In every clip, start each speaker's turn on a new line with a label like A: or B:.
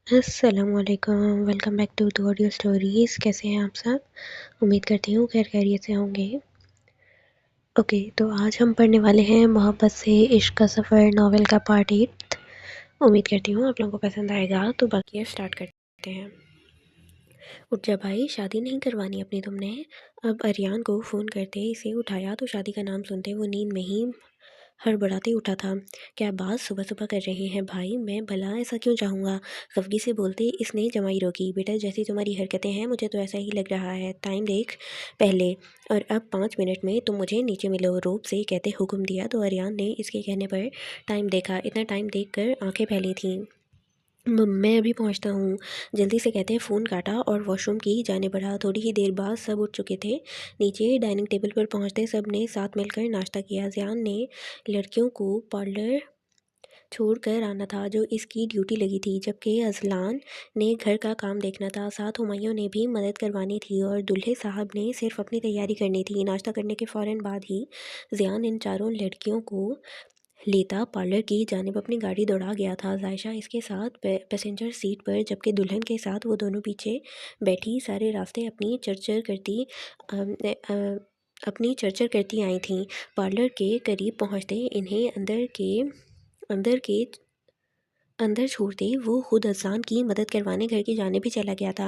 A: अस्सलामुअलैकुम, welcome back to the audio stories. कैसे हैं आप सब? उम्मीद करती हूँ खैर खैरियत से होंगे। ओके, तो आज हम पढ़ने वाले हैं मोहब्बत से इश्क का सफ़र नॉवेल का पार्ट 8। उम्मीद करती हूँ आप लोगों को पसंद आएगा। तो बाकी स्टार्ट करते हैं। उठ जा भाई, शादी नहीं करवानी अपनी तुमने। अब अरियान को फ़ोन करते इसे उठाया तो शादी का नाम सुनते वो नींद में ही हड़बड़ाते उठा था। क्या बात सुबह सुबह कर रहे हैं भाई, मैं भला ऐसा क्यों चाहूँगा? खफगी से बोलते इसने जमाई रोकी। बेटा जैसी तुम्हारी हरकतें हैं मुझे तो ऐसा ही लग रहा है। टाइम देख पहले। और अब 5 मिनट में तुम मुझे नीचे मिलो, रूप से कहते हुक्म दिया तो अरियान ने इसके कहने पर टाइम देखा। इतना टाइम देख कर आँखें फैली थीं। मैं अभी पहुंचता हूँ, जल्दी से कहते हैं फ़ोन काटा और वॉशरूम की जाने बढ़ा। थोड़ी ही देर बाद सब उठ चुके थे। नीचे डाइनिंग टेबल पर पहुंचते सब ने साथ मिलकर नाश्ता किया। ज़ियान ने लड़कियों को पार्लर छोड़ कर आना था जो इसकी ड्यूटी लगी थी, जबकि अजलान ने घर का काम देखना था। साथ हुमायूं ने भी मदद करवानी थी और दूल्हे साहब ने सिर्फ अपनी तैयारी करनी थी। नाश्ता करने के फ़ौरन बाद ही ज़ियान इन चारों लड़कियों को लेता पार्लर की जानिब अपनी गाड़ी दौड़ा गया था। जायशा इसके साथ पैसेंजर सीट पर, जबकि दुल्हन के साथ वो दोनों पीछे बैठी सारे रास्ते अम, अ, अ, अपनी चरचर करती आई थीं। पार्लर के करीब पहुंचते इन्हें अंदर के अंदर छोड़ते वो खुद अज़लान की मदद करवाने घर की जानिब भी चला गया था।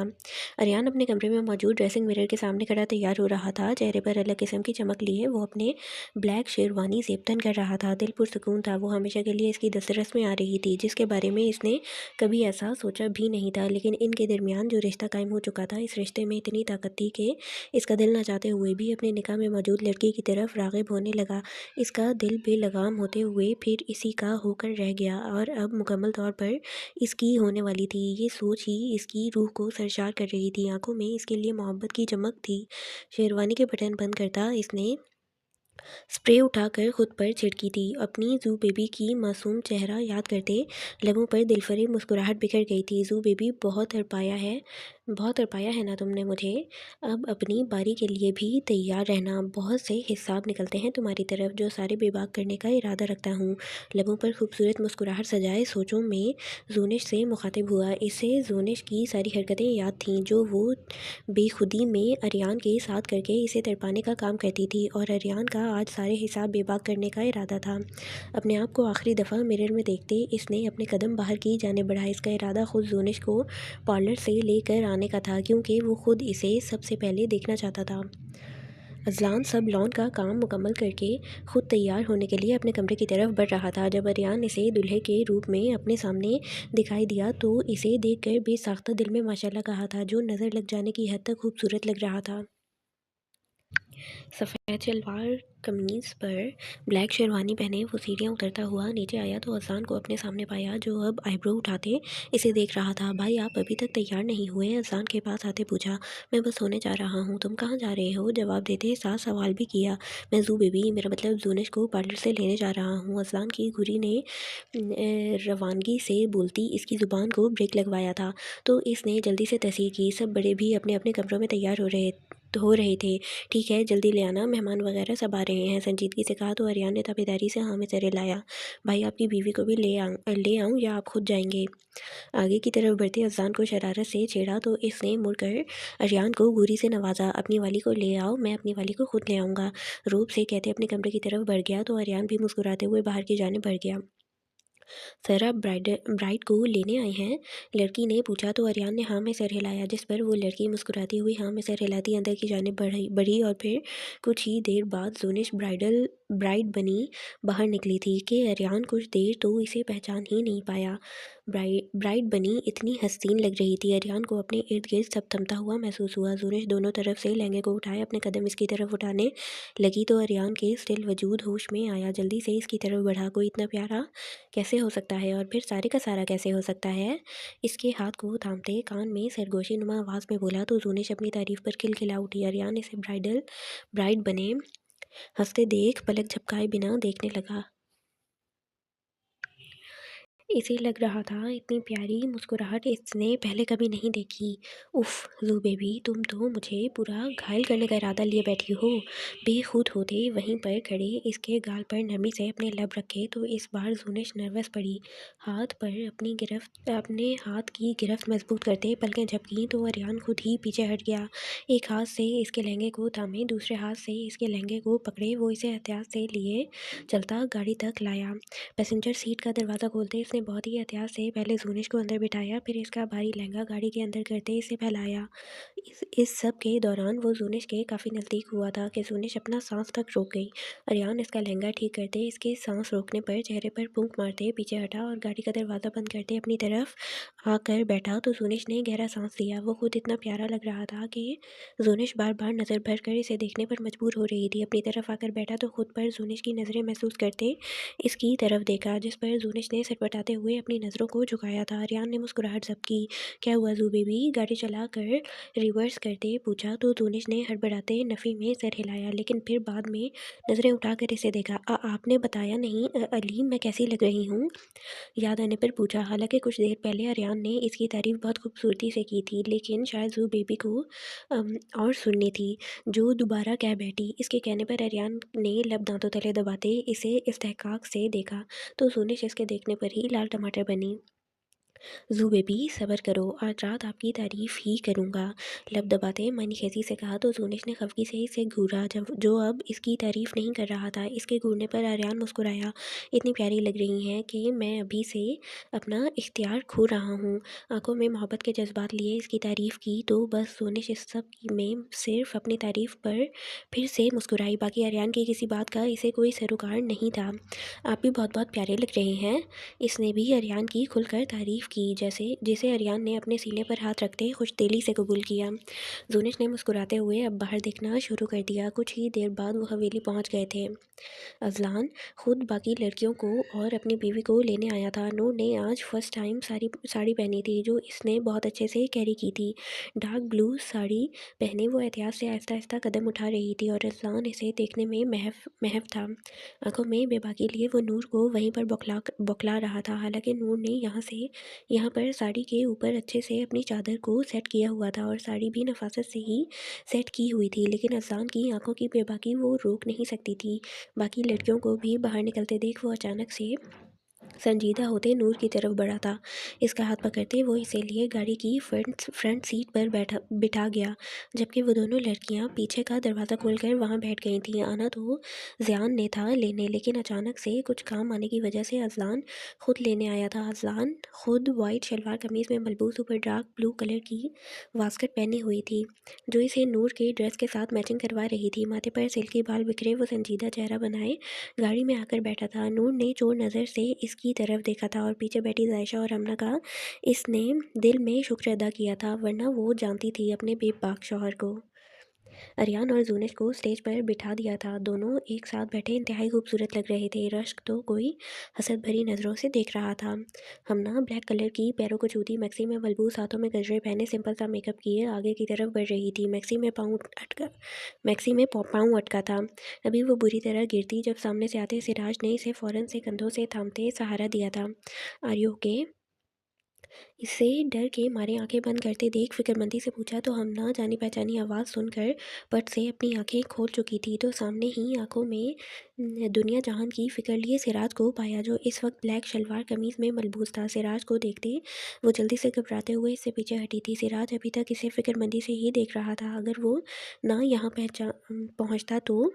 A: अरियान अपने कमरे में मौजूद ड्रेसिंग मिरर के सामने खड़ा तैयार हो रहा था। चेहरे पर अलग किस्म की चमक लिए वो अपने ब्लैक शेरवानी से तन कर रहा था। दिल पुरसकून था। वो हमेशा के लिए इसकी दस्तरस में आ रही थी, जिसके बारे में इसने कभी ऐसा सोचा भी नहीं था। लेकिन इनके दरमियान जो रिश्ता कायम हो चुका था, इस रिश्ते में इतनी ताकत थी कि इसका दिल न चाहते हुए भी अपने निकाह में मौजूद लड़की की तरफ राग़िब होने लगा। इसका दिल बेलगाम होते हुए फिर इसी का होकर रह गया और अब मुकम्मल तौर पर इसकी होने वाली थी। ये सोच ही इसकी रूह को सरशार कर रही थी। आंखों में इसके लिए मोहब्बत की चमक थी। शेरवानी के बटन बंद करता इसने स्प्रे उठाकर खुद पर छिड़की थी। अपनी जू बेबी की मासूम चेहरा याद करते लबों पर दिलफरेब मुस्कुराहट बिखर गई थी। जू बेबी, बहुत तड़पाया है ना तुमने मुझे। अब अपनी बारी के लिए भी तैयार रहना। बहुत से हिसाब निकलते हैं तुम्हारी तरफ, जो सारे बेबाक करने का इरादा रखता हूँ। लबों पर खूबसूरत मुस्कुराहट सजाए सोचों में जूनिश से मुखातिब हुआ। इसे जूनिश की सारी हरकतें याद थीं, जो वो बेखुदी में अरियान के साथ करके इसे तड़पाने का काम करती थी। और अरियान का आज सारे हिसाब बेबाक करने का इरादा था। अपने आप को आखिरी दफ़ा मिरर में देखते इसने अपने कदम बाहर की जाने बढ़ाए। इसका इरादा खुद जूनिश को पार्लर से लेकर आने का था, क्योंकि वो खुद इसे सबसे पहले देखना चाहता था। अजलान सब लॉन का काम मुकम्मल करके खुद तैयार होने के लिए अपने कमरे की तरफ बढ़ रहा था। जब अरियान इसे दूल्हे के रूप में अपने सामने दिखाई दिया तो इसे देखकर बेसाख्ता दिल में माशाल्लाह कहा था, जो नज़र लग जाने की हद तक खूबसूरत लग रहा था। सफ़ेद शलवार कमीज़ पर ब्लैक शेरवानी पहने वो सीढ़ियाँ उतरता हुआ नीचे आया तो अज़लान को अपने सामने पाया, जो अब आईब्रो उठाते इसे देख रहा था। भाई आप अभी तक तैयार नहीं हुए? अज़लान के पास आते पूछा। मैं बस सोने जा रहा हूँ, तुम कहाँ जा रहे हो? जवाब देते साथ सवाल भी किया। मैं जू बेबी, मेरा मतलब जूनिश को पार्लर से लेने जा रहा हूँ। अज़लान की घुरी ने रवानगी से बोलती इसकी ज़ुबान को ब्रेक लगवाया था, तो इसने जल्दी से तस्दीक की। सब बड़े भी अपने अपने कमरों में तैयार हो रहे थे। ठीक है, जल्दी ले आना, मेहमान वगैरह सब आ रहे हैं, संजीदगी से कहा तो अरियान ने ताबेदारी से हाँ में सर हिलाया। भाई आपकी बीवी को भी ले आऊँ या आप खुद जाएंगे? आगे की तरफ बढ़ते अज़लान को शरारत से छेड़ा तो इसने मुड़कर अरियान को घूरी से नवाजा। अपनी वाली को ले आओ, मैं अपनी वाली को खुद ले आऊँगा, रूप से कहते अपने कमरे की तरफ बढ़ गया तो अरियान भी मुस्कुराते हुए बाहर की जाने बढ़ गया। सर आप ब्राइड को लेने आए हैं? लड़की ने पूछा तो अरियान ने हाँ में सर हिलाया, जिस पर वो लड़की मुस्कुराती हुई हाँ में सर हिलाती अंदर की जानिब बढ़ी और फिर कुछ ही देर बाद जोनिश ब्राइड बनी बाहर निकली थी कि अरियान कुछ देर तो इसे पहचान ही नहीं पाया। ब्राइड बनी इतनी हसीन लग रही थी, अरियान को अपने इर्द गिर्द सब थमता हुआ महसूस हुआ। जोनिश दोनों तरफ से लहंगे को उठाए अपने कदम इसकी तरफ उठाने लगी तो अरियान के स्टिल वजूद होश में आया। जल्दी से इसकी तरफ बढ़ा। कोई इतना प्यारा कैसे हो सकता है, और फिर सारे का सारा कैसे हो सकता है? इसके हाथ को थामते कान में सरगोशी नुमा आवाज़ में बोला तो जूनिश अपनी तारीफ पर खिलखिला उठी। अरियान इसे ब्राइड बने हंसते देख पलक झपकाए बिना देखने लगा। इसे लग रहा था इतनी प्यारी मुस्कुराहट इसने पहले कभी नहीं देखी। उफ़! ज़ू बेबी तुम तो मुझे पूरा घायल करने का इरादा लिए बैठी हो। बेखुद होते वहीं पर खड़े इसके गाल पर नरमी से अपने लब रखे तो इस बार ज़ूनिश नर्वस पड़ी। हाथ पर अपने हाथ की गिरफ्त मज़बूत करते पलकें झपकीं तो अरियान खुद ही पीछे हट गया। एक हाथ से इसके लहंगे को थामे, दूसरे हाथ से इसके लहंगे को पकड़े वो इसे एहतियात से लिए चलता गाड़ी तक लाया। पैसेंजर सीट का दरवाज़ा खोलते इसने बहुत ही एहतियात से पहले ज़ूनिश को अंदर बिठाया, फिर इसका भारी लहंगा गाड़ी के अंदर करते इसे फैलाया। इस सब के दौरान वो ज़ूनिश के काफ़ी नज़दीक हुआ था कि ज़ूनिश अपना सांस तक रोक गई। अरियान इसका लहंगा ठीक करते इसके सांस रोकने पर चेहरे पर फूंक मारते पीछे हटा और गाड़ी का दरवाज़ा बंद करते अपनी तरफ आकर बैठा तो ज़ूनिश ने गहरा सांस लिया। वो खुद इतना प्यारा लग रहा था कि ज़ूनिश बार बार नज़र भर कर इसे देखने पर मजबूर हो रही थी। अपनी तरफ आकर बैठा तो खुद पर ज़ूनिश की नज़रें महसूस करते इसकी तरफ देखा, जिस पर ज़ूनिश ने सटपटाते हुए अपनी नज़रों को झुकाया था। अरियान ने मुस्कुराहट ज़ब्त की। क्या हुआ ज़ू बेबी? गाड़ी चला कर रिवर्स करते पूछा तो ज़ूनिश ने हड़बड़ाते नफ़ी में सर हिलाया, लेकिन फिर बाद में नज़रें उठाकर इसे देखा। आपने बताया नहीं अली मैं कैसी लग रही हूँ? याद आने पर पूछा। हालांकि कुछ देर पहले अरियान ने इसकी तारीफ़ बहुत खूबसूरती से की थी, लेकिन शायद ज़ू बेबी को और सुननी थी, जो दोबारा कह बैठी। इसके कहने पर अरियान ने लब दांतों तले दबाते इसे इस्तेहकाक से देखा तो ज़ूनिश इसके देखने पर ही लाल टमाटर बनी। ज़ू बेबी सब्र करो, आज रात आपकी तारीफ़ ही करूँगा, लब दबाते मायूसी से कहा तो ज़ूनिश ने खफगी से इसे घूरा जब जो अब इसकी तारीफ़ नहीं कर रहा था। इसके घूरने पर आर्यन मुस्कुराया। इतनी प्यारी लग रही हैं कि मैं अभी से अपना इख्तियार खो रहा हूँ। आंखों में मोहब्बत के जज्बात लिए इसकी तारीफ़ की तो बस ज़ूनिश इस सब में सिर्फ अपनी तारीफ़ पर फिर से मुस्कुराई। बाकी आर्यन की किसी बात का इसे कोई सरोकार नहीं था। आप भी बहुत बहुत प्यारे लग रहे हैं। इसने भी अरियान की खुलकर तारीफ़ की, जिसे अरियान ने अपने सीने पर हाथ रखते खुशदिली से कबूल किया। ज़ूनिश ने मुस्कुराते हुए अब बाहर देखना शुरू कर दिया। कुछ ही देर बाद वो हवेली पहुंच गए थे। अज़लान खुद बाकी लड़कियों को और अपनी बीवी को लेने आया था। नूर ने आज फर्स्ट टाइम साड़ी पहनी थी, जो इसने बहुत अच्छे से कैरी की थी। डार्क ब्लू साड़ी पहने वो एहतियात से आहिस्ता आहिस्ता कदम उठा रही थी और अज़लान इसे देखने में महव था। आंखों में बेबाकी लिए वो नूर को वहीं पर बौखला रहा था। हालांकि नूर ने यहाँ पर साड़ी के ऊपर अच्छे से अपनी चादर को सेट किया हुआ था और साड़ी भी नफासत से ही सेट की हुई थी, लेकिन अज़लान की आंखों की बेबाकी वो रोक नहीं सकती थी। बाकी लड़कियों को भी बाहर निकलते देख वो अचानक से संजीदा होते नूर की तरफ बढ़ा था। इसका हाथ पकड़ते वो इसे लिए गाड़ी की फ्रंट सीट पर बिठा गया, जबकि वो दोनों लड़कियां पीछे का दरवाज़ा खोलकर वहां बैठ गई थीं। आना तो ज़ियान ने था लेने, लेकिन अचानक से कुछ काम आने की वजह से अज़लान खुद लेने आया था। अज़लान खुद वाइट शलवार कमीज़ में मलबूस ऊपर डार्क ब्लू कलर की वास्कट पहनी हुई थी, जो इसे नूर के ड्रेस के साथ मैचिंग करवा रही थी। माथे पर सिल्की बाल बिखरे वो संजीदा चेहरा बनाए गाड़ी में आकर बैठा था। नूर ने चोर नज़र से इसकी तरफ देखा था और पीछे बैठी जायशा और रमना का इसने दिल में शुक्र अदा किया था, वरना वो जानती थी अपने बेबाक शौहर को। अरियान और जूनिश को स्टेज पर बिठा दिया था। दोनों एक साथ बैठे इंतहाई खूबसूरत लग रहे थे। रश्क तो कोई हसद भरी नज़रों से देख रहा था। हमना ब्लैक कलर की पैरों को छूती मैक्सी में मलबूस, हाथों में गजरे पहने सिंपल सा मेकअप किए आगे की तरफ बढ़ रही थी। मैक्सी में पाँव अटका था। अभी वो बुरी तरह गिरती जब सामने से आते सिराज ने इसे फ़ौरन से कंधों से थामते सहारा दिया था। Are you okay? इसे डर के मारे आंखें बंद करते देख फिक्रमंदी से पूछा तो हम ना जानी पहचानी आवाज़ सुनकर पट से अपनी आंखें खोल चुकी थी तो सामने ही आंखों में दुनिया जहान की फिक्र लिए सिराज को पाया, जो इस वक्त ब्लैक शलवार कमीज़ में मलबूस था। सिराज को देखते वो जल्दी से घबराते हुए इससे पीछे हटी थी। सिराज अभी तक इसे फिक्रमंदी से ही देख रहा था। अगर वो ना यहाँ पहुँचता तो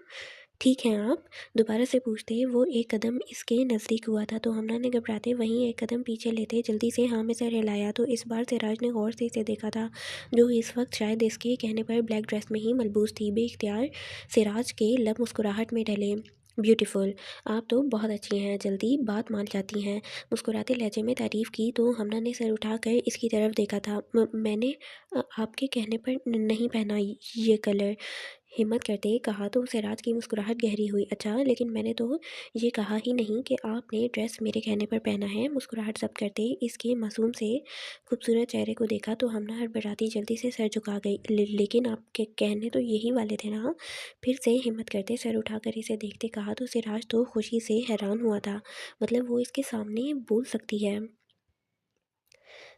A: ठीक है आप? दोबारा से पूछते वो एक कदम इसके नज़दीक हुआ था तो हमना ने घबराते वहीं एक कदम पीछे लेते जल्दी से हाँ में सर हिलाया तो इस बार सिराज ने गौर से इसे देखा था, जो इस वक्त शायद इसके कहने पर ब्लैक ड्रेस में ही मलबूस थी। बेइख्तियार सिराज के लब मुस्कुराहट में ढले। ब्यूटीफुल, आप तो बहुत अच्छी हैं, जल्दी बात मान जाती हैं, मुस्कुराते लहजे में तारीफ़ की तो हमना ने सर उठाकर इसकी तरफ देखा था। मैंने आपके कहने पर नहीं पहना ये कलर, हिम्मत करते कहा तो सिराज की मुस्कुराहट गहरी हुई। अच्छा, लेकिन मैंने तो ये कहा ही नहीं कि आपने ड्रेस मेरे कहने पर पहना है। मुस्कुराहट जब्त करते इसके मासूम से खूबसूरत चेहरे को देखा तो हमना हड़बड़ाती जल्दी से सर झुका गई। लेकिन आपके कहने तो यही वाले थे ना? फिर से हिम्मत करते सर उठाकर इसे देखते कहा तो सिराज तो खुशी से हैरान हुआ था। मतलब वो इसके सामने बोल सकती है।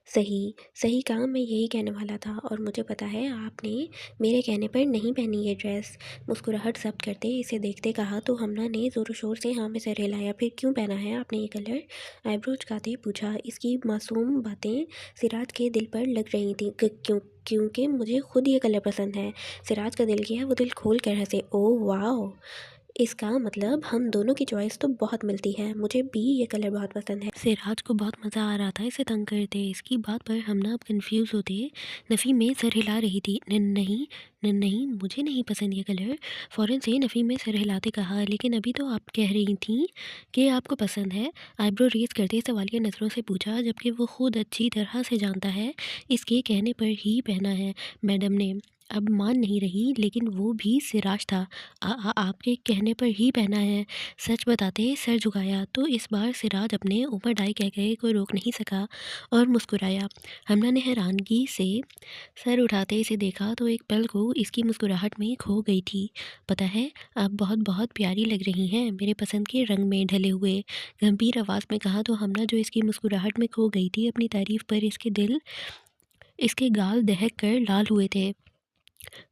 A: सही, सही कहा, मैं यही कहने वाला था और मुझे पता है आपने मेरे कहने पर नहीं पहनी ये ड्रेस। मुस्कुराहट ज़ब्त करते इसे देखते कहा तो हमना ने ज़ोर-शोर से हाँ में सिर हिलाया। फिर क्यों पहना है आपने ये कलर? आईब्रो झुकाते पूछा। इसकी मासूम बातें सिराज के दिल पर लग रही थीं। क्योंकि मुझे खुद ये कलर पसंद है। सिराज का दिल किया, वो दिल खोल कर हँसे। Oh wow! इसका मतलब हम दोनों की चॉइस तो बहुत मिलती है। मुझे भी ये कलर बहुत पसंद है। सिराज को बहुत मज़ा आ रहा था इसे तंग करते। इसकी बात पर हम ना अब कंफ्यूज होते नफ़ी में सर हिला रही थी। नहीं, नहीं, मुझे नहीं पसंद ये कलर। फ़ौरन से नफ़ी में सर हिलाते कहा, लेकिन अभी तो आप कह रही थी कि आपको पसंद है। आईब्रो रेज़ करते सवालिया नज़रों से पूछा, जबकि वो खुद अच्छी तरह से जानता है इसके कहने पर ही पहना है। मैडम ने अब मान नहीं रही, लेकिन वो भी सिराज था। आपके कहने पर ही पहना है। सच बताते सर झुकाया तो इस बार सिराज अपने ऊपर डाई कह गए को रोक नहीं सका और मुस्कुराया। हमना ने हैरानगी से सर उठाते इसे देखा तो एक पल को इसकी मुस्कुराहट में खो गई थी। पता है, आप बहुत बहुत प्यारी लग रही हैं, मेरे पसंद के रंग में ढले हुए। गंभीर आवाज़ में कहा तो हमना जो इसकी मुस्कुराहट में खो गई थी अपनी तारीफ पर इसके गाल दहक कर लाल हुए थे।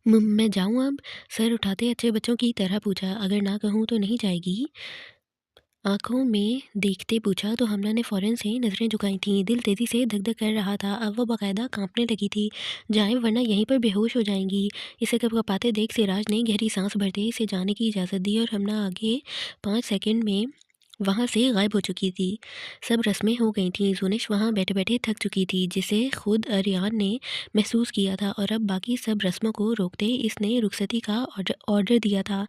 A: मैं जाऊँ अब? सर उठाते अच्छे बच्चों की तरह पूछा। अगर ना कहूँ तो नहीं जाएगी? आँखों में देखते पूछा तो हमना ने फ़ौरन से नज़रें झुकाई थीं। दिल तेज़ी से धक-धक कर रहा था। अब वो बाकायदा काँपने लगी थी। जाएँ वरना यहीं पर बेहोश हो जाएँगी। इसे कँपकँपाते देख सिराज ने गहरी साँस भरते इसे जाने की इजाज़त दी और हमना आगे 5 सेकंड में वहाँ से गायब हो चुकी थी। सब रस्में हो गई थीं। ज़ुनिश वहाँ बैठे-बैठे थक चुकी थी, जिसे खुद अरियान ने महसूस किया था और अब बाकी सब रस्मों को रोकते इसने रुखसती का ऑर्डर दिया था।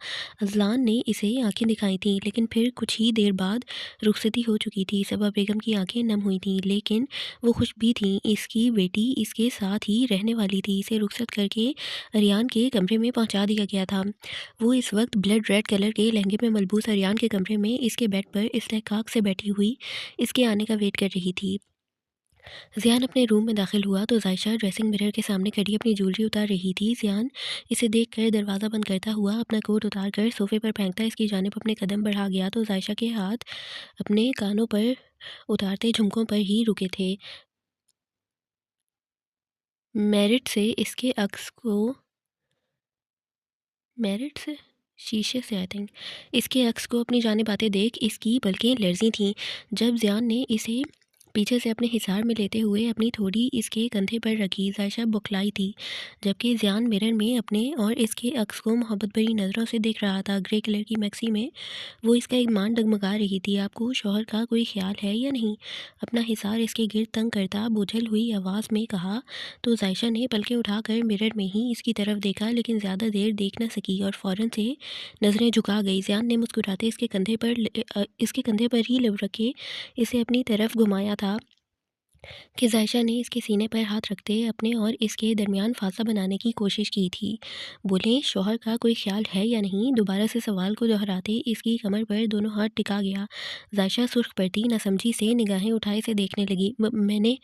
A: अज़लान ने इसे आँखें दिखाई थीं, लेकिन फिर कुछ ही देर बाद रुखसती हो चुकी थी। सबा बेगम की आँखें नम हुई थीं, लेकिन वो खुश भी थीं। इसकी बेटी इसके साथ ही रहने वाली थी। इसे रुखसत करके अरियान के कमरे में पहुँचा दिया गया था। वो इस वक्त ब्लड रेड कलर के लहंगे में मलबूस अरियान के कमरे में इसके बेड पर इस्तेहकाक से बैठी हुई इसके आने का वेट कर रही थी। ज़ियान अपने रूम में दाखिल हुआ तो ज़ायशा ड्रेसिंग मिरर के सामने खड़ी अपनी ज्वेलरी उतार रही थी। ज़ियान इसे देखकर दरवाज़ा बंद करता हुआ अपना कोट उतार कर सोफ़े पर फेंकता इसकी जानिब अपने कदम बढ़ा गया तो ज़ायशा के हाथ अपने कानों पर उतारते झुमकों पर ही रुके थे। मेरिट से इसके अक्स को मेरिट से शीशे से आई थिंक इसके अक्स को अपनी जानिब आते देख इसकी पलकें लर्जी थीं। जब ज़ियान ने इसे पीछे से अपने हिसार में लेते हुए अपनी थोड़ी इसके कंधे पर रखी, ज़ायशा बौखलाई थी, जबकि ज़ियान मिरर में अपने और इसके अक्स को मोहब्बत भरी नज़रों से देख रहा था। ग्रे कलर की मैक्सी में वो इसका ईमान डगमगा रही थी। आपको शौहर का कोई ख्याल है या नहीं? अपना हिसार इसके गिर्द तंग करता बोझल हुई आवाज़ में कहा तो ज़ायशा ने पलकें उठाकर मिरर में ही इसकी तरफ देखा, लेकिन ज़्यादा देर देख न सकी और फ़ौरन से नज़रें झुका गई। ज़ियान ने मुस्कुराते इसके कंधे पर ही लब रखे इसे अपनी तरफ घुमाया था कि ज़ायशा ने इसके सीने पर हाथ रखते अपने और इसके दरमियान फासला बनाने की कोशिश की थी। बोले, शौहर का कोई ख्याल है या नहीं? दोबारा से सवाल को दोहराते इसकी कमर पर दोनों हाथ टिका गया। ज़ायशा सुर्ख पड़ती नासमझी से निगाहें उठाए से देखने लगी। मैंने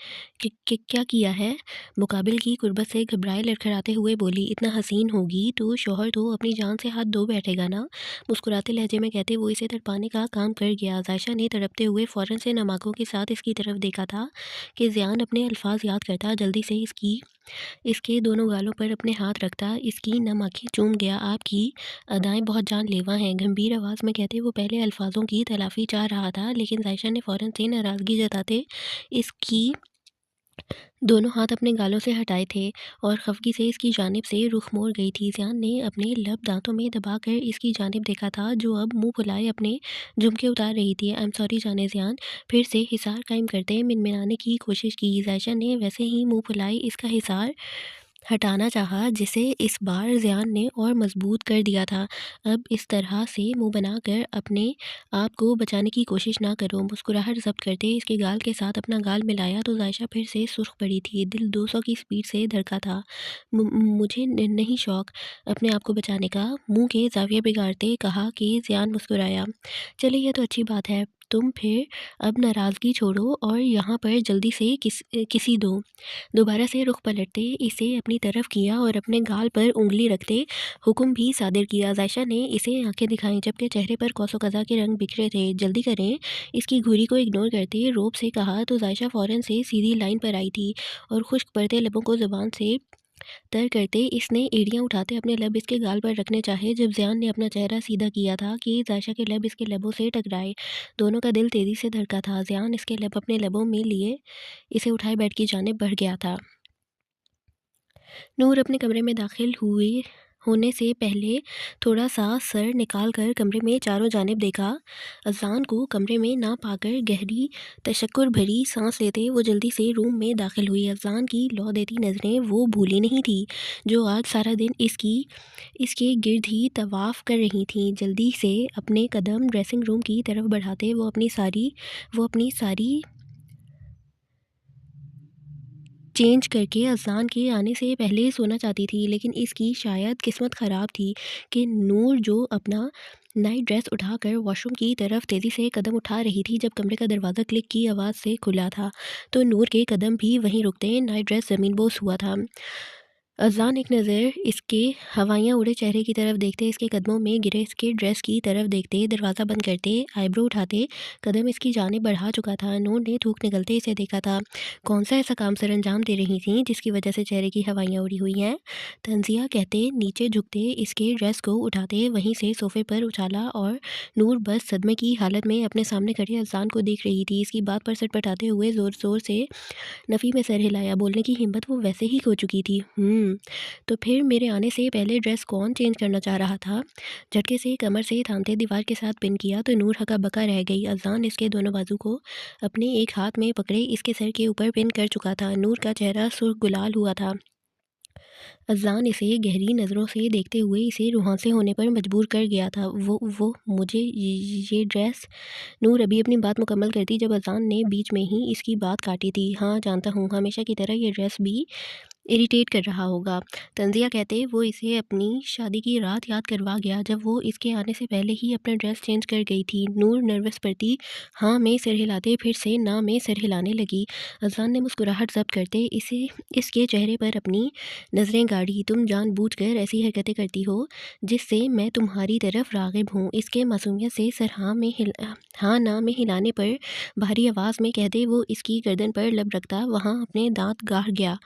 A: क्या किया है? मुकाबिल की कुर्बत से घबराए लड़खड़ाते हुए बोली, इतना हसीन होगी तो शौहर तो अपनी जान से हाथ धो बैठेगा ना? मुस्कुराते लहजे में कहते वो इसे तड़पाने का काम कर गया। ज़ायशा ने तड़पते हुए फ़ौरन से नम आँखों के साथ इसकी तरफ देखा था कि ज़ियान अपने अल्फाज याद करता जल्दी से इसके दोनों गालों पर अपने हाथ रखता इसकी नम आँखें चूम गया। आपकी अदाएँ बहुत जानलेवा हैं, गंभीर आवाज़ में कहते वो पहले अल्फाजों की तलाफ़ी चाह रहा था, लेकिन ज़ायशा ने फ़ौरन से नाराज़गी जताते इसकी दोनों हाथ अपने गालों से हटाए थे और खफगी से इसकी जानिब से रुख मोड़ गई थी। ज़ियान ने अपने लब दांतों में दबाकर इसकी जानिब देखा था, जो अब मुंह फुलाए अपने झुमके उतार रही थी। आई एम सॉरी जाने ज़ियान, फिर से हिसार कायम करते मिनमिनाने की कोशिश की। ज़ायशा ने वैसे ही मुंह फुलाए इसका हिसार हटाना चाहा, जिसे इस बार ज़ियान ने और मजबूत कर दिया था। अब इस तरह से मुंह बनाकर अपने आप को बचाने की कोशिश ना करो। मुस्कुराहट ज़ब्त करते इसके गाल के साथ अपना गाल मिलाया तो जायशा फिर से सुर्ख पड़ी थी। दिल 200 की स्पीड से धड़का था। मुझे नहीं शौक अपने आप को बचाने का, मुंह के जाविये बिगाड़ते कहा कि ज़ियान मुस्कुराया। चले, यह तो अच्छी बात है। तुम फिर अब नाराज़गी छोड़ो और यहाँ पर जल्दी से किसी दो। दोबारा से रुख पलटते इसे अपनी तरफ किया और अपने गाल पर उंगली रखते हुक्म भी सादिर किया। जायशा ने इसे आंखें दिखाईं, जबकि चेहरे पर कौसो कज़ा के रंग बिखरे थे। जल्दी करें, इसकी घुरी को इग्नोर करते रोब से कहा तो जायशा फ़ौरन से सीधी लाइन पर आई थी और खुश्क पड़ते लबों को ज़ुबान से तर करते इसने एड़ियाँ उठाते अपने लब इसके गाल पर रखने चाहे। जब ज़ियान ने अपना चेहरा सीधा किया था कि जायशा के लब इसके लबों से टकराए। दोनों का दिल तेज़ी से धड़का था। ज़ियान इसके लब अपने लबों में लिए इसे उठाए बेड की जानिब बढ़ गया था। नूर अपने कमरे में दाखिल होने से पहले थोड़ा सा सर निकाल कर कमरे में चारों जानिब देखा। अज़ान को कमरे में ना पाकर गहरी तशक्कुर भरी सांस लेते वो जल्दी से रूम में दाखिल हुई। अज़ान की लौ देती नज़रें वो भूली नहीं थी, जो आज सारा दिन इसके गिर्द ही तवाफ़ कर रही थीं। जल्दी से अपने कदम ड्रेसिंग रूम की तरफ बढ़ाते वो अपनी सारी चेंज करके अज़ान के आने से पहले सोना चाहती थी, लेकिन इसकी शायद किस्मत ख़राब थी कि नूर जो अपना नाइट ड्रेस उठाकर वॉशरूम की तरफ तेज़ी से कदम उठा रही थी, जब कमरे का दरवाज़ा क्लिक की आवाज़ से खुला था तो नूर के कदम भी वहीं रुकते नाइट ड्रेस ज़मीन बोस हुआ था। अज़ान एक नज़र इसके हवाइयाँ उड़े चेहरे की तरफ देखते, इसके कदमों में गिरे इसके ड्रेस की तरफ देखते, दरवाज़ा बंद करते, आईब्रो उठाते कदम इसकी जानिब बढ़ा चुका था। नूर ने थूक निकलते इसे देखा था। कौन सा ऐसा काम सर अंजाम दे रही थी जिसकी वजह से चेहरे की हवाइयाँ उड़ी हुई हैं? तंजिया कहते नीचे झुकते इसके ड्रेस को उठाते वहीं से सोफ़े पर उछाला और नूर बस सदमे की हालत में अपने सामने खड़े अज़ान को देख रही थी। इसकी बात पर सटपटाते हुए ज़ोर ज़ोर से नफ़ी में सर हिलाया। बोलने की हिम्मत वो वैसे ही खो चुकी थी। तो फिर मेरे आने से पहले ड्रेस कौन चेंज करना चाह रहा था? झटके से कमर से थामते दीवार के साथ पिन किया तो नूर हका-बका रह गई। अज़ान इसके दोनों बाजू को अपने एक हाथ में पकड़े इसके सर के ऊपर पिन कर चुका था। नूर का चेहरा सुर्ख गुलाल हुआ था। अज़ान इसे गहरी नज़रों से देखते हुए इसे रुहाँसे होने पर मजबूर कर गया था। वो मुझे ये ड्रेस। नूर अभी अपनी बात मुकम्मल करती जब अज़ान ने बीच में ही इसकी बात काटी थी। हाँ, जानता हूँ, हमेशा की तरह ये ड्रेस भी इरिटेट कर रहा होगा। तंजिया कहते वो इसे अपनी शादी की रात याद करवा गया, जब वो इसके आने से पहले ही अपना ड्रेस चेंज कर गई थी। नूर नर्वस पड़ती हाँ में सिर हिलाते फिर से ना में सिर हिलाने लगी। अज़ान ने मुस्कुराहट ज़ब्त करते इसके चेहरे पर अपनी नज़रें गाड़ी। तुम जानबूझकर ऐसी हरकतें करती हो जिससे मैं तुम्हारी तरफ राग़िब हूँ। इसके मासूमियत से सर हाँ ना में हिलाने पर भारी आवाज़ में कहते वो इसकी गर्दन पर लब रखता वहाँ अपने दांत गाड़ गया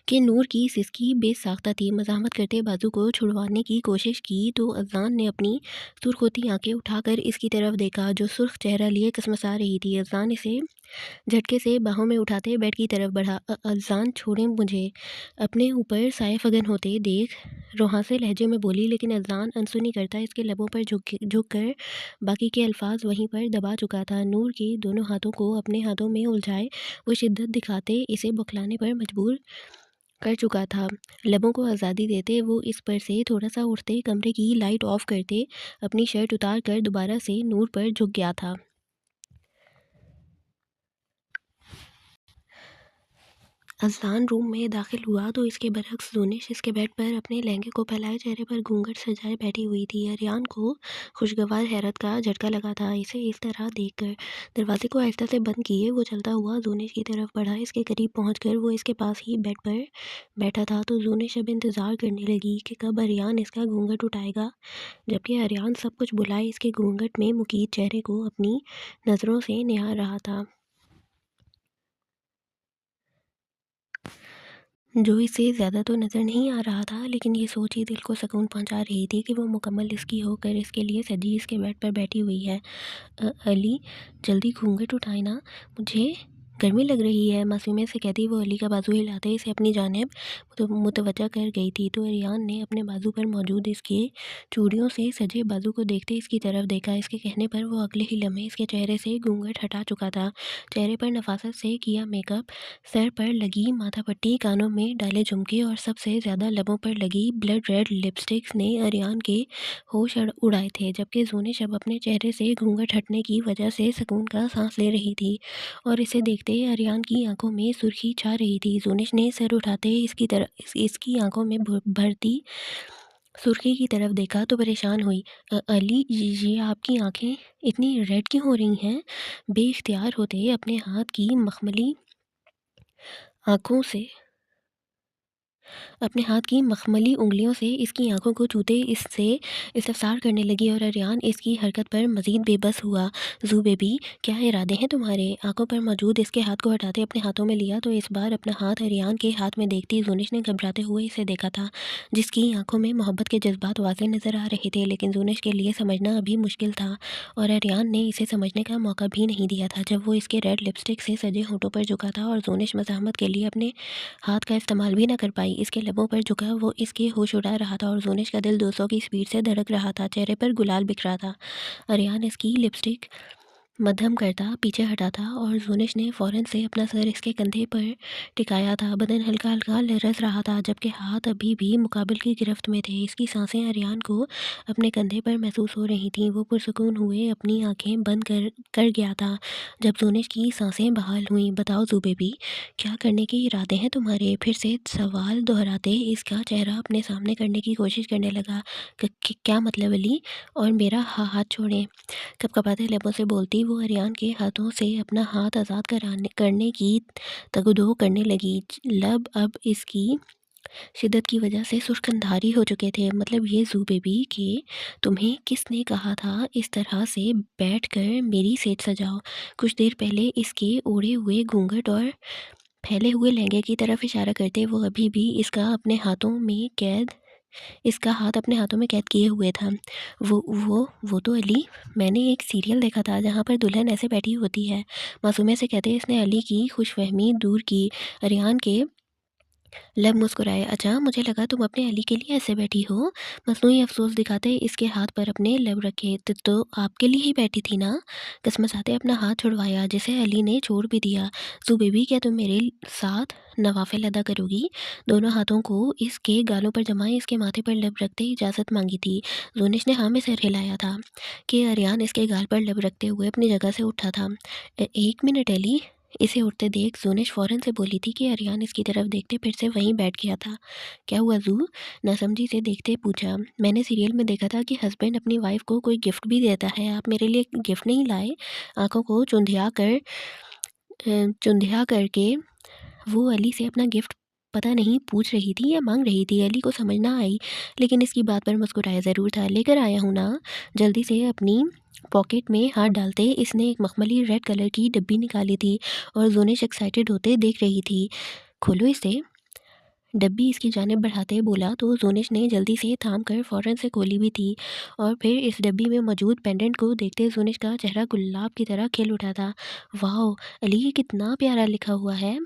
A: कि नूर की सिसकी बेसाख्ता थी। मज़ाहमत करते बाजू को छुड़वाने की कोशिश की तो अज़ान ने अपनी सुर्ख होती आंखें उठाकर इसकी तरफ देखा, जो सुर्ख चेहरा लिए कसमसा रही थी। अज़ान इसे झटके से बाहों में उठाते बेड की तरफ बढ़ा। अज़ान, छोड़ें मुझे। अपने ऊपर साए फगन होते देख रुहाँसे लहजे में बोली, लेकिन अज़ान अनसुनी करता इसके लबों पर झुक कर बाकी के अल्फाज वहीं पर दबा चुका था। नूर के दोनों हाथों को अपने हाथों में उलझाए वो शिद्दत दिखाते इसे बौखलाने पर मजबूर कर चुका था। लबों को आज़ादी देते वो इस पर से थोड़ा सा उठते कमरे की लाइट ऑफ करते अपनी शर्ट उतार कर दोबारा से नूर पर झुक गया था। अज़लान रूम में दाखिल हुआ तो इसके बरअक्स ज़ूनिश इसके बेड पर अपने लहंगे को फैलाए चेहरे पर घूंघट सजाए बैठी हुई थी। अरियान को खुशगवार हैरत का झटका लगा था इसे इस तरह देखकर। दरवाजे को आहिस्ता से बंद किए वो चलता हुआ ज़ूनिश की तरफ बढ़ा। इसके करीब पहुंचकर वो इसके पास ही बेड पर बैठा था तो ज़ूनिश अब इंतज़ार करने लगी कि कब अरियान इसका घूंघट उठाएगा, जबकि अरियान सब कुछ भुलाए इसके घूंघट में मुकीद चेहरे को अपनी नज़रों से निहार रहा था, जो इसे ज़्यादा तो नज़र नहीं आ रहा था, लेकिन ये सोच ही दिल को सुकून पहुंचा रही थी कि वो मुकम्मल इसकी होकर इसके लिए सजी इसके बेड पर बैठी हुई है। अली, जल्दी घूंघट उठाए ना, मुझे गर्मी लग रही है, मासूमियत से कहती वो अली का बाजू हिलाते इसे अपनी जानिब मुतवज्जा कर गई थी। तो अरियान ने अपने बाजू पर मौजूद इसके चूड़ियों से सजे बाजू को देखते इसकी तरफ देखा। इसके कहने पर वो अगले ही लम्हे इसके चेहरे से घूंघट हटा चुका था। चेहरे पर नफासत से किया मेकअप, सर पर लगी माथा पट्टी, कानों में डाले झुमके और सबसे ज़्यादा लबों पर लगी ब्लड रेड लिपस्टिक्स ने अरियान के होश उड़ाए थे, जबकि ज़ोनिश अब अपने चेहरे से घूंघट हटने की वजह से सुकून का सांस ले रही थी और इसे देखते अरियान की आंखों में सुर्खी छा रही थी। ज़ोनिश ने सर उठाते इसकी आंखों में भरती सुर्खी की तरफ देखा तो परेशान हुई। अली, ये आपकी आंखें इतनी रेड क्यों हो रही हैं? बेइख्तियार होते अपने हाथ की मखमली आंखों से अपने हाथ की मखमली उंगलियों से इसकी आंखों को छूते इससे इस्तफसार करने लगी और अरियान इसकी हरकत पर मजीद बेबस हुआ। जू बेबी, क्या इरादे हैं तुम्हारे? आंखों पर मौजूद इसके हाथ को हटाते अपने हाथों में लिया तो इस बार अपना हाथ अरियान के हाथ में देखती जूनिश ने घबराते हुए इसे देखा था, जिसकी आंखों में मोहब्बत के जज्बात वाज़ेह नज़र आ रहे थे, लेकिन जूनिश के लिए समझना अभी मुश्किल था और अरियान ने इसे समझने का मौका भी नहीं दिया था। जब वो इसके रेड लिपस्टिक से सजे होठों पर झुका था और जूनिश मज़ाहमत के लिए अपने हाथ का इस्तेमाल भी ना कर पाई, इसके लबों पर झुका वो इसके होश उड़ा रहा था और ज़ोनिश का दिल 200 की स्पीड से धड़क रहा था। चेहरे पर गुलाल बिखरा था। अरियान इसकी लिपस्टिक मद्धम करता पीछे हटा था और ज़ोनिश ने फ़ौरन से अपना सर इसके कंधे पर टिकाया था। बदन हल्का हल्का लरज़ रहा था, जबकि हाथ अभी भी मुकाबिल की गिरफ्त में थे। इसकी सांसें अरियान को अपने कंधे पर महसूस हो रही थीं। वो पुरसुकून हुए अपनी आंखें बंद कर कर गया था जब ज़ोनिश की सांसें बहाल हुईं। बताओ जू बेबी, क्या करने के इरादे हैं तुम्हारे? फिर से सवाल दोहराते इसका चेहरा अपने सामने करने की कोशिश करने लगा। क्या मतलब अली? और मेरा हाथ छोड़ें। कपकपाते लबों से बोलती वो अरियान के हाथों से अपना हाथ आज़ाद करने की तगदो करने लगी। लब अब इसकी शिद्दत की वजह से सुर्खधारी हो चुके थे। मतलब ये जू बेबी कि तुम्हें किसने कहा था इस तरह से बैठकर मेरी सेज सजाओ? कुछ देर पहले इसके ओढ़े हुए घूंघट और फैले हुए लहंगे की तरफ इशारा करते वो अभी भी इसका हाथ अपने हाथों में कैद किए हुए था। वो तो अली, मैंने एक सीरियल देखा था जहाँ पर दुल्हन ऐसे बैठी होती है। मासूमियत से कहते इसने अली की खुशफहमी दूर की। अरियान के लब मुस्कुराए। अच्छा, मुझे लगा तुम अपने अली के लिए ऐसे बैठी हो। मसनूई अफसोस दिखाते इसके हाथ पर अपने लब रखे। तो आपके लिए ही बैठी थी ना? कसमसाते अपना हाथ छुड़वाया, जिसे अली ने छोड़ भी दिया। जू बेबी, क्या तुम मेरे साथ नवाफिल अदा करोगी? दोनों हाथों को इसके गालों पर जमाए इसके माथे पर लब रखते इजाज़त मांगी थी। जोनिश ने हाँ में सिर हिलाया था कि अरियान इसके गाल पर लब रखते हुए अपनी जगह से उठा था। एक मिनट अली, इसे उठते देख जोनिश फ़ौरन से बोली थी कि अरियान इसकी तरफ देखते फिर से वहीं बैठ गया था। क्या हुआ जू? नासमझी से देखते पूछा। मैंने सीरियल में देखा था कि हस्बैंड अपनी वाइफ को कोई गिफ्ट भी देता है, आप मेरे लिए गिफ्ट नहीं लाए? आंखों को चुंधिया करके वो अली से अपना गिफ्ट पता नहीं पूछ रही थी या मांग रही थी। अली को समझ ना आई, लेकिन इसकी बात पर मुस्कुराया ज़रूर था। लेकर आया हूँ ना। जल्दी से अपनी पॉकेट में हाथ डालते इसने एक मखमली रेड कलर की डब्बी निकाली थी और जोनिश एक्साइटेड होते देख रही थी। खोलो इसे। डब्बी इसकी जानिब बढ़ाते बोला तो जोनिश ने जल्दी से थाम कर फ़ौरन से खोली भी थी और फिर इस डब्बी में मौजूद पेंडेंट को देखते जोनिश का चेहरा गुलाब की तरह खिल उठा था। वाह अली, ये कितना प्यारा लिखा हुआ है।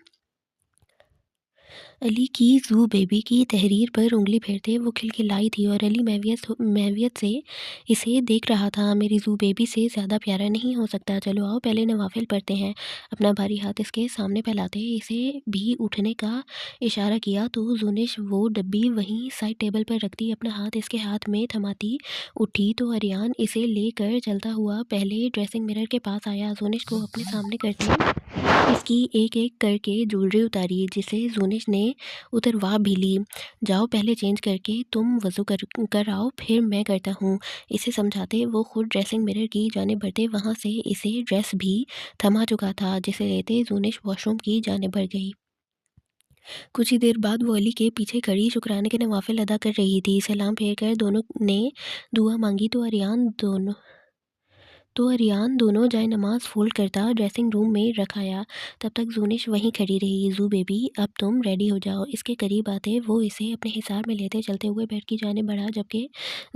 A: अली की जू बेबी की तहरीर पर उंगली फेरते वो खिलखिलाई थी और अली महवियत से इसे देख रहा था। मेरी जू बेबी से ज़्यादा प्यारा नहीं हो सकता। चलो आओ पहले नवाफिल पढ़ते हैं। अपना भारी हाथ इसके सामने फैलाते इसे भी उठने का इशारा किया तो जुनिश वो डब्बी वहीं साइड टेबल पर रखती अपना हाथ इसके हाथ में थमाती उठी तो अरियान इसे लेकर चलता हुआ पहले ड्रेसिंग मिरर के पास आया। जुनिश को अपने सामने करते इसकी एक एक करके ज्वेलरी उतारी, जिसे जोनिश ने उतरवा भी ली। जाओ पहले चेंज करके तुम वज़ू कर आओ, फिर मैं करता हूँ। इसे समझाते वो खुद ड्रेसिंग मिरर की जाने बढ़ते वहाँ से इसे ड्रेस भी थमा चुका था, जिसे लेते जोनिश वॉशरूम की जाने बढ़ गई। कुछ ही देर बाद वो अली के पीछे खड़ी शुक्राने के नवाफिल अदा कर रही थी। सलाम फेर कर दोनों ने दुआ मांगी तो अरियान तो अरियान दोनों जाए नमाज फोल्ड करता ड्रेसिंग रूम में रख आया। तब तक जूनिश वहीं खड़ी रही। जू बेबी, अब तुम रेडी हो जाओ। इसके करीब आते वो इसे अपने हिसाब में लेते चलते हुए बेड की जाने बढ़ा, जबकि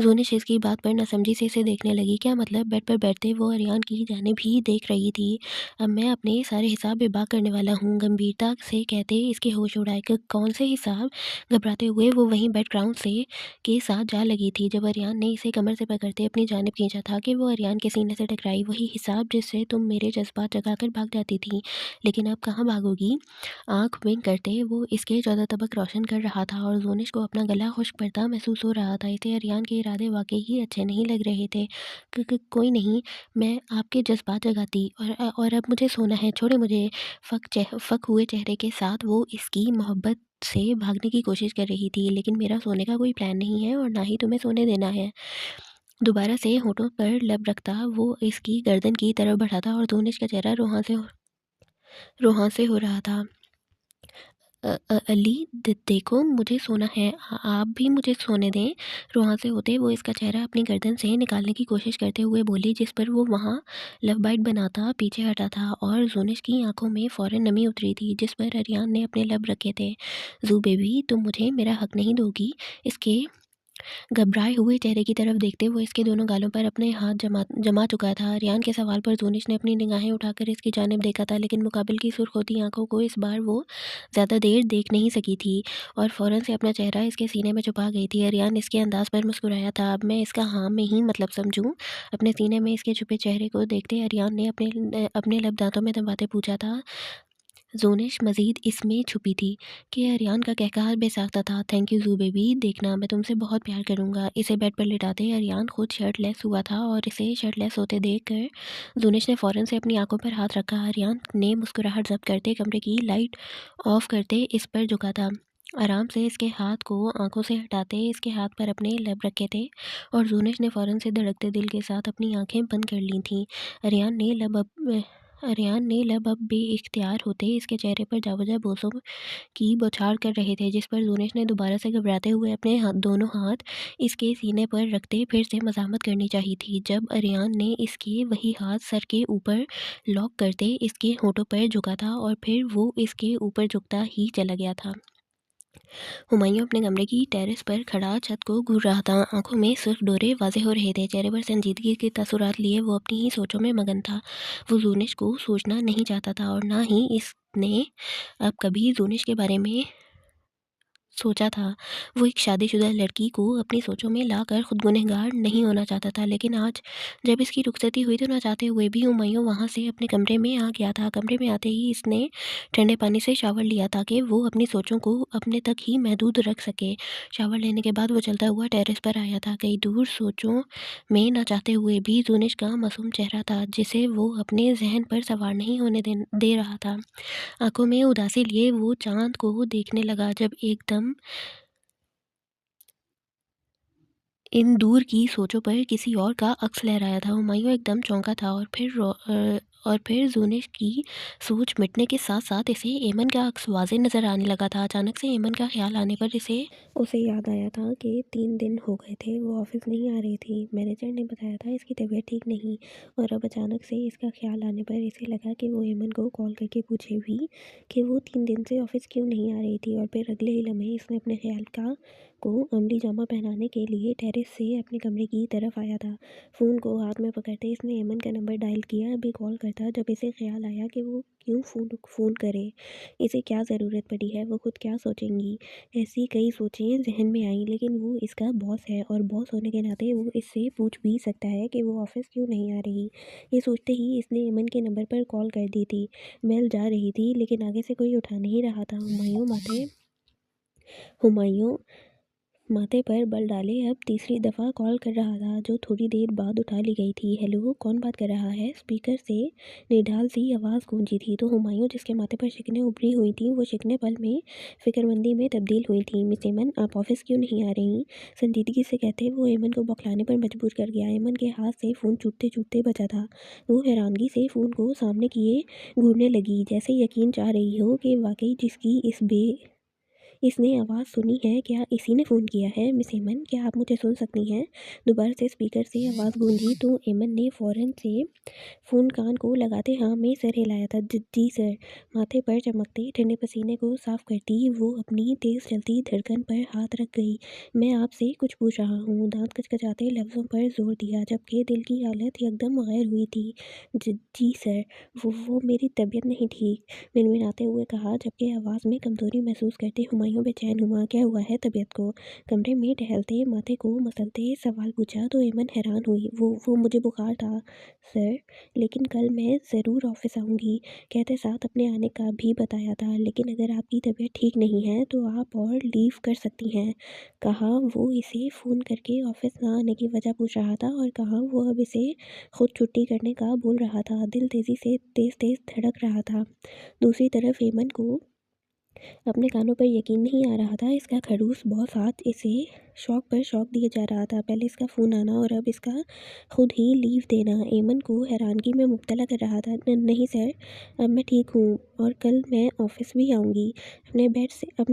A: जूनिश इसकी बात पर नसमझी से इसे देखने लगी। क्या मतलब? बेड पर बैठते वो अरियान की जाने भी देख रही थी। अब मैं अपने सारे हिसाब बेबाक करने वाला हूँ, गंभीरता से कहते इसके होश उड़ाए। कौन से हिसाब? घबराते हुए वो वहीं बेड ग्राउंड से के साथ जा लगी थी। जब अरियान ने इसे कमर से पकड़ते अपनी जानिब खींचा था कि वो अरियान के सीने से टकराई। वही हिसाब जिससे तुम मेरे जज्बात जगाकर भाग जाती थी, लेकिन अब कहाँ भागोगी? आंख विंक करते वो इसके 14 तबक रोशन कर रहा था और जोनिश को अपना गला खुश्क पड़ता महसूस हो रहा था। इसे अरियान के इरादे वाकई ही अच्छे नहीं लग रहे थे। कोई नहीं, मैं आपके जज्बात जगाती और अब मुझे सोना है, छोड़े मुझे। फक हुए चेहरे के साथ वो इसकी मोहब्बत से भागने की कोशिश कर रही थी। लेकिन मेरा सोने का कोई प्लान नहीं है और ना ही तुम्हें सोने देना है। दोबारा से होठों पर लब रखता वो इसकी गर्दन की तरफ बढ़ाता और दोनिश का चेहरा रोहां से हो रहा था। अली, देखो मुझे सोना है, आप भी मुझे सोने दें। रोहां से होते वो इसका चेहरा अपनी गर्दन से निकालने की कोशिश करते हुए बोली, जिस पर वो वहाँ लव बाइट बनाता पीछे हटा था और जोनिश की आंखों में फ़ौरन नमी उतरी थी, जिस पर अरियान ने अपने लब रखे थे। जू बेबी, तुम मुझे मेरा हक नहीं दोगी? इसके घबराए हुए चेहरे की तरफ देखते वो इसके दोनों गालों पर अपने हाथ जमा जमा चुका था। रियान के सवाल पर जोनिश ने अपनी निगाहें उठाकर इसकी जानिब देखा था, लेकिन मुकाबिल की सुर्ख होती आंखों को इस बार वो ज़्यादा देर देख नहीं सकी थी और फ़ौरन से अपना चेहरा इसके सीने में छुपा गई थी। रियान इसके अंदाज पर मुस्कुराया था। अब मैं इसका हाँ में ही मतलब समझूं? अपने सीने में इसके छुपे चेहरे को देखते अरियान ने अपने अपने लब दांतों में दबाते पूछा था। ज़ोनिश मज़ीद इसमें छुपी थी कि अरियान का कहकहा बेसाख्ता था। थैंक यू ज़ू बेबी, देखना मैं तुमसे बहुत प्यार करूँगा। इसे बेड पर लिटाते अरियान खुद शर्टलेस हुआ था और इसे शर्टलेस होते देखकर ज़ोनिश ने फ़ौरन से अपनी आंखों पर हाथ रखा। अरियान ने मुस्कुराहट ज़ब्त करते कमरे की लाइट ऑफ करते इस पर झुका था। आराम से इसके हाथ को आंखों से हटाते इसके हाथ पर अपने लब रखे थे और ज़ोनिश ने फ़ौरन से धड़कते दिल के साथ अपनी आंखें बंद कर ली थीं। अरियान ने लब अब बेइख्तियार होते इसके चेहरे पर जावजा बोसों की बौछार कर रहे थे, जिस पर जूनिश ने दोबारा से घबराते हुए अपने दोनों हाथ इसके सीने पर रखते फिर से मज़ामत करनी चाहिए थी। जब अरियान ने इसके वही हाथ सर के ऊपर लॉक करते इसके होठों पर झुका था और फिर वो इसके ऊपर झुकता ही चला गया था। हुमायूं अपने कमरे की टेरेस पर खड़ा छत को घूर रहा था। आंखों में सिर्फ डोरे वाजे हो रहे थे। चेहरे पर संजीदगी के तासुरात लिए वो अपनी ही सोचों में मगन था। वो जूनिश को सोचना नहीं चाहता था और ना ही इसने अब कभी जूनिश के बारे में सोचा था। वो एक शादीशुदा लड़की को अपनी सोचों में लाकर खुद गुनहगार नहीं होना चाहता था, लेकिन आज जब इसकी रुखसती हुई तो ना चाहते हुए भी हुमायूं वहाँ से अपने कमरे में आ गया था। कमरे में आते ही इसने ठंडे पानी से शावर लिया ताकि वो अपनी सोचों को अपने तक ही महदूद रख सके। शावर लेने के बाद वो चलता हुआ टेरेस पर आया था। कई दूर सोचों में ना चाहते हुए भी जूनिश का मासूम चेहरा था, जिसे वो अपने जहन पर सवार नहीं होने दे रहा था। आंखों में उदासी लिए वो चांद को देखने लगा, जब एकदम इन दूर की सोचों पर किसी और का अक्स लहराया था। हुमायूं एकदम चौंका था और फिर जूनिश की सोच मिटने के साथ साथ इसे एमन का अक्स वाज़े नज़र आने लगा था। अचानक से एमन का ख्याल आने पर उसे याद आया था कि 3 दिन हो गए थे वो ऑफिस नहीं आ रही थी। मैनेजर ने बताया था इसकी तबीयत ठीक नहीं, और अब अचानक से इसका ख्याल आने पर इसे लगा कि वो एमन को कॉल करके पूछे भी कि वो 3 दिन से ऑफिस क्यों नहीं आ रही थी। और फिर अगले ही लम्हे इसने अपने ख्याल को अमली जामा पहनाने के लिए टेरेस से अपने कमरे की तरफ आया था। फ़ोन को हाथ में पकड़ते इसने एमन का नंबर डायल किया। अभी कॉल करता जब इसे ख्याल आया कि वो क्यों फ़ोन करे, इसे क्या ज़रूरत पड़ी है, वो खुद क्या सोचेंगी। ऐसी कई सोचें जहन में आईं, लेकिन वो इसका बॉस है और बॉस होने के नाते वो इससे पूछ भी सकता है कि वो ऑफिस क्यों नहीं आ रही। ये सोचते ही इसने एमन के नंबर पर कॉल कर दी थी। मेल जा रही थी लेकिन आगे से कोई उठा नहीं रहा था। हुमायूं माथे पर बल डाले अब तीसरी दफ़ा कॉल कर रहा था, जो थोड़ी देर बाद उठा ली गई थी। हेलो, कौन बात कर रहा है? स्पीकर से निढाल सी आवाज़ गूंजी थी। तो हुमायूं, जिसके माथे पर शिकनें उभरी हुई थीं, वो शिकनें पल में फिक्रमंदी में तब्दील हुई थीं। मिस एमन, आप ऑफिस क्यों नहीं आ रही? संजीदगी से कहते वो एमन को बौखलाने पर मजबूर कर गया। एमन के हाथ से फ़ोन छूटते छूटते बचा था। वो हैरानगी से फ़ोन को सामने किए घूरने लगी, जैसे यकीन चाह रही हो कि वाकई इसने आवाज़ सुनी है? क्या इसी ने फ़ोन किया है? मिस एमन, क्या आप मुझे सुन सकती हैं? दोबारा से स्पीकर से आवाज़ गूंजी तो एमन ने फ़ौरन से फ़ोन कान को लगाते हाँ में सर हिलाया था। जी सर। माथे पर चमकते ठंडे पसीने को साफ करती वो अपनी तेज़ चलती धड़कन पर हाथ रख गई। मैं आपसे कुछ पूछ रहा हूँ। दांत कचकचाते लफ्ज़ों पर जोर दिया जबकि दिल की हालत एकदम गैर हुई थी। जी सर। वो मेरी तबीयत नहीं ठीक, मिनमिनाते हुए कहा जबकि आवाज़ में कमज़ोरी महसूस करते हुमायूं बेचैन हुआ। क्या हुआ है तबीयत को? कमरे में टहलते माथे को मसलते सवाल पूछा तो एमन हैरान हुई। वो मुझे बुखार था सर, लेकिन कल मैं ज़रूर ऑफ़िस आऊँगी, कहते साथ अपने आने का भी बताया था। लेकिन अगर आपकी तबीयत ठीक नहीं है तो आप और लीव कर सकती हैं, कहा। वो इसे फ़ोन करके ऑफ़िस ना आने की वजह पूछ रहा था और कहा वो अब इसे खुद छुट्टी करने का बोल रहा था। दिल तेज़ी से तेज़-तेज़ धड़क रहा था। दूसरी तरफ एमन को अपने कानों पर यकीन नहीं आ रहा था। इसका खड़ूस बॉस आज इसे शौक पर शौक दिए जा रहा था। पहले इसका फ़ोन आना और अब इसका खुद ही लीव देना एमन को हैरानगी में मुब्तला कर रहा था। नहीं सर, अब मैं ठीक हूँ और कल मैं ऑफ़िस भी आऊँगी। अपने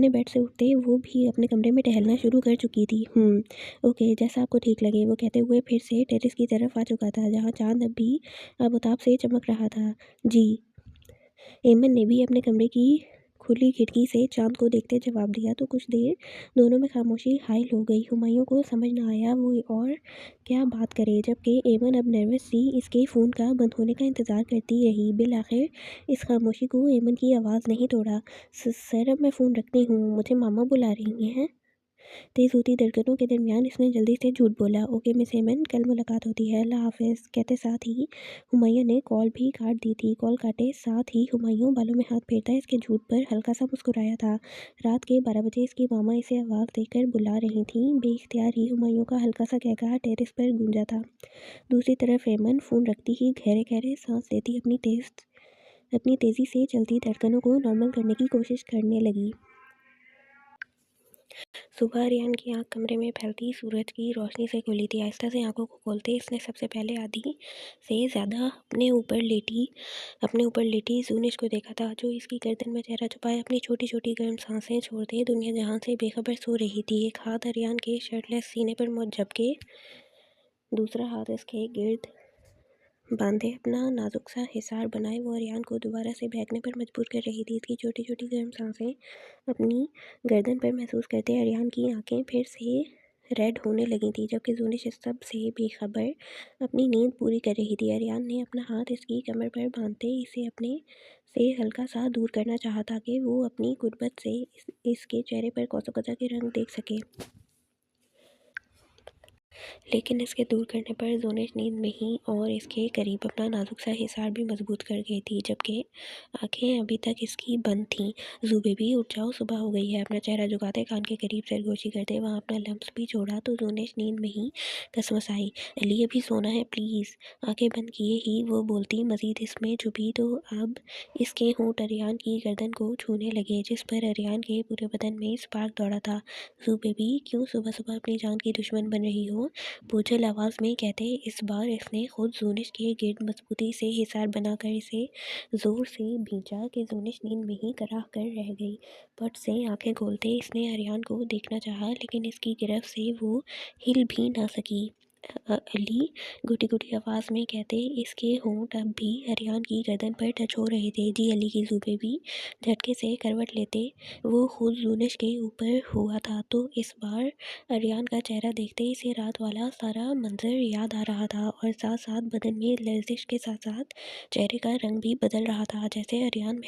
A: बेड से उठते वो भी अपने कमरे में टहलना शुरू कर चुकी थी। ओके, जैसा आपको ठीक लगे, वो कहते हुए फिर से टेरेस की तरफ आ चुका था जहाँ चाँद अब उताप से चमक रहा था। जी। एमन ने भी अपने कमरे की खुली खिड़की से चाँद को देखते जवाब दिया तो कुछ देर दोनों में खामोशी हायल हो गई। हुमायूं को समझ न आया वो और क्या बात करे, जबकि एमन अब नर्वस सी इसके फ़ोन का बंद होने का इंतज़ार करती रही। बिल आखिर इस खामोशी को एमन की आवाज़ नहीं तोड़ा। सर, अब मैं फ़ोन रखती हूँ, मुझे मामा बुला रही हैं। तेज़ होती धड़कनों के दरमियान इसने जल्दी से झूठ बोला। ओके मिस हेमन, कल मुलाकात होती है, अल्लाह हाफ़िज़, कहते साथ ही हुमायूं ने कॉल भी काट दी थी। कॉल काटे साथ ही हुमायूं बालों में हाथ फेरता इसके झूठ पर हल्का सा मुस्कुराया था। रात के 12 बजे इसकी मामा इसे आवाज़ देकर बुला रही थीं। बेइख्तियार ही हुमायूं का हल्का सा कहकहा टेरेस पर गूंजा था। दूसरी तरफ हेमन फ़ोन रखती ही गहरे गहरे सांस लेती अपनी तेज़ी से चलती धड़कनों को नॉर्मल करने की कोशिश करने लगी। सुबह आर्यन की आँख कमरे में फैलती सूरज की रोशनी से खुली थी। आहिस्ता से आंखों को खोलते इसने सबसे पहले आधी से ज़्यादा अपने ऊपर लेटी जूनिश को देखा था, जो इसकी गर्दन में चेहरा छुपाए अपनी छोटी छोटी गर्म सांसें छोड़ते दुनिया जहां से बेखबर सो रही थी। एक हाथ आर्यन के शर्टलेस सीने पर जबकि दूसरा हाथ इसके गिर्द बांधे अपना नाजुक सा हिसार बनाए वो आर्यन को दोबारा से बहकने पर मजबूर कर रही थी। इसकी छोटी छोटी गर्म सांसें अपनी गर्दन पर महसूस करते आर्यन की आंखें फिर से रेड होने लगी थी, जबकि जूनिश इस सब से बेखबर अपनी नींद पूरी कर रही थी। आर्यन ने अपना हाथ इसकी कमर पर बांधते इसे अपने से हल्का सा दूर करना चाहा ताकि वो अपनी गुर्बत से इसके चेहरे पर कौसोकचा के रंग देख सके। लेकिन इसके दूर करने पर जोनिश नींद में ही और इसके करीब अपना नाजुक सा हिसार भी मजबूत कर गई थी, जबकि आंखें अभी तक इसकी बंद थीं। जू बेबी, उठ जाओ, सुबह हो गई है। अपना चेहरा झुकाते कान के करीब सरगोशी करते वहाँ अपना लम्स भी छोड़ा तो जोनिश नींद में ही कसमसाई। अली, अभी सोना है प्लीज़। आंखें बंद किए ही वो बोलती मजीद इसमें छुपी तो अब इसके होंठ आर्यन की गर्दन को छूने लगे, जिस पर आर्यन के पूरे बदन में स्पार्क दौड़ा था। जू बेबी, क्यों सुबह सुबह अपनी जान की दुश्मन बन रही हो? बोझल आवाज़ में कहते इस बार इसने खुद जूनिश के गिर्द मजबूती से हिसार बनाकर इसे ज़ोर से भींचा कि जूनिश नींद में ही कराह कर रह गई। पट से आंखें खोलते इसने आर्यन को देखना चाहा, लेकिन इसकी गिरफ्त से वो हिल भी ना सकी। अली, गुटी गुटी आवाज़ में कहते इसके होंठ अब भी आर्यन की गर्दन पर टच हो रहे थे। जी अली की ज़ुबे भी झटके से करवट लेते वो खुद जूनिश के ऊपर हुआ था, तो इस बार आर्यन का चेहरा देखते इसे रात वाला सारा मंजर याद आ रहा था और साथ साथ बदन में लर्जिश के साथ साथ चेहरे का रंग भी बदल रहा था, जैसे आर्यन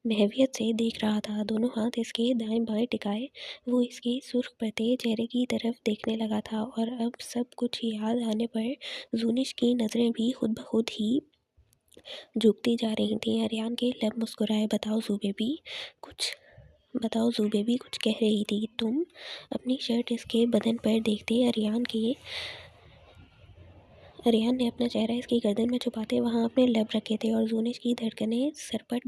A: महवियत से देख रहा था। दोनों हाथ इसके दाएं बाएं टिकाए वो इसके सुर्ख पड़ते चेहरे की तरफ देखने लगा था और अब सब कुछ याद आने पर जूनिश की नज़रें भी खुद ब खुद ही झुकती जा रही थीं। आर्यन के लब मुस्कुराए। बताओ जूबे भी कुछ कह रही थी तुम? अपनी शर्ट इसके बदन पर देखते अरियान ने अपना चेहरा इसकी गर्दन में छुपाते वहाँ अपने लब रखे थे और जूनिश की धड़कनें सरपट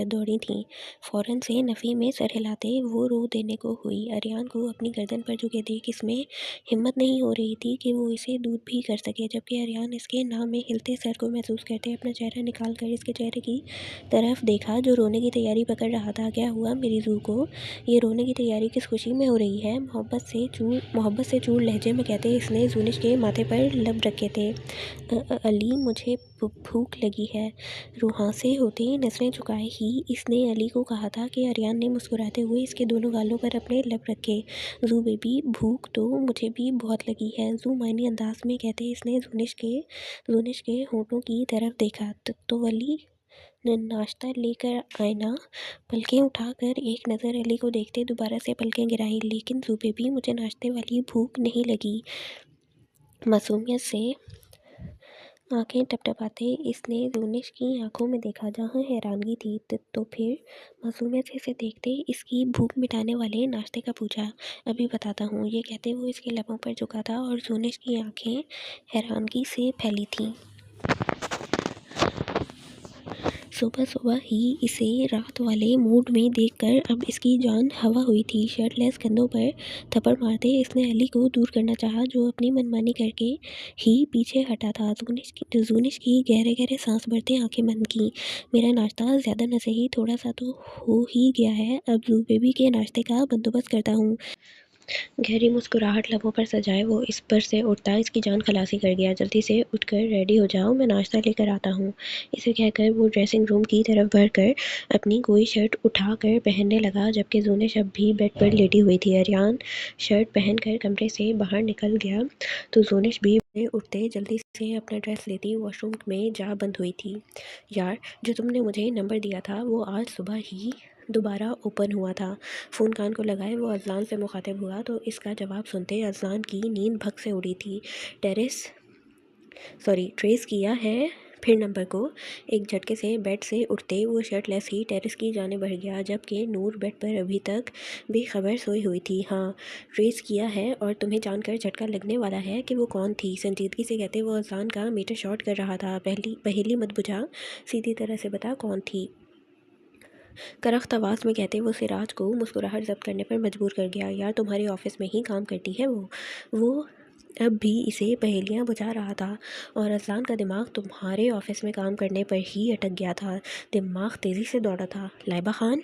A: दौड़ी थीं। फ़ौरन से नफ़ी में सर हिलाते वो रो देने को हुई। अरियान को अपनी गर्दन पर झुके देख इसमें हिम्मत नहीं हो रही थी कि वो इसे दूर भी कर सके, जबकि अरियान इसके नाम में हिलते सर को महसूस करते अपना चेहरा निकाल कर इसके चेहरे की तरफ देखा जो रोने की तैयारी पकड़ रहा था। क्या हुआ मेरी जू को? ये रोने की तैयारी किस खुशी में हो रही है? मोहब्बत से चूर लहजे में कहते इसने जूनिश के माथे पर लब रखे थे। अली, मुझे भूख लगी है। रुहासे होते नज़रें झुकाए ही इसने अली को कहा था कि अरियान ने मुस्कुराते हुए इसके दोनों गालों पर अपने लब रखे। जू बेबी, भूख तो मुझे भी बहुत लगी है, जू मायने अंदाज में कहते इसने जूनिश के होठों की तरफ देखा। तो अली नाश्ता लेकर आए ना? पलकें उठाकर एक नज़र अली को देखते दोबारा से पलकें गिराई। लेकिन जू बेबी, मुझे नाश्ते वाली भूख नहीं लगी। मासूमियत से आंखें टपटपाते इसने जूनिश की आंखों में देखा जहाँ हैरानगी थी। तो फिर मासूमियत से इसे देखते इसकी भूख मिटाने वाले नाश्ते का पूछा। अभी बताता हूँ, ये कहते वो इसके लबों पर झुका था और जूनिश की आंखें हैरानगी से फैली थीं। सुबह सुबह ही इसे रात वाले मूड में देखकर अब इसकी जान हवा हुई थी। शर्टलेस कंधों पर थप्पड़ मारते इसने अली को दूर करना चाहा, जो अपनी मनमानी करके ही पीछे हटा था। जूनिश की गहरे गहरे सांस भरते आंखें बंद की। मेरा नाश्ता ज़्यादा न सही थोड़ा सा तो हो ही गया है, अब जू बेबी के नाश्ते का बंदोबस्त करता हूँ। गहरी मुस्कुराहट लबों पर सजाए वो इस पर से उठता इसकी जान खलासी कर गया। जल्दी से उठकर रेडी हो जाओ, मैं नाश्ता लेकर आता हूँ। इसे कहकर वो ड्रेसिंग रूम की तरफ बढ़कर अपनी कोई शर्ट उठा कर पहनने लगा, जबकि जूनिश अब भी बेड पर लेटी हुई थी। अरियान शर्ट पहनकर कमरे से बाहर निकल गया तो जूनिश भी उठते जल्दी से अपना ड्रेस लेती वॉशरूम में जा बंद हुई थी। यार, जो तुमने मुझे नंबर दिया था वो आज सुबह ही दोबारा ओपन हुआ था। फ़ोन कान को लगाए वो अज़लान से मुखातिब हुआ तो इसका जवाब सुनते अज़लान की नींद भग से उड़ी थी। ट्रेस किया है फिर नंबर को। एक झटके से बेड से उठते वो शर्टलेस ही टेरेस की जाने बढ़ गया, जबकि नूर बेड पर अभी तक बेखबर सोई हुई थी। हाँ, ट्रेस किया है और तुम्हें जानकर झटका लगने वाला है कि वो कौन थी, संजीदगी से कहते वो अज़लान का मीटर शॉर्ट कर रहा था। पहली मत बुझा, सीधी तरह से बता कौन थी। करख्त आवाज़ में कहते वो सिराज को मुस्कुराहट ज़ब्त करने पर मजबूर कर गया। यार, तुम्हारे ऑफिस में ही काम करती है वो अब भी इसे पहेलियां बुझा रहा था और अज़लान का दिमाग तुम्हारे ऑफिस में काम करने पर ही अटक गया था। दिमाग तेज़ी से दौड़ा था। लाइबा खान,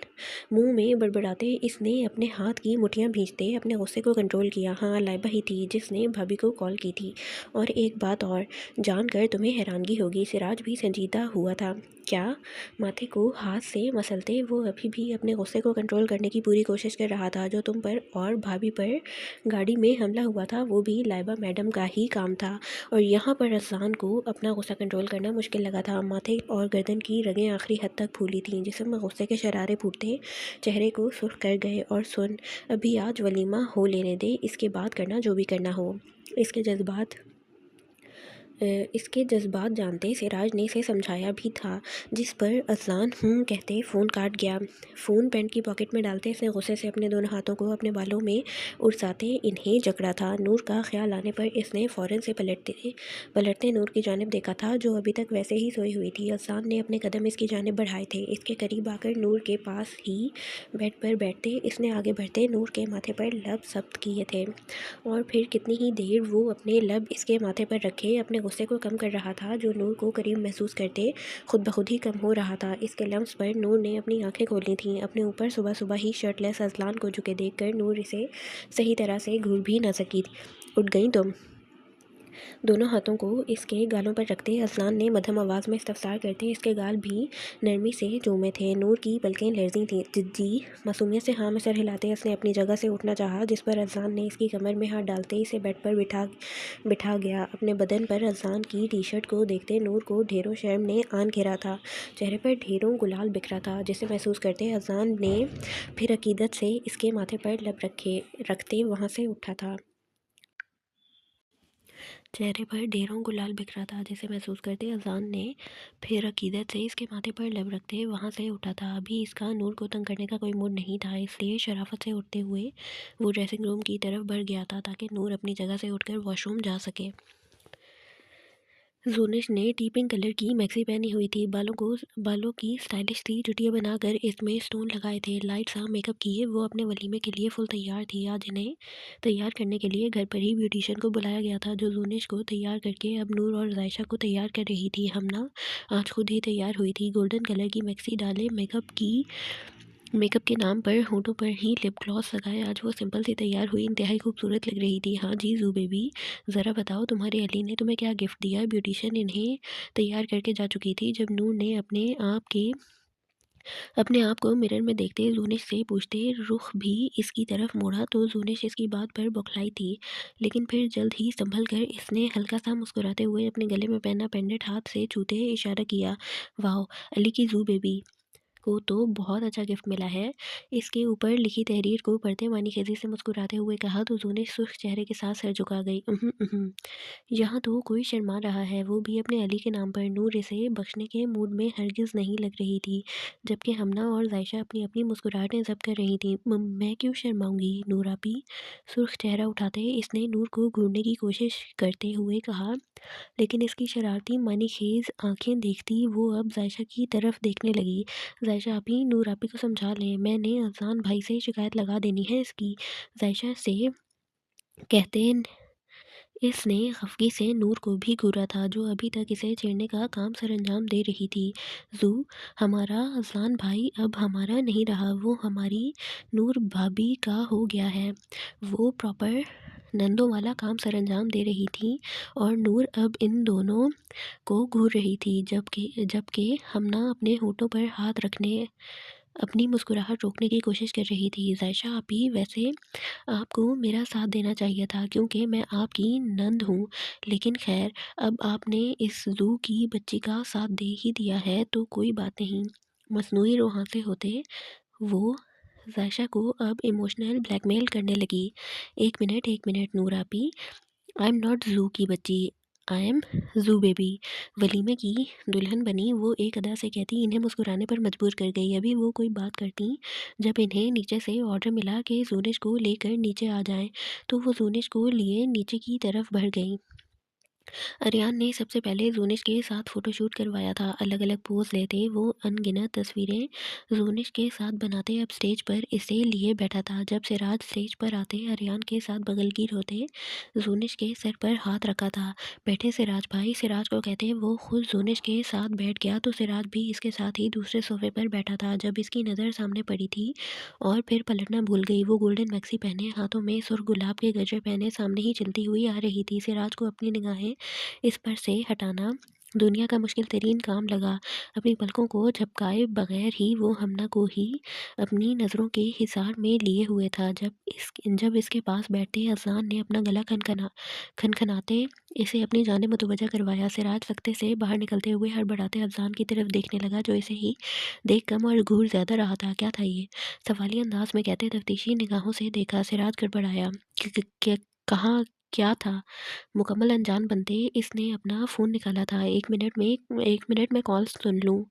A: मुंह में बड़बड़ाते इसने अपने हाथ की मुठियां भींचते अपने गुस्से को कंट्रोल किया। हाँ, लाइबा ही थी जिसने भाभी को कॉल की थी। और एक बात और जानकर तुम्हें हैरानगी होगी, सिराज भी संजीदा हुआ था। क्या? माथे को हाथ से मसलते वो अभी भी अपने गुस्से को कंट्रोल करने की पूरी कोशिश कर रहा था। जो तुम पर और भाभी पर गाड़ी में हमला हुआ था वो भी लाइबा मैडम का ही काम था। और यहाँ पर अज़लान को अपना गुस्सा कंट्रोल करना मुश्किल लगा था। माथे और गर्दन की रगें आखिरी हद तक फूली थीं, जिसमें गुस्से के शरारे फूटते चेहरे को सुर्ख कर गए। और सुन, अभी आज वलीमा हो लेने दे, इसके बाद करना जो भी करना हो। इसके जज्बात जानते सिराज ने इसे समझाया भी था, जिस पर अज़लान कहते फ़ोन काट गया। फ़ोन पैंट की पॉकेट में डालते इसने गुस्से से अपने दोनों हाथों को अपने बालों में उड़साते इन्हें जकड़ा था। नूर का ख्याल आने पर इसने फ़ौरन से पलटते नूर की जानिब देखा था, जो अभी तक वैसे ही सोई हुई थी। अज़लान ने अपने कदम इसकी जानिब बढ़ाए थे। इसके करीब आकर नूर के पास ही बेड पर बैठते इसने आगे बढ़ते नूर के माथे पर लब जब्त किए थे और फिर कितनी ही देर वो अपने लब इसके माथे पर रखे अपने गुस्से को कम कर रहा था, जो नूर को करीब महसूस करते खुद ब खुद ही कम हो रहा था। इसके लम्स पर नूर ने अपनी आंखें खोली थीं। अपने ऊपर सुबह सुबह ही शर्टलेस अज़लान को झुके देखकर नूर इसे सही तरह से घूर भी न सकी। उठ गई तुम? दोनों हाथों को इसके गालों पर रखते अज़लान ने मध्यम आवाज़ में इस्तफसार करते इसके गाल भी नरमी से चूमे थे। नूर की पलकें लर्जी थीं। जिद्दी मासूमियत से हाँ में सर हिलाते उसने अपनी जगह से उठना चाहा, जिस पर अज़लान ने इसकी कमर में हाथ डालते इसे बेड पर बिठा गया। अपने बदन पर अज़लान की टी शर्ट को देखते नूर को ढेरों शर्म ने आन घेरा था। चेहरे पर ढेरों गुलाल बिखरा था, जिसे महसूस करते अज़लान ने फिर अकीदत से इसके माथे पर लब रखते वहाँ से उठा था। चेहरे पर ढेरों गुलाल बिखरा था, जिसे महसूस करते अज़ान ने फिर अकीदत से इसके माथे पर लब रखते वहाँ से उठा था। अभी इसका नूर को तंग करने का कोई मूड नहीं था, इसलिए शराफत से उठते हुए वो ड्रेसिंग रूम की तरफ बढ़ गया था ताकि नूर अपनी जगह से उठकर वॉशरूम जा सके। ज़ोनिश ने टी पिंक कलर की मैक्सी पहनी हुई थी। बालों की स्टाइलिश थी, चुटिया बनाकर इसमें स्टोन लगाए थे। लाइट सा मेकअप किए वो अपने वलीमे के लिए फुल तैयार थी। आज इन्हें तैयार करने के लिए घर पर ही ब्यूटिशियन को बुलाया गया था, जो ज़ोनिश को तैयार करके अब नूर और जायशा को तैयार कर रही थी। हमना आज खुद ही तैयार हुई थी। गोल्डन कलर की मैक्सी डाले, मेकअप के नाम पर होठों पर ही लिप ग्लॉस लगाए। आज वो सिंपल सी तैयार हुई, इंतहाई खूबसूरत लग रही थी। हाँ जी जू बेबी, ज़रा बताओ तुम्हारे अली ने तुम्हें क्या गिफ्ट दिया? ब्यूटिशियन इन्हें तैयार करके जा चुकी थी जब नूर ने अपने आप को मिरर में देखते जूनिश से पूछते रुख भी इसकी तरफ मोड़ा तो जूनिश इसकी बात पर बौखलाई थी, लेकिन फिर जल्द ही संभल कर इसने हल्का सा मुस्कुराते हुए अपने गले में पहना पेंडेंट हाथ से छूते इशारा किया। वाह, अली की जू बेबी को तो बहुत अच्छा गिफ्ट मिला है। इसके ऊपर लिखी तहरीर को पढ़ते मानी खेजी से मुस्कुराते हुए कहा तो जूनिश सुर्ख चेहरे के साथ सर झुका गई। यहाँ तो कोई शर्मा रहा है, वो भी अपने अली के नाम पर। नूर इसे बख्शने के मूड में हरगिज़ नहीं लग रही थी, जबकि हमना और जायशा अपनी अपनी मुस्कुराहटें ज़ब्त कर रही थीं। मैं क्यों शर्माऊंगी नूर आपी? सुर्ख चेहरा उठाते इसने नूर को घूरने की कोशिश करते हुए कहा, लेकिन इसकी शरारती मानीखेज आंखें देखती वो अब जायशा की तरफ देखने लगी। जायशा आपी, नूर आपी को समझा लें, मैंने अफजान भाई से शिकायत लगा देनी है इसकी। जायशा से कहते इसने खफगी से नूर को भी घूरा था, जो अभी तक इसे छेड़ने का काम सरअंजाम दे रही थी। जू, हमारा अफजान भाई अब हमारा नहीं रहा, वो हमारी नूर भाभी का हो गया है। वो प्रॉपर नंदों वाला काम सरअंजाम दे रही थी और नूर अब इन दोनों को घूर रही थी, जबकि जबकि हमना अपने होठों पर हाथ रखने अपनी मुस्कुराहट रोकने की कोशिश कर रही थी। जायशा आपी, वैसे आपको मेरा साथ देना चाहिए था, क्योंकि मैं आपकी नंद हूँ, लेकिन खैर अब आपने इस जू की बच्ची का साथ दे ही दिया है तो कोई बात नहीं। मसनूई रोहांसे होते वो जायशा को अब इमोशनल ब्लैकमेल करने लगी। एक मिनट नूर आपी, आई एम नॉट जू की बच्ची, आई एम जू बेबी। वलीमे की दुल्हन बनी वो एक अदा से कहती इन्हें मुस्कुराने पर मजबूर कर गई। अभी वो कोई बात करती जब इन्हें नीचे से ऑर्डर मिला कि जूनिश को लेकर नीचे आ जाएं, तो वो जूनिश को लिए नीचे की तरफ बढ़ गई। अरियान ने सबसे पहले जूनिश के साथ फ़ोटोशूट करवाया था। अलग अलग पोज लेते वो अनगिनत तस्वीरें जूनिश के साथ बनाते अब स्टेज पर इसे लिए बैठा था। जब सिराज स्टेज पर आते अरियान के साथ बगलगीर होते जूनिश के सर पर हाथ रखा था। बैठे सिराज भाई, सिराज को कहते वो खुद जूनिश के साथ बैठ गया तो सिराज भी इसके साथ ही दूसरे सोफे पर बैठा था। जब इसकी नज़र सामने पड़ी थी और फिर पलटना भूल गई, वो गोल्डन मैक्सी पहने, हाथों में सुर्ख गुलाब के गजरे पहने सामने ही चलती हुई आ रही थी। सिराज को अपनी निगाहें इस पर से हटाना दुनिया का मुश्किल तरीन काम लगा। अपनी पलकों को झपकाए बगैर ही वो हमना को ही अपनी नज़रों के हिसार में लिए हुए था। जब इसके पास बैठते अफजान ने अपना गला खनखनाते इसे अपनी जानिब मुतवज्जा करवाया। सिराज तख्ते से बाहर निकलते हुए हड़बड़ाते अफजान की तरफ देखने लगा, जो इसे ही देख कम और घूर ज़्यादा रहा था। क्या था ये? सवालिया अंदाज में कहते तफ्तीशी निगाहों से देखा। सिराज गड़बड़ाया। कहाँ क्या था? मुकम्मल अनजान बनते इसने अपना फ़ोन निकाला था। एक मिनट में कॉल सुन लूँ,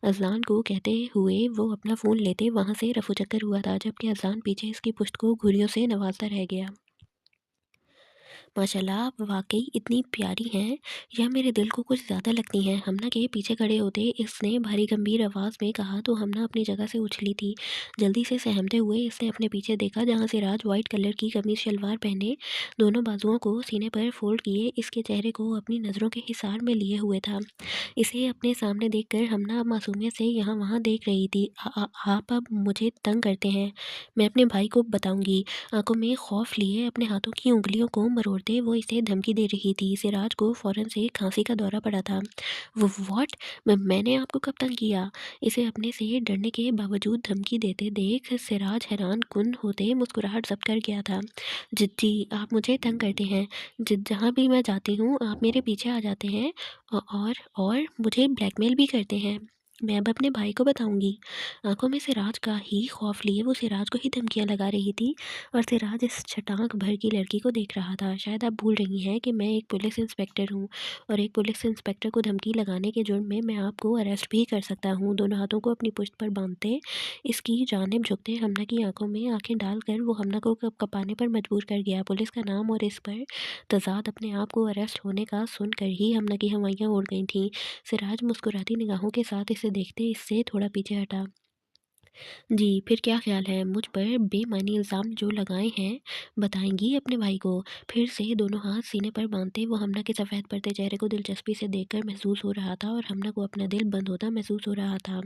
A: अज़लान को कहते हुए वो अपना फ़ोन लेते वहाँ से रफू चक्कर हुआ था, जबकि अज़लान पीछे इसकी पुश्त को घुरियों से नवाजता रह गया। माशाल्लाह, आप वाकई इतनी प्यारी हैं, यह मेरे दिल को कुछ ज़्यादा लगती हैं। हमना के पीछे खड़े होते इसने भारी गंभीर आवाज़ में कहा तो हमना अपनी जगह से उछली थी। जल्दी से सहमते हुए इसने अपने पीछे देखा, जहाँ सिराज वाइट कलर की कमीज शलवार पहने दोनों बाजुओं को सीने पर फोल्ड किए इसके चेहरे को अपनी नज़रों के हिसार में लिए हुए था। इसे अपने सामने देखकर हमना अब मासूमियत से यहाँ वहाँ देख रही थी। आप अब मुझे तंग करते हैं, मैं अपने भाई को बताऊंगी। आंखों में खौफ लिए अपने हाथों की उंगलियों को मरोड़ते वो इसे धमकी दे रही थी। सिराज को फ़ौरन से खांसी का दौरा पड़ा था। वो व्हाट? मैंने आपको कब तंग किया? इसे अपने से डरने के बावजूद धमकी देते देख सिराज हैरान कुन होते मुस्कुराहट जब्त कर गया था। जी, आप मुझे तंग करते हैं। जहाँ भी मैं जाती हूँ आप मेरे पीछे आ जाते हैं और मुझे ब्लैकमेल भी करते हैं। मैं अब अपने भाई को बताऊंगी। आंखों में सिराज का ही खौफ लिए वो सिराज को ही धमकियां लगा रही थी और सिराज इस छटाक भर की लड़की को देख रहा था। शायद आप भूल रही हैं कि मैं एक पुलिस इंस्पेक्टर हूँ और एक पुलिस इंस्पेक्टर को धमकी लगाने के जुर्म में मैं आपको अरेस्ट भी कर सकता हूँ। दोनों हाथों को अपनी पुश्त पर बांधते इसकी जानिब झुकते हमना की आंखों में आंखें डालकर वो हमना को कपाने पर मजबूर कर गया। पुलिस का नाम और इस पर तजाद अपने आप को अरेस्ट होने का सुनकर ही हमना की हवाइयाँ उड़ गई थीं। सिराज मुस्कुराती निगाहों के साथ इसे देखते इससे थोड़ा पीछे हटा। जी, फिर क्या ख्याल है? मुझ पर बेमानी इल्ज़ाम जो लगाए हैं, बताएँगी अपने भाई को? फिर से दोनों हाथ सीने पर बाँधते वो हमना के सफ़ेद पड़ते चेहरे को दिलचस्पी से देखकर महसूस हो रहा था और हमना को अपना दिल बंद होता महसूस हो रहा था।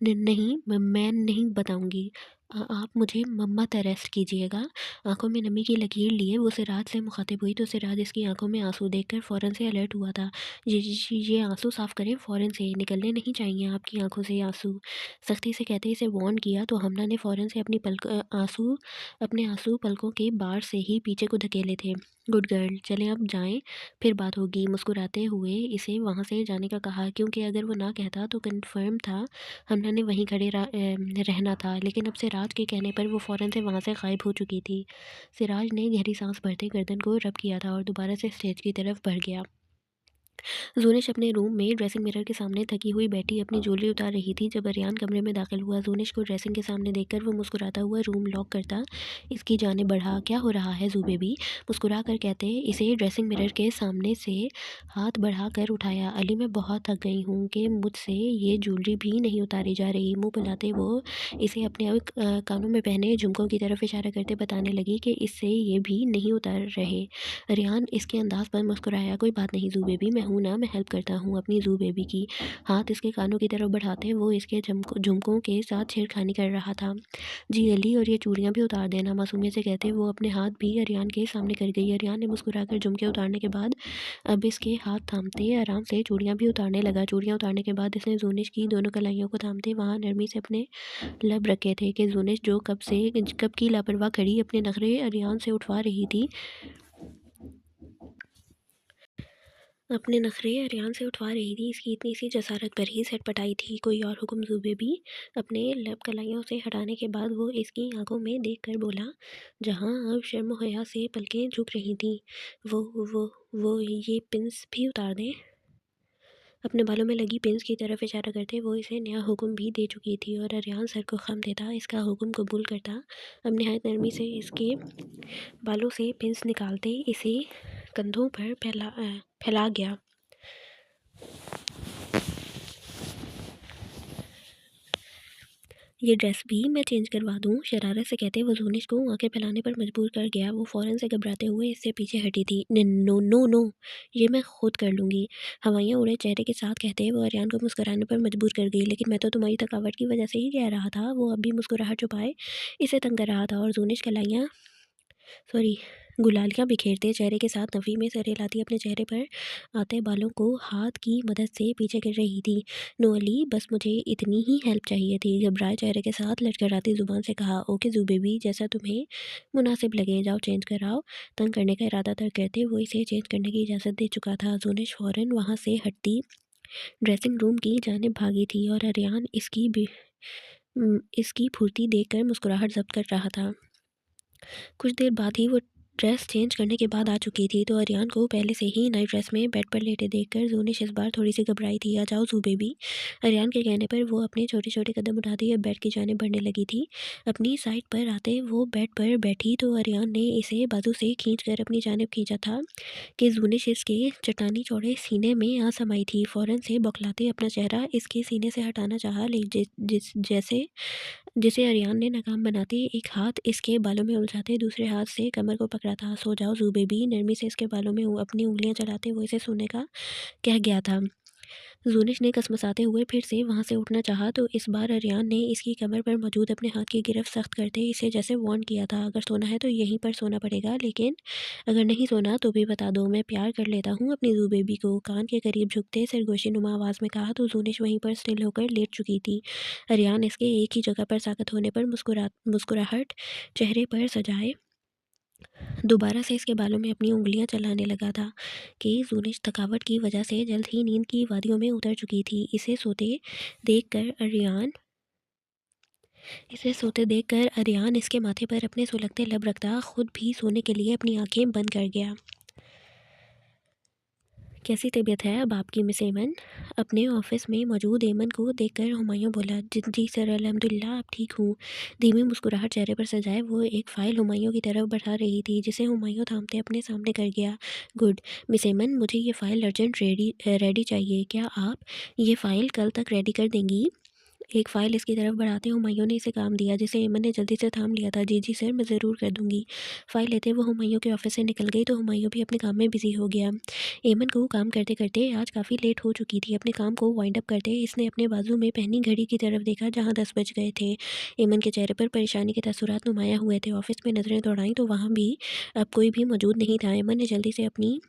A: नहीं, मैं नहीं बताऊँगी। आप मुझे मत अरेस्ट कीजिएगा। आँखों में नमी की लकीर लिए वो सिराज से मुखातिब हुई तो सिराज इसकी आँखों में आँसू देखकर फ़ौरन से अलर्ट हुआ था। ये आँसू साफ़ करें फ़ौरन से, निकलने नहीं चाहिए आपकी आँखों से ये आँसू। सख्ती से कहते इसे वार्न किया तो हमना ने फ़ौरन से अपने आँसू पलकों के बार से ही पीछे को धकेले थे। गुड गर्ल, चलें अब जाएँ, फिर बात होगी। मुस्कुराते हुए इसे वहाँ से जाने का कहा क्योंकि अगर वो ना कहता तो कन्फर्म था हमना ने वहीं खड़े रहना था। लेकिन अब सिराज के कहने पर वो फ़ौरन से वहाँ से गायब हो चुकी थी। सिराज ने गहरी सांस भरते गर्दन को रब किया था और दोबारा से स्टेज की तरफ बढ़ गया। ज़ूनिश अपने रूम में ड्रेसिंग मिरर के सामने थकी हुई बैठी अपनी ज्वेलरी उतार रही थी जब अरियान कमरे में दाखिल हुआ। ज़ूनिश को ड्रेसिंग के सामने देखकर वो मुस्कुराता हुआ रूम लॉक करता इसकी जानिब बढ़ा। क्या हो रहा है ज़ू बेबी? मुस्कुरा कर कहते इसे ड्रेसिंग मिरर के सामने से हाथ बढ़ा कर उठाया। अली मैं बहुत थक गई हूँ कि मुझसे ये ज्वेलरी भी नहीं उतारी जा रही। मुँह फुलाते वो इसे अपने कानों में पहने झुमकों की तरफ इशारा करते बताने लगी कि इससे ये भी नहीं उतार रहे। रियान इसके अंदाज पर मुस्कुराया। कोई बात नहीं ज़ू बेबी, मैं हूँ ना, मैं हेल्प करता हूँ अपनी ज़ू बेबी की। हाथ इसके कानों की तरफ बढ़ाते वो इसके झुमकों के साथ छेड़खानी कर रहा था। जी अली, और ये चूड़ियाँ भी उतार देना, मासूमियत से कहते वो अपने हाथ भी अरियान के सामने कर गई। अरियान ने मुस्कुराकर झुमके उतारने के बाद अब इसके हाथ थामते आराम से चूड़ियाँ भी उतारने लगा। चूड़ियाँ उतारने के बाद इसने जूनिश की दोनों कलाइयों को थामते वहाँ नरमी से अपने लब रखे थे कि जूनिश जो कब की लापरवाह खड़ी अपने नखरे अरियान से उठवा रही थी अपने नखरे अरियान से उठवा रही थी। इसकी इतनी सी जसारत पर ही सटपटाई थी। कोई और हुक्म ज़ुबे भी? अपने लब कलाइयों से हटाने के बाद वो इसकी आंखों में देख कर बोला, जहाँ अब शर्म हया से पलकें झुक रही थीं। वो वो ये पिंस भी उतार दें। अपने बालों में लगी पिंस की तरफ इशारा करते वो इसे नया हुक्म भी दे चुकी थी और अरियान सर को खम देता इसका हुक्म कबूल करता। अब नहायत नरमी से इसके बालों से पिंस निकालते इसे कंधों पर फैला गया। ये ड्रेस भी मैं चेंज करवा दूँ? शरारत से कहते वो ज़ूनिश को आंखें फैलाने पर मजबूर कर गया। वो फ़ौरन से घबराते हुए इससे पीछे हटी थी। नो नो नो, ये मैं खुद कर लूँगी। हवाइयाँ उड़े चेहरे के साथ कहते वो अरियान को मुस्कुराने पर मजबूर कर गई। लेकिन मैं तो तुम्हारी थकावट की वजह से ही कह रहा था। वो अब भी मुस्कुराहट छुपाए इसे तंग कर रहा था और ज़ूनिश कलाइयाँ सॉरी गुलालियाँ बिखेरते चेहरे के साथ नफ़ी में सर हिलाती अपने चेहरे पर आते बालों को हाथ की मदद से पीछे कर रही थी। नो अली, बस मुझे इतनी ही हेल्प चाहिए थी। घबराए चेहरे के साथ लड़खड़ाती ज़ुबान से कहा। ओके ज़ू बेबी, जैसा तुम्हें मुनासिब लगे, जाओ चेंज कराओ। तंग करने का इरादा तक करते वो इसे चेंज करने की इजाज़त दे चुका था। जूनिश फ़ौरन वहाँ से हटती ड्रेसिंग रूम की जानिब भागी थी और अरियान इसकी फुर्ती देखकर मुस्कुराहट जब्त कर रहा था। कुछ देर बाद ही वो ड्रेस चेंज करने के बाद आ चुकी थी तो अरियान को पहले से ही नई ड्रेस में बेड पर लेटे देखकर जूनिश इस बार थोड़ी सी घबराई थी। आ जाओ जू बेबी। अरियान के कहने पर वो अपने छोटे छोटे कदम उठाती अब बेड की जाने बढ़ने लगी थी। अपनी साइड पर आते वो बेड पर बैठी तो अरियान ने इसे बाजू से खींच कर अपनी जानिब खींचा था कि जूनिश इसके चट्टानी चौड़े सीने में आ समाई थी। फ़ौरन से बौखलाते अपना चेहरा इसके सीने से हटाना चाहा जैसे जिसे अरियान ने नाकाम बनाते एक हाथ इसके बालों में उलझाते दूसरे हाथ से कमर को पकड़ा था। सो जाओ जू बेबी, नरमी से इसके बालों में अपनी उंगलियां चलाते वो इसे सोने का कह गया था। जूनिश ने कसमसाते हुए फिर से वहाँ से उठना चाहा तो इस बार अरियान ने इसकी कमर पर मौजूद अपने हाथ की गिरफ्त सख्त करते इसे जैसे वार्न किया था। अगर सोना है तो यहीं पर सोना पड़ेगा, लेकिन अगर नहीं सोना तो भी बता दो, मैं प्यार कर लेता हूँ अपनी जू बेबी को। कान के करीब झुकते सरगोशी नुमा आवाज़ में कहा तो जूनिश वहीं पर स्टिल होकर लेट चुकी थी। अरियान इसके एक ही जगह पर साकत होने पर मुस्कुराहट चेहरे पर सजाए दोबारा से इसके बालों में अपनी उँगलियाँ चलाने लगा था कि ज़ूनिश थकावट की वजह से जल्द ही नींद की वादियों में उतर चुकी थी। इसे सोते देखकर अरियान इसके माथे पर अपने सुलगते लब रखता खुद भी सोने के लिए अपनी आंखें बंद कर गया। कैसी तबीयत है अब आपकी मिस एमन? अपने ऑफिस में मौजूद एमन को देखकर हुमायूं बोला। जी जी सर, अल्हम्दुलिल्लाह अब ठीक हूँ। धीमी मुस्कुराहट चेहरे पर सजाए वो एक फ़ाइल हुमायूं की तरफ बढ़ा रही थी, जिसे हुमायूं थामते अपने सामने कर गया। गुड। मिस एमन, मुझे ये फ़ाइल अर्जेंट रेडी चाहिए। क्या आप ये फ़ाइल कल तक रेडी कर देंगी? एक फ़ाइल इसकी तरफ बढ़ाते हुमायूं ने इसे काम दिया, जिसे एमन ने जल्दी से थाम लिया था। जी जी सर, मैं ज़रूर कर दूंगी। फ़ाइल लेते वो हुमायूं के ऑफिस से निकल गई तो हुमायूं भी अपने काम में बिजी हो गया। एमन को काम करते करते आज काफ़ी लेट हो चुकी थी। अपने काम को वाइंड अप करते इसने अपने बाजू में पहनी घड़ी की तरफ देखा, जहाँ 10 बज गए थे। एमन के चेहरे पर परेशानी के तासुरात नुमाया हुए थे। ऑफिस में नज़रें दौड़ाई तो वहाँ भी अब कोई भी मौजूद नहीं था। एमन ने जल्दी से अपनी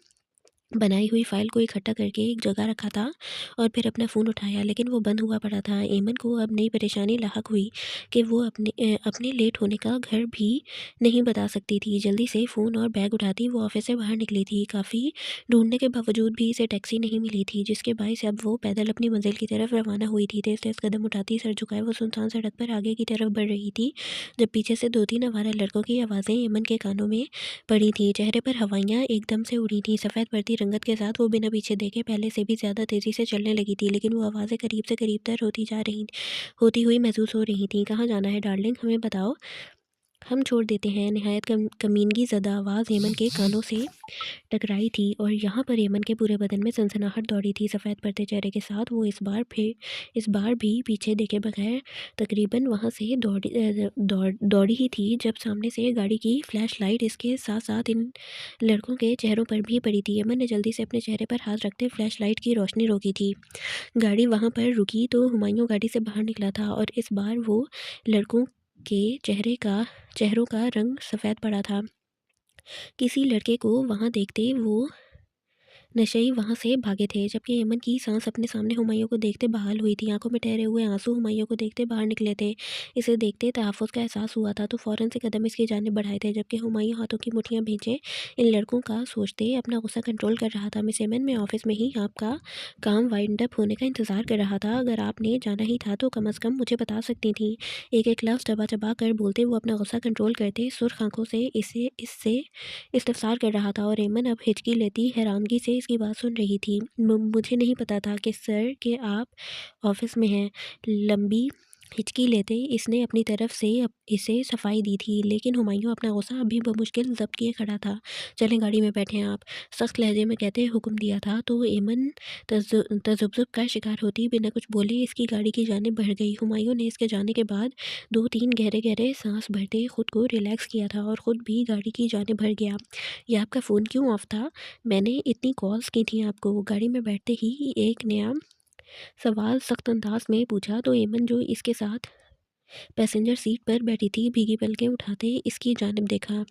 A: बनाई हुई फ़ाइल को इकट्ठा करके एक जगह रखा था और फिर अपना फ़ोन उठाया, लेकिन वो बंद हुआ पड़ा था। एमन को अब नई परेशानी लाहक हुई कि वो अपने लेट होने का घर भी नहीं बता सकती थी। जल्दी से फ़ोन और बैग उठाती वो ऑफिस से बाहर निकली थी। काफ़ी ढूंढने के बावजूद भी इसे टैक्सी नहीं मिली थी, जिसके बायस अब वो पैदल अपनी मंजिल की तरफ रवाना हुई थी। तेज़ तेज़ कदम उठाती सर झुकाए वो सुनसान सड़क पर आगे की तरफ बढ़ रही थी, जब पीछे से 2-3 आवारा लड़कों की आवाज़ें एमन के कानों में पड़ी थी। चेहरे पर हवाइयाँ एकदम से उड़ी थीं। सफ़ेद बढ़ती रंगत के साथ वो बिना पीछे देखे पहले से भी ज़्यादा तेज़ी से चलने लगी थी, लेकिन वो आवाज़ें करीब से करीबतर होती हुई महसूस हो रही थीं। कहाँ जाना है डार्लिंग, हमें बताओ, हम छोड़ देते हैं। नहायत कमीनगी ज़दा आवाज़ हेमन के कानों से टकराई थी और यहाँ पर हेमन के पूरे बदन में सनसनाहट दौड़ी थी। सफ़ेद पड़ते चेहरे के साथ वो इस बार भी पीछे देखे बगैर तकरीबन वहाँ से दौड़ी ही थी, जब सामने से गाड़ी की फ्लैश लाइट इसके साथ साथ इन लड़कों के चेहरों पर भी पड़ी थी। हेमन ने जल्दी से अपने चेहरे पर हाथ रखते फ्लैश लाइट की रोशनी रोकी थी। गाड़ी वहाँ पर रुकी तो हुमायूं गाड़ी से बाहर निकला था और इस बार वो लड़कों के चेहरों का रंग सफ़ेद पड़ा था। किसी लड़के को वहाँ देखते वो नशई वहाँ से भागे थे, जबकि हेमन की सांस अपने सामने हुमायूं को देखते बहाल हुई थी। आंखों में ठहरे हुए आंसू हुमायूं को देखते बाहर निकले थे। इसे देखते तहफ़्फ़ुज़ का एहसास हुआ था तो फ़ौरन से कदम इसकी जानिब बढ़ाए थे, जबकि हुमायूं हाथों की मुठ्ठियाँ भींचे इन लड़कों का सोचते अपना गुस्सा कंट्रोल कर रहा था। मिस हेमन, मैं ऑफिस में ही आपका काम वाइंड अप होने का इंतज़ार कर रहा था। अगर आपने जाना ही था तो कम अज़ कम मुझे बता सकती थी। एक एक लफ्ज़ चबा चबा कर बोलते वो अपना गुस्सा कंट्रोल करते सुर्ख आंखों से इसे इससे इस्तफ़सार कर रहा था और एमन अब हिचकी लेती हैरानगी से इसकी बात सुन रही थी। मुझे नहीं पता था कि सर कि आप ऑफ़िस में हैं। लंबी हिचकी लेते इसने अपनी तरफ से इसे सफाई दी थी, लेकिन हुमायूं अपना गुस्सा अभी बमुश्किल ज़ब्त किए खड़ा था। चलें, गाड़ी में बैठें आप, सख्त लहजे में कहते हुक्म दिया था तो एमन तजुब्जुब का शिकार होती बिना कुछ बोले इसकी गाड़ी की जानिब बढ़ गई। हुमायूं ने इसके जाने के बाद 2-3 गहरे गहरे सांस भरते खुद को रिलैक्स किया था और ख़ुद भी गाड़ी की जानिब बढ़ गया। ये आपका फ़ोन क्यों ऑफ था? मैंने इतनी कॉल्स की थी आपको। गाड़ी में बैठते ही एक नया सवाल सख्त अंदाज में पूछा तो एमन, जो इसके साथ पैसेंजर सीट पर बैठी थी, भीगी पलकें उठाते इसकी जानिब देखा।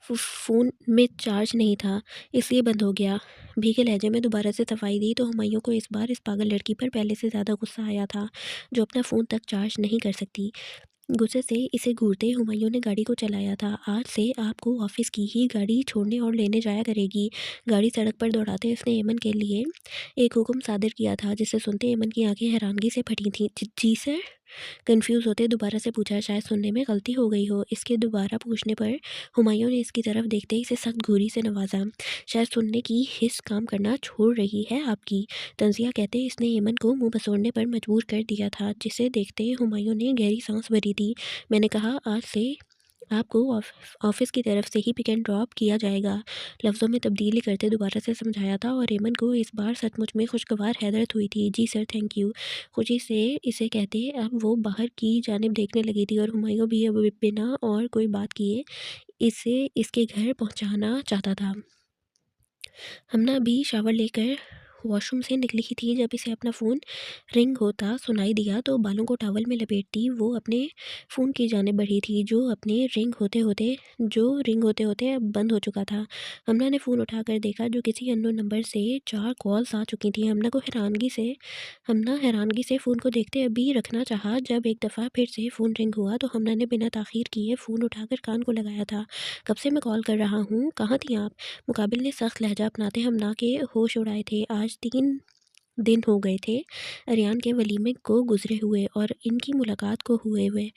A: फ़ोन में चार्ज नहीं था, इसलिए बंद हो गया। भीगे लहजे में दोबारा से सफाई दी तो हुमायूं को इस बार इस पागल लड़की पर पहले से ज़्यादा गुस्सा आया था, जो अपना फ़ोन तक चार्ज नहीं कर सकती। गुस्से से इसे घूरते हुमायूं ने गाड़ी को चलाया था। आज से आपको ऑफिस की ही गाड़ी छोड़ने और लेने जाया करेगी। गाड़ी सड़क पर दौड़ाते उसने एमन के लिए एक हुक्म सादिर किया था, जिसे सुनते एमन की आंखें हैरानगी से फटी थीं। जी सर, कंफ्यूज होते दोबारा से पूछा। शायद सुनने में गलती हो गई हो। इसके दोबारा पूछने पर हुमायूं ने इसकी तरफ देखते ही इसे सख्त घूरी से नवाजा। शायद सुनने की हिस्स काम करना छोड़ रही है आपकी, तंजिया कहते इसने हेमन को मुंह बसोड़ने पर मजबूर कर दिया था, जिसे देखते हुमायूं ने गहरी सांस भरी थी। मैंने कहा आज से आपको ऑफिस की तरफ से ही पिक एंड ड्रॉप किया जाएगा, लफ्ज़ों में तब्दीली करते दोबारा से समझाया था और हेमन को इस बार सचमुच में खुशगवार हैरत हुई थी। जी सर, थैंक यू, खुशी से इसे कहते अब वो बाहर की जानिब देखने लगी थी और हुमायूं भी अब बिना और कोई बात किए इसे इसके घर पहुंचाना चाहता था। हमना भी शावर लेकर वॉशरूम से निकली ही थी जब इसे अपना फ़ोन रिंग होता सुनाई दिया, तो बालों को टॉवल में लपेटती वो अपने फ़ोन की जानिब बढ़ी थी, जो रिंग होते होते अब बंद हो चुका था। हमना ने फ़ोन उठाकर देखा, जो किसी अननोन नंबर से 4 कॉल्स आ चुकी थी। हमना हैरानगी से फ़ोन को देखते अभी रखना चाहा, जब एक दफ़ा फिर से फ़ोन रिंग हुआ तो हमना ने बिना ताख़ीर किए फ़ोन उठाकर कान को लगाया था। "कब से मैं कॉल कर रहा हूँ, कहाँ थी आप?" मुकाबिल ने सख्त लहजा अपनाते हमना के होश उड़ाए थे। आज 3 दिन हो गए थे अरियान के वलीमे को गुज़रे हुए और इनकी मुलाकात को हुए हुए।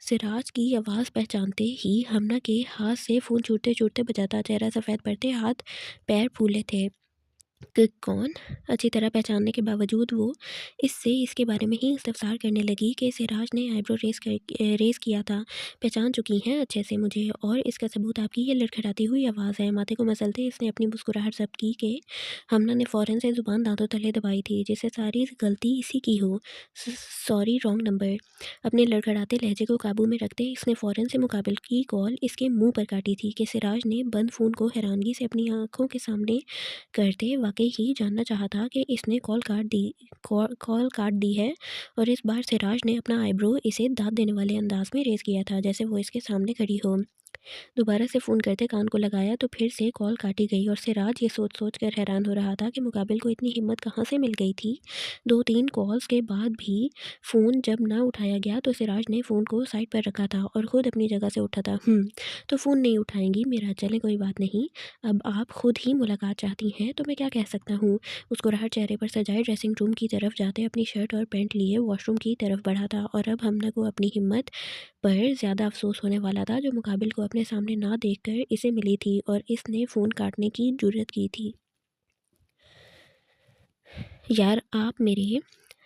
A: सिराज की आवाज़ पहचानते ही हमना के हाथ से फ़ोन छूटते-छूटते बजा था। चेहरा सफ़ेद पड़ते, हाथ पैर फूले थे। कौन? अच्छी तरह पहचानने के बावजूद वो इससे इसके बारे में ही इस्तफ़सार करने लगी कि सिराज ने आईब्रो रेज़ किया था। पहचान चुकी हैं अच्छे से मुझे, और इसका सबूत आपकी ये लड़खड़ाती हुई आवाज़ है। माथे को मसलते इसने अपनी मुस्कुराहट ज़ब्त की कि हमना ने फ़ौरन से ज़ुबान दाँतों तले दबाई थी, जैसे सारी गलती इसी की हो। Sorry, wrong number. अपने लड़खड़ाते लहजे को काबू में रखते इसने फ़ौरन से मुकाबिल की कॉल इसके मुँह पर काटी थी कि सिराज ने बंद फ़ोन को हैरानगी से अपनी आँखों के सामने करते वाक़ई ही जानना चाहा था कि इसने कॉल काट दी है। और इस बार सिराज ने अपना आईब्रो इसे दाँत देने वाले अंदाज़ में रेज़ किया था, जैसे वो इसके सामने खड़ी हो। दोबारा से फ़ोन करते कान को लगाया तो फिर से कॉल काटी गई, और सिराज ये सोच कर हैरान हो रहा था कि मुकाबिल को इतनी हिम्मत कहाँ से मिल गई थी। 2-3 कॉल्स के बाद भी फ़ोन जब ना उठाया गया तो सिराज ने फ़ोन को साइड पर रखा था और ख़ुद अपनी जगह से उठा था। तो फ़ोन नहीं उठाएँगी मेरा, चलें कोई बात नहीं। अब आप खुद ही मुलाकात चाहती हैं तो मैं क्या कह सकता हूँ। मुस्कुराहट चेहरे पर सजाए ड्रेसिंग रूम की तरफ जाते अपनी शर्ट और पैंट लिए वॉशरूम की तरफ बढ़ा था, और अब हमना को अपनी हिम्मत पर ज़्यादा अफ़सोस होने वाला था, जो मुकाबिल को अपने सामने ना देखकर इसे मिली थी और इसने फ़ोन काटने की जुर्रत की थी। यार, आप मेरे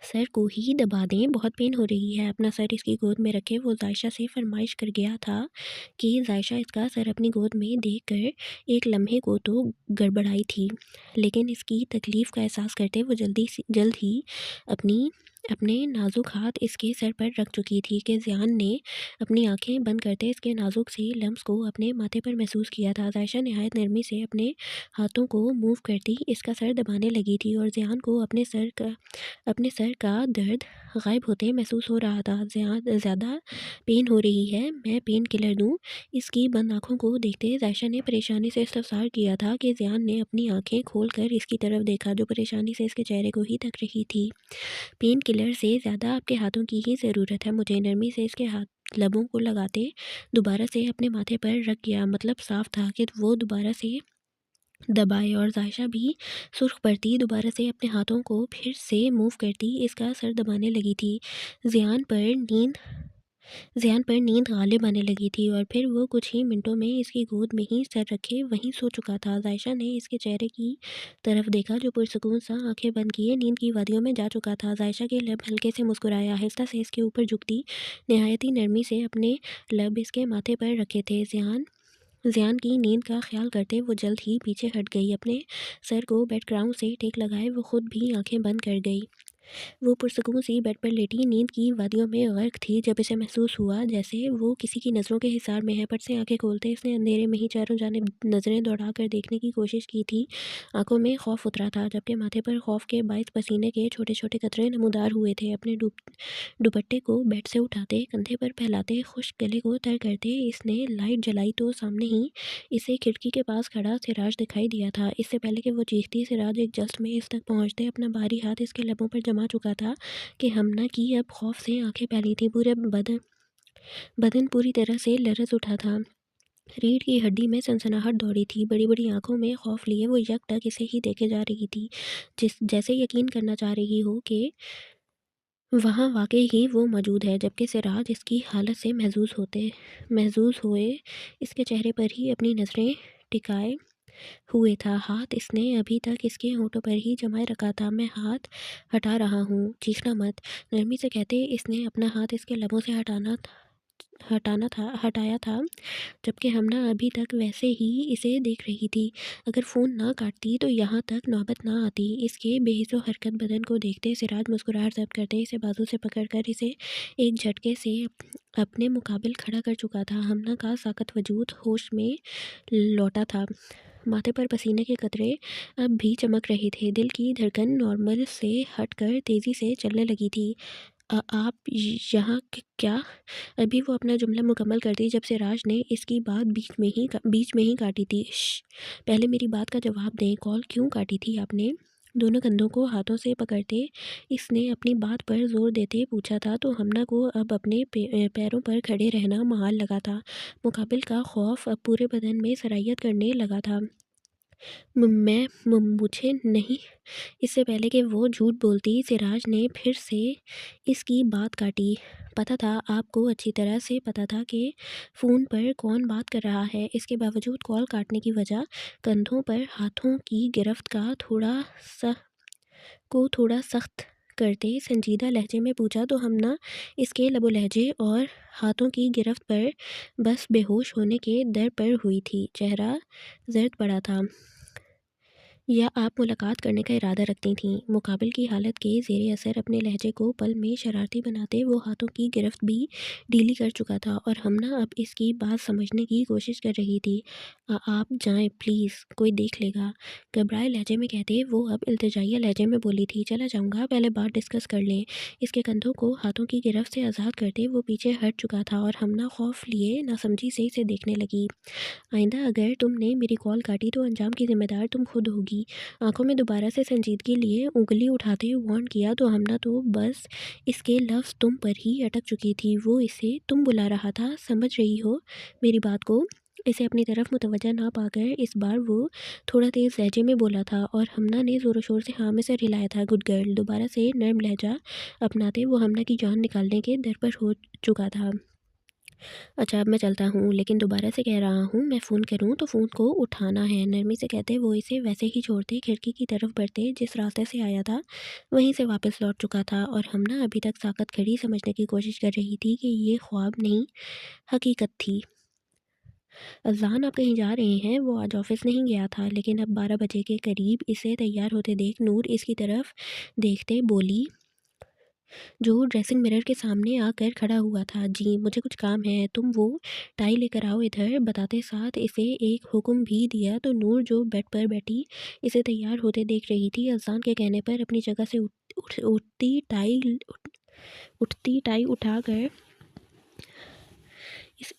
A: सर को ही दबा दें, बहुत पेन हो रही है। अपना सर इसकी गोद में रखे वो ज़ायशा से फ़रमाइश कर गया था कि ज़ायशा इसका सर अपनी गोद में देखकर एक लम्हे को तो गड़बड़ाई थी, लेकिन इसकी तकलीफ़ का एहसास करते वो जल्द ही अपनी अपने नाज़ुक हाथ इसके सर पर रख चुकी थी कि ज़ियान ने अपनी आँखें बंद करते इसके नाज़ुक से लम्स को अपने माथे पर महसूस किया था। ज़ायशा नहायत नरमी से अपने हाथों को मूव करती इसका सर दबाने लगी थी, और ज़ियान को अपने सर का दर्द गायब होते महसूस हो रहा था। ज़्यादा पेन हो रही है, मैं पेन किलर दूँ? इसकी बंद आँखों को देखते ज़ायशा ने परेशानी से इस्तफ़सार किया था कि ज़ियान ने अपनी आँखें खोलकर इसकी तरफ देखा, जो परेशानी से इसके चेहरे को ही तक रही थी। पेन किलर से ज़्यादा आपके हाथों की ही ज़रूरत है मुझे। नरमी से इसके हाथ लबों को लगाते दोबारा से अपने माथे पर रख गया। मतलब साफ़ था कि वो दोबारा से दबाए, और ज़ायशा भी सुर्ख पड़ती दोबारा से अपने हाथों को फिर से मूव करती इसका सर दबाने लगी थी। ज़ियान पर नींद ज़ियान पर नींद गालिब आने लगी थी, और फिर वो कुछ ही मिनटों में इसकी गोद में ही सर रखे वहीं सो चुका था। ज़ायशा ने इसके चेहरे की तरफ देखा, जो पुरसुकून सा आंखें बंद किए नींद की वादियों में जा चुका था। ज़ायशा के लब हल्के से मुस्कुराया, आहिस्ता से इसके ऊपर झुकती नहायत ही नरमी से अपने लब इसके माथे पर रखे थे। ज़ियान की नींद का ख्याल करते वो जल्द ही पीछे हट गई। अपने सर को बैकग्राउंड से टेक लगाए वो खुद भी आंखें बंद कर गई। वो पुरसुकून सी बेड पर लेटी नींद की वादियों में गर्क थी, जब इसे महसूस हुआ जैसे वो किसी की नज़रों के हिसार में है। पट से आंखें खोलते इसने अंधेरे में ही चारों जानिब नज़रें दौड़ाकर देखने की कोशिश की थी। आंखों में खौफ उतरा था, जबकि माथे पर खौफ के बायस पसीने के छोटे छोटे कतरे नमूदार हुए थे। अपने दुपट्टे को बेड से उठाते कंधे पर फैलाते खुश्क गले को तर करते इसने लाइट जलाई, तो सामने ही इसे खिड़की के पास खड़ा सिराज दिखाई दिया था। इससे पहले कि वो चीखती, सिराज एक जस्ट में इस तक पहुंचते अपना भारी हाथ इसके लबों पर जमा चुका था कि हमना की अब खौफ से आंखें फैली थी। पूरे बदन पूरी तरह से लरज़ उठा था। रीढ़ की हड्डी में सनसनाहट दौड़ी थी। बड़ी बड़ी आंखों में खौफ लिए वो यकटक इसे ही देखे जा रही थी, जैसे यकीन करना चाह रही हो कि वहाँ वाक़ई ही वो मौजूद है। जबकि सिराज इसकी हालत से महज़ूज़ हुए इसके चेहरे पर ही अपनी नज़रें टिकाए हुए था। हाथ इसने अभी तक इसके होठों पर ही जमाए रखा था। मैं हाथ हटा रहा हूँ, चीखना मत, नरमी से कहते इसने अपना हाथ इसके लबों से हटाया था, जबकि हमना अभी तक वैसे ही इसे देख रही थी। अगर फ़ोन ना काटती तो यहाँ तक नौबत ना आती। इसके बेहिस्सो हरकत बदन को देखते सिराज मुस्कुराहट ज़ब्त करते इसे बाजू से पकड़कर इसे एक झटके से अपने मुकाबिल खड़ा कर चुका था। हमना का साकत वजूद होश में लौटा था। माथे पर पसीने के कतरे अब भी चमक रहे थे। दिल की धड़कन नॉर्मल से हटकर तेज़ी से चलने लगी थी। आप यहाँ क्या? अभी वो अपना जुमला मुकम्मल कर दी जब सिराज ने इसकी बात बीच में ही काटी थी। पहले मेरी बात का जवाब दें, कॉल क्यों काटी थी आपने? दोनों कंधों को हाथों से पकड़ते इसने अपनी बात पर जोर देते पूछा था। तो हमना को अब अपने पैरों पर खड़े रहना महाल लगा था। मुकाबिल का खौफ अब पूरे बदन में सरायत करने लगा था। मुझे नहीं। इससे पहले कि वो झूठ बोलती सिराज ने फिर से इसकी बात काटी। पता था, आपको अच्छी तरह से पता था कि फ़ोन पर कौन बात कर रहा है। इसके बावजूद कॉल काटने की वजह कंधों पर हाथों की गिरफ्त थोड़ा सख्त करते संजीदा लहजे में पूछा। तो हम ना इसके लबो लहजे और हाथों की गिरफ्त पर बस बेहोश होने के दर पर हुई थी। चेहरा जर्द पड़ा था। या आप मुलाकात करने का इरादा रखती थीं? मुकाबिल की हालत के ज़ेरे असर अपने लहजे को पल में शरारती बनाते वो हाथों की गिरफ्त भी ढीली कर चुका था और हमना अब इसकी बात समझने की कोशिश कर रही थी। आप जाएं प्लीज़, कोई देख लेगा। घबराए लहजे में कहते वो अब इल्तिजाइया लहजे में बोली थी। चला जाऊँगा, पहले बात डिस्कस कर लें। इसके कंधों को हाथों की गिरफ्त से आज़ाद करते वो पीछे हट चुका था और हमना खौफ लिए नासमझी से इसे देखने लगी। आइंदा अगर तुमने मेरी कॉल काटी तो अंजाम की ज़िम्मेदार तुम खुद होगी। आंखों में दोबारा से संजीदगी लिए उंगली उठाते वार्न किया। तो हमना तो बस इसके लफ्ज़ तुम पर ही अटक चुकी थी। वो इसे तुम बुला रहा था, समझ रही हो मेरी बात को? इसे अपनी तरफ मुतवज्जा ना पाकर इस बार वो थोड़ा तेज़ लहजे में बोला था और हमना ने ज़ोर शोर से हाँ में सर हिलाया था। Good girl. दोबारा से नर्म लहजा अपनाते वो हमना की जान निकालने के दर पर हो चुका था। अच्छा, अब मैं चलता हूँ, लेकिन दोबारा से कह रहा हूँ, मैं फ़ोन करूँ तो फ़ोन को उठाना है। नरमी से कहते वो इसे वैसे ही छोड़ते खिड़की की तरफ बढ़ते जिस रास्ते से आया था वहीं से वापस लौट चुका था और हम ना अभी तक साकत खड़ी समझने की कोशिश कर रही थी कि ये ख्वाब नहीं हकीकत थी। अज़ान, आप कहीं जा रहे हैं? वो आज ऑफिस नहीं गया था, लेकिन अब 12 बजे के करीब इसे तैयार होते देख नूर इसकी तरफ देखते बोली, जो ड्रेसिंग मिरर के सामने आकर खड़ा हुआ था। जी, मुझे कुछ काम है, तुम वो टाई लेकर आओ इधर। बताते साथ इसे एक हुक्म भी दिया। तो नूर जो बेड पर बैठी इसे तैयार होते देख रही थी, अज़ान के कहने पर अपनी जगह से उठती टाई उठाकर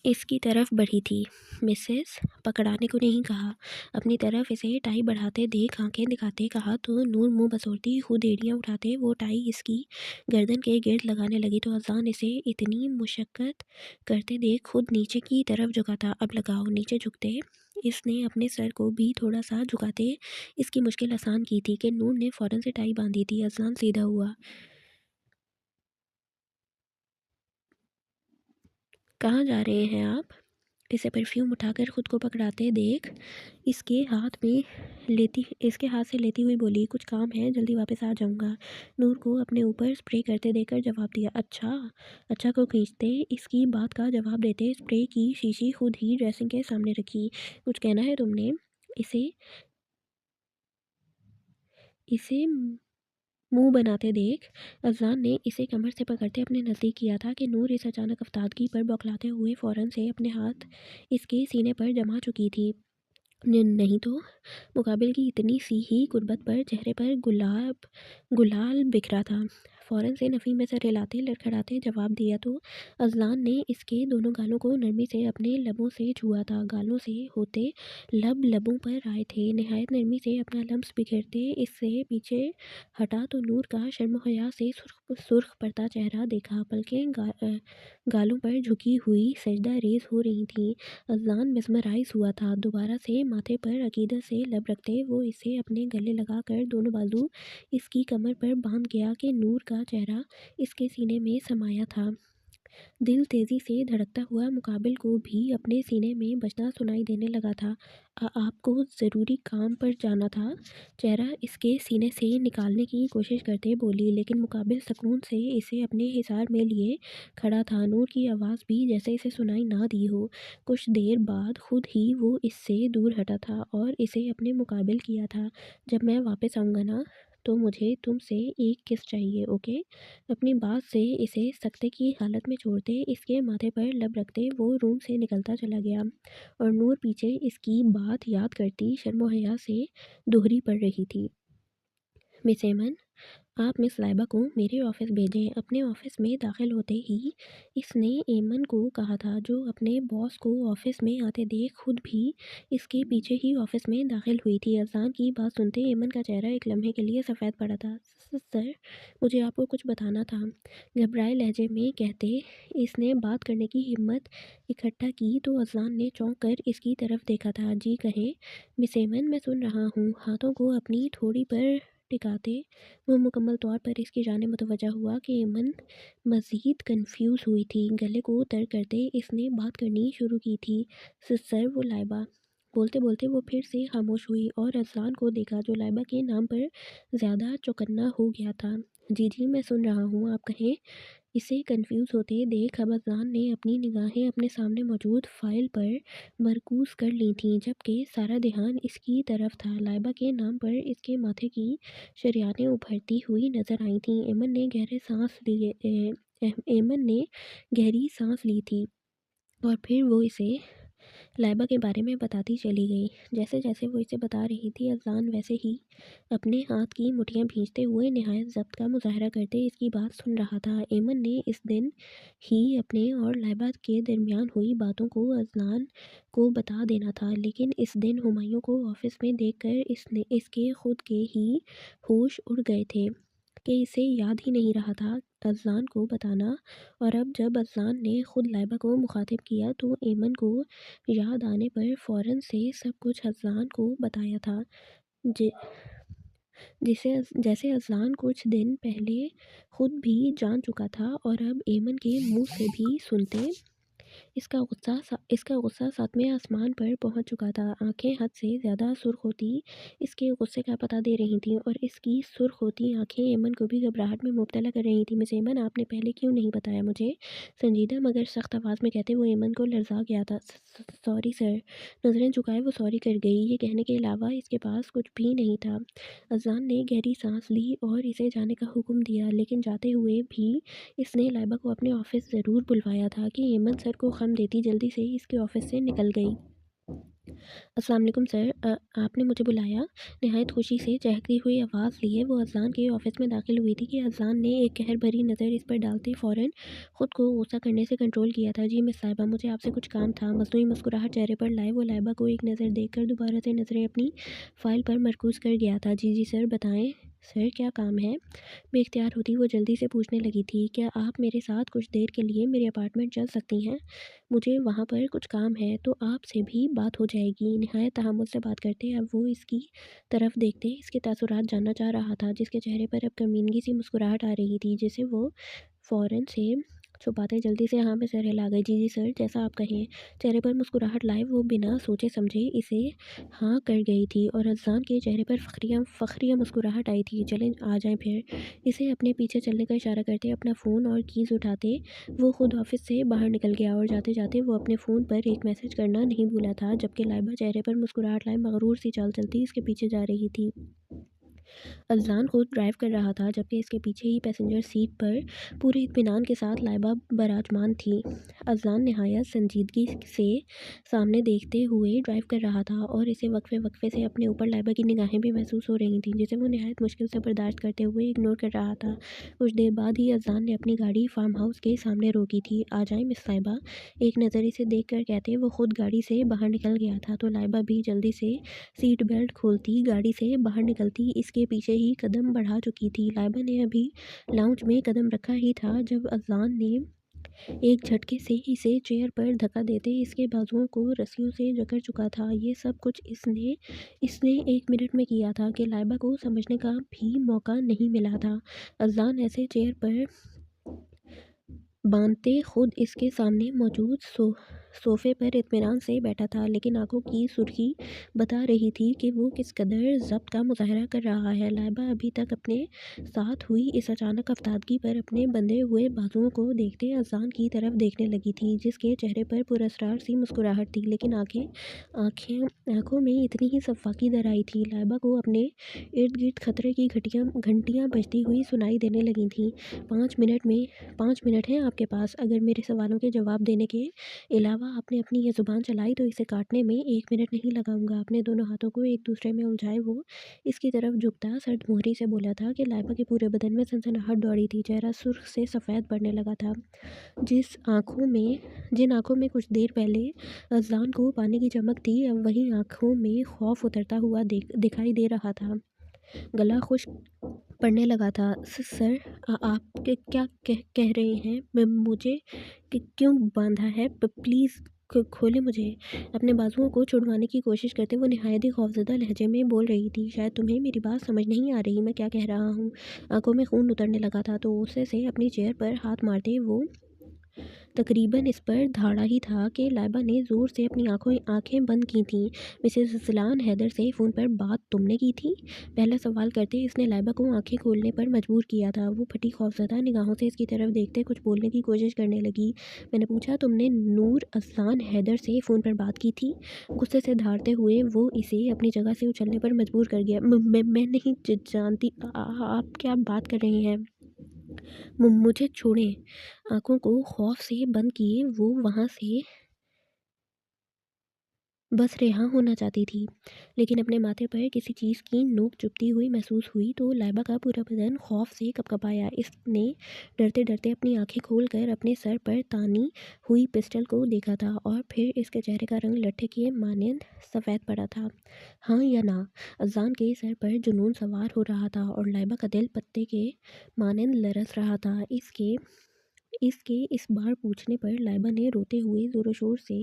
A: इसकी तरफ बढ़ी थी। मिसेस, पकड़ाने को नहीं कहा। अपनी तरफ इसे टाई बढ़ाते देख आंखें दिखाते कहा। तो नूर मुंह बसोरती खुद एड़ियाँ उठाते वो टाई इसकी गर्दन के गिर्द लगाने लगी। तो अजान इसे इतनी मुशक्क़त करते देख खुद नीचे की तरफ झुका था। अब लगाओ। नीचे झुकते इसने अपने सर को भी थोड़ा सा झुकाते इसकी मुश्किल आसान की थी कि नूर ने फ़ौरन से टाई बांधी थी। अजान सीधा हुआ। कहाँ जा रहे हैं आप? इसे परफ्यूम उठाकर खुद को पकड़ाते देख इसके इसके हाथ से लेती हुई बोली, कुछ काम है, जल्दी वापस आ जाऊंगा। नूर को अपने ऊपर स्प्रे करते देकर जवाब दिया। अच्छा। अच्छा को खींचते इसकी बात का जवाब देते स्प्रे की शीशी खुद ही ड्रेसिंग के सामने रखी। कुछ कहना है तुमने? इसे इसे मुंह बनाते देख अज़लान ने इसे कमर से पकड़ते अपने नज़दीक किया था कि नूर इस अचानक अफ्तादगी पर बौखलाते हुए फ़ौरन से अपने हाथ इसके सीने पर जमा चुकी थी। नहीं तो मुकाबिल की इतनी सी ही गुर्बत पर चेहरे पर गुलाल बिखरा था। फ़ौरन से नफ़ी में सर हिलाते लड़खड़ाते जवाब दिया। तो अज़लान ने इसके दोनों गालों को नरमी से अपने लबों से छुआ था। गालों से होते लब लबों पर आए थे। नहायत नरमी से अपना लम्स बिखेरते इससे पीछे हटा। तो नूर का शर्म हया से सुर्ख सुर्ख पड़ता चेहरा देखा। पलकें गालों पर झुकी हुई सजदा रेज हो रही थीं। अज़लान मेस्मराइज हुआ था। दोबारा से माथे पर अकीदत से लब रखते वो इसे अपने गले लगाकर दोनों बाजू इसकी कमर पर बांध गया कि नूर का चेहरा इसके सीने में समाया था। दिल तेज़ी से धड़कता हुआ मुकाबिल को भी अपने सीने में बजना सुनाई देने लगा था। आपको ज़रूरी काम पर जाना था, चेहरा इसके सीने से निकालने की कोशिश करते बोली, लेकिन मुकाबिल सुकून से इसे अपने हिसार में लिए खड़ा था। नूर की आवाज़ भी जैसे इसे सुनाई ना दी हो। कुछ देर बाद खुद ही वो इससे दूर हटा था और इसे अपने मुकाबिल किया था। जब मैं वापस आऊँगा ना, तो मुझे तुमसे एक किस चाहिए, ओके? अपनी बात से इसे सख्ते की हालत में छोड़ते, इसके माथे पर लब रखते वो रूम से निकलता चला गया और नूर पीछे इसकी बात याद करती शर्मो-हया से दोहरी पड़ रही थी। मिस एमन, आप मिस लाइबा को मेरे ऑफिस भेजें। अपने ऑफिस में दाखिल होते ही इसने एमन को कहा था, जो अपने बॉस को ऑफिस में आते देख खुद भी इसके पीछे ही ऑफिस में दाखिल हुई थी। अजान की बात सुनते एमन का चेहरा एक लम्हे के लिए सफ़ेद पड़ा था। सर, मुझे आपको कुछ बताना था, घबराए लहजे में कहते इसने बात करने की हिम्मत इकट्ठा की तो अजान ने चौंक कर इसकी तरफ देखा था। जी कहें मिस एमन, मैं सुन रहा हूँ। हाथों को अपनी थोड़ी पर टिकाते वो मुकम्मल तौर पर इसकी जानिब मुतवज्जा हुआ कि एमन मज़ीद कन्फ्यूज़ हुई थी। गले को तर करते इसने बात करनी शुरू की थी। सर, वो लाइबा। बोलते बोलते वो फिर से खामोश हुई और अजलान को देखा, जो लाइबा के नाम पर ज़्यादा चौकन्ना हो गया था। जी जी, मैं सुन रहा हूँ, आप कहें। इसे कंफ्यूज होते देख अब अज़लान ने अपनी निगाहें अपने सामने मौजूद फ़ाइल पर मरकूज़ कर ली थीं, जबकि सारा ध्यान इसकी तरफ था। लाइबा के नाम पर इसके माथे की शरियानें उभरती हुई नज़र आई थीं। एमन ने गहरी सांस ली थी और फिर वो इसे लाइबा के बारे में बताती चली गई। जैसे जैसे वो इसे बता रही थी, अज़लान वैसे ही अपने हाथ की मुठियाँ भींचते हुए निहायत ज़ब्त का मुज़ाहरा करते इसकी बात सुन रहा था। एमन ने इस दिन ही अपने और लाइबा के दरमियान हुई बातों को अज़लान को बता देना था, लेकिन इस दिन हुमायूं को ऑफिस में देखकर इसने इसके खुद के ही होश उड़ गए थे कि इसे याद ही नहीं रहा था अज़लान को बताना। और अब जब अज़लान ने खुद लाइबा को मुखातिब किया, तो एमन को याद आने पर फ़ौरन से सब कुछ अज़लान को बताया था, जि जैसे अज़लान कुछ दिन पहले खुद भी जान चुका था। और अब एमन के मुंह से भी सुनते इसका गुस्सा सातवें आसमान पर पहुंच चुका था। आंखें हद से ज़्यादा सुर्ख होती इसके गुस्से का पता दे रही थीं और इसकी सुर्ख होती आंखें एमन को भी घबराहट में मुब्तला कर रही थीं। मिस एमन, आपने पहले क्यों नहीं बताया मुझे? संजीदा मगर सख्त आवाज़ में कहते वो एमन को लर्जा गया था। Sorry sir. नज़रें झुकाए वो सॉरी कर गई। ये कहने के अलावा इसके पास कुछ भी नहीं था। अजान ने गहरी सांस ली और इसे जाने का हुक्म दिया, लेकिन जाते हुए भी इसने लाइबा को अपने ऑफिस ज़रूर बुलवाया था कि एमन सर को ख़म देती जल्दी से इसके ऑफिस से निकल गई। अस्सलाम वालेकुम सर, आपने मुझे बुलाया? नहायत खुशी से चहकती हुई आवाज़ लिए वो अज़लान के ऑफिस में दाखिल हुई थी कि अज़लान ने एक कहर भरी नज़र इस पर डालते फ़ौरन ख़ुद को गुस्सा करने से कंट्रोल किया था। जी मिस साहिबा, मुझे आपसे कुछ काम था। मसनूई मुस्कुराहट चेहरे पर लाए वो लाइबा को एक नज़र देखकर दोबारा से नज़रें अपनी फ़ाइल पर मरकूज़ कर गया था। जी जी सर, बताएं सर, क्या काम है? बेख्तियार होती वो जल्दी से पूछने लगी थी, क्या आप मेरे साथ कुछ देर के लिए मेरे अपार्टमेंट चल सकती हैं? मुझे वहाँ पर कुछ काम है, तो आपसे भी बात हो जाएगी। निहायत तहम्मुल से बात करते अब वो इसकी तरफ देखते इसके तासुरात जानना चाह रहा था, जिसके चेहरे पर अब कमीनगी सी मुस्कुराहट आ रही थी, जिसे वो फ़ौरन से छुपाते जल्दी से हाँ में सर हिला गई। जी जी सर, जैसा आप कहें। चेहरे पर मुस्कुराहट लाए वो बिना सोचे समझे इसे हाँ कर गई थी और अज़लान के चेहरे पर फ़ख्रिया मुस्कुराहट आई थी। चलें आ जाएं फिर। इसे अपने पीछे चलने का इशारा करते अपना फ़ोन और कीज़ उठाते वो खुद ऑफिस से बाहर निकल गया और जाते जाते वो अपने फ़ोन पर एक मैसेज करना नहीं भूला था, जबकि लाइबा चेहरे पर मुस्कुराहट लाए मगरूर सी चाल चलती इसके पीछे जा रही थी। अज़लान खुद ड्राइव कर रहा था, जबकि इसके पीछे ही पैसेंजर सीट पर पूरे इत्मीनान के साथ लाइबा बराजमान थी। अज़लान नहायत संजीदगी से सामने देखते हुए ड्राइव कर रहा था और इसे वक्फे वक्फे से अपने ऊपर लाइबा की निगाहें भी महसूस हो रही थीं, जिसे वो नहायत मुश्किल से बर्दाश्त करते हुए इग्नोर कर रहा था। कुछ देर बाद ही अज़लान ने अपनी गाड़ी फार्म हाउस के सामने रोकी थी। आ जाए मिस लाइबा, एक नज़र इसे देख कर कहते वो खुद गाड़ी से बाहर निकल गया था, तो लाइबा भी जल्दी से सीट बेल्ट खोलती गाड़ी से बाहर निकलती इसके पीछे ही कदम बढ़ा चुकी थी। लाइबा ने अभी लाउंज में कदम रखा ही था, जब अज़लान ने एक झटके से इसे चेयर पर धक्का देते इसके बाजुओं को रस्सियों से जकड़ चुका था। ये सब कुछ इसने इसने 1 मिनट में किया था कि लाइबा को समझने का भी मौका नहीं मिला था। अज़लान ऐसे चेयर पर बांधते खुद इसके सामने मौजूद सोफे पर इत्मीनान से बैठा था, लेकिन आंखों की सुर्खी बता रही थी कि वो किस कदर ज़ब्त का मुजाहरा कर रहा है। लाइबा अभी तक अपने साथ हुई इस अचानक अफतादगी पर अपने बंधे हुए बाजुओं को देखते अजान की तरफ देखने लगी थी, जिसके चेहरे पर पुरस्कार सी मुस्कुराहट थी, लेकिन आंखें आंखों में इतनी ही सफाकी दर आई थी। लाइबा को अपने इर्द गिर्द खतरे की घंटियां बजती हुई सुनाई देने लगी थीं। 5 मिनट हैं आपके पास। अगर मेरे सवालों के जवाब देने के अलावा आपने अपनी ये ज़ुबान चलाई तो इसे काटने में 1 मिनट नहीं लगाऊंगा। अपने दोनों हाथों को एक दूसरे में उलझाए वो इसकी तरफ झुकता सर्द मोहरी से बोला था कि लाइबा के पूरे बदन में सनसनाहट दौड़ी थी। चेहरा सुर्ख से सफ़ेद पड़ने लगा था। जिन आंखों में कुछ देर पहले अजलान को पानी की चमक थी, अब वही आंखों में खौफ उतरता हुआ दिखाई दे रहा था। गला खुश्क पड़ने लगा था। सर, आप क्या कह रहे हैं? मुझे क्यों बांधा है? प्लीज़ खोले मुझे। अपने बाजुओं को छुड़वाने की कोशिश करते वो निहायत ही खौफजदा लहजे में बोल रही थी। शायद तुम्हें मेरी बात समझ नहीं आ रही, मैं क्या कह रहा हूँ। आंखों में खून उतरने लगा था तो उसे से अपनी चेयर पर हाथ मारते वो तकरीबन इस पर धाड़ा ही था कि लाइबा ने ज़ोर से अपनी आंखें बंद की थीं। मिसेस ज़िलान हैदर से फ़ोन पर बात तुमने की थी? पहला सवाल करते इसने लाइबा को आंखें खोलने पर मजबूर किया था। वो फटी खौफज़दा निगाहों से इसकी तरफ देखते कुछ बोलने की कोशिश करने लगी। मैंने पूछा, तुमने नूर अज़लान हैदर से फ़ोन पर बात की थी? गुस्से से धारते हुए वो इसे अपनी जगह से उछलने पर मजबूर कर गया। मैं नहीं जानती। आप क्या बात कर रही हैं? मुझे छोड़ें। आँखों को खौफ से बंद किए वो वहाँ से बस रिहा होना चाहती थी, लेकिन अपने माथे पर किसी चीज़ की नोक चुभती हुई महसूस हुई तो लाइबा का पूरा बदन खौफ से कँपकँपाया। इसने डरते-डरते अपनी आँखें खोलकर अपने सर पर तानी हुई पिस्टल को देखा था और फिर इसके चेहरे का रंग लट्ठे के मानंद सफ़ेद पड़ा था। हाँ या ना? अज़ान के सर पर जुनून सवार हो रहा था और लाइबा का दिल पत्ते के मानंद लरज़ रहा था। इसके इसके इस बार पूछने पर लाइबा ने रोते हुए ज़ोर-शोर से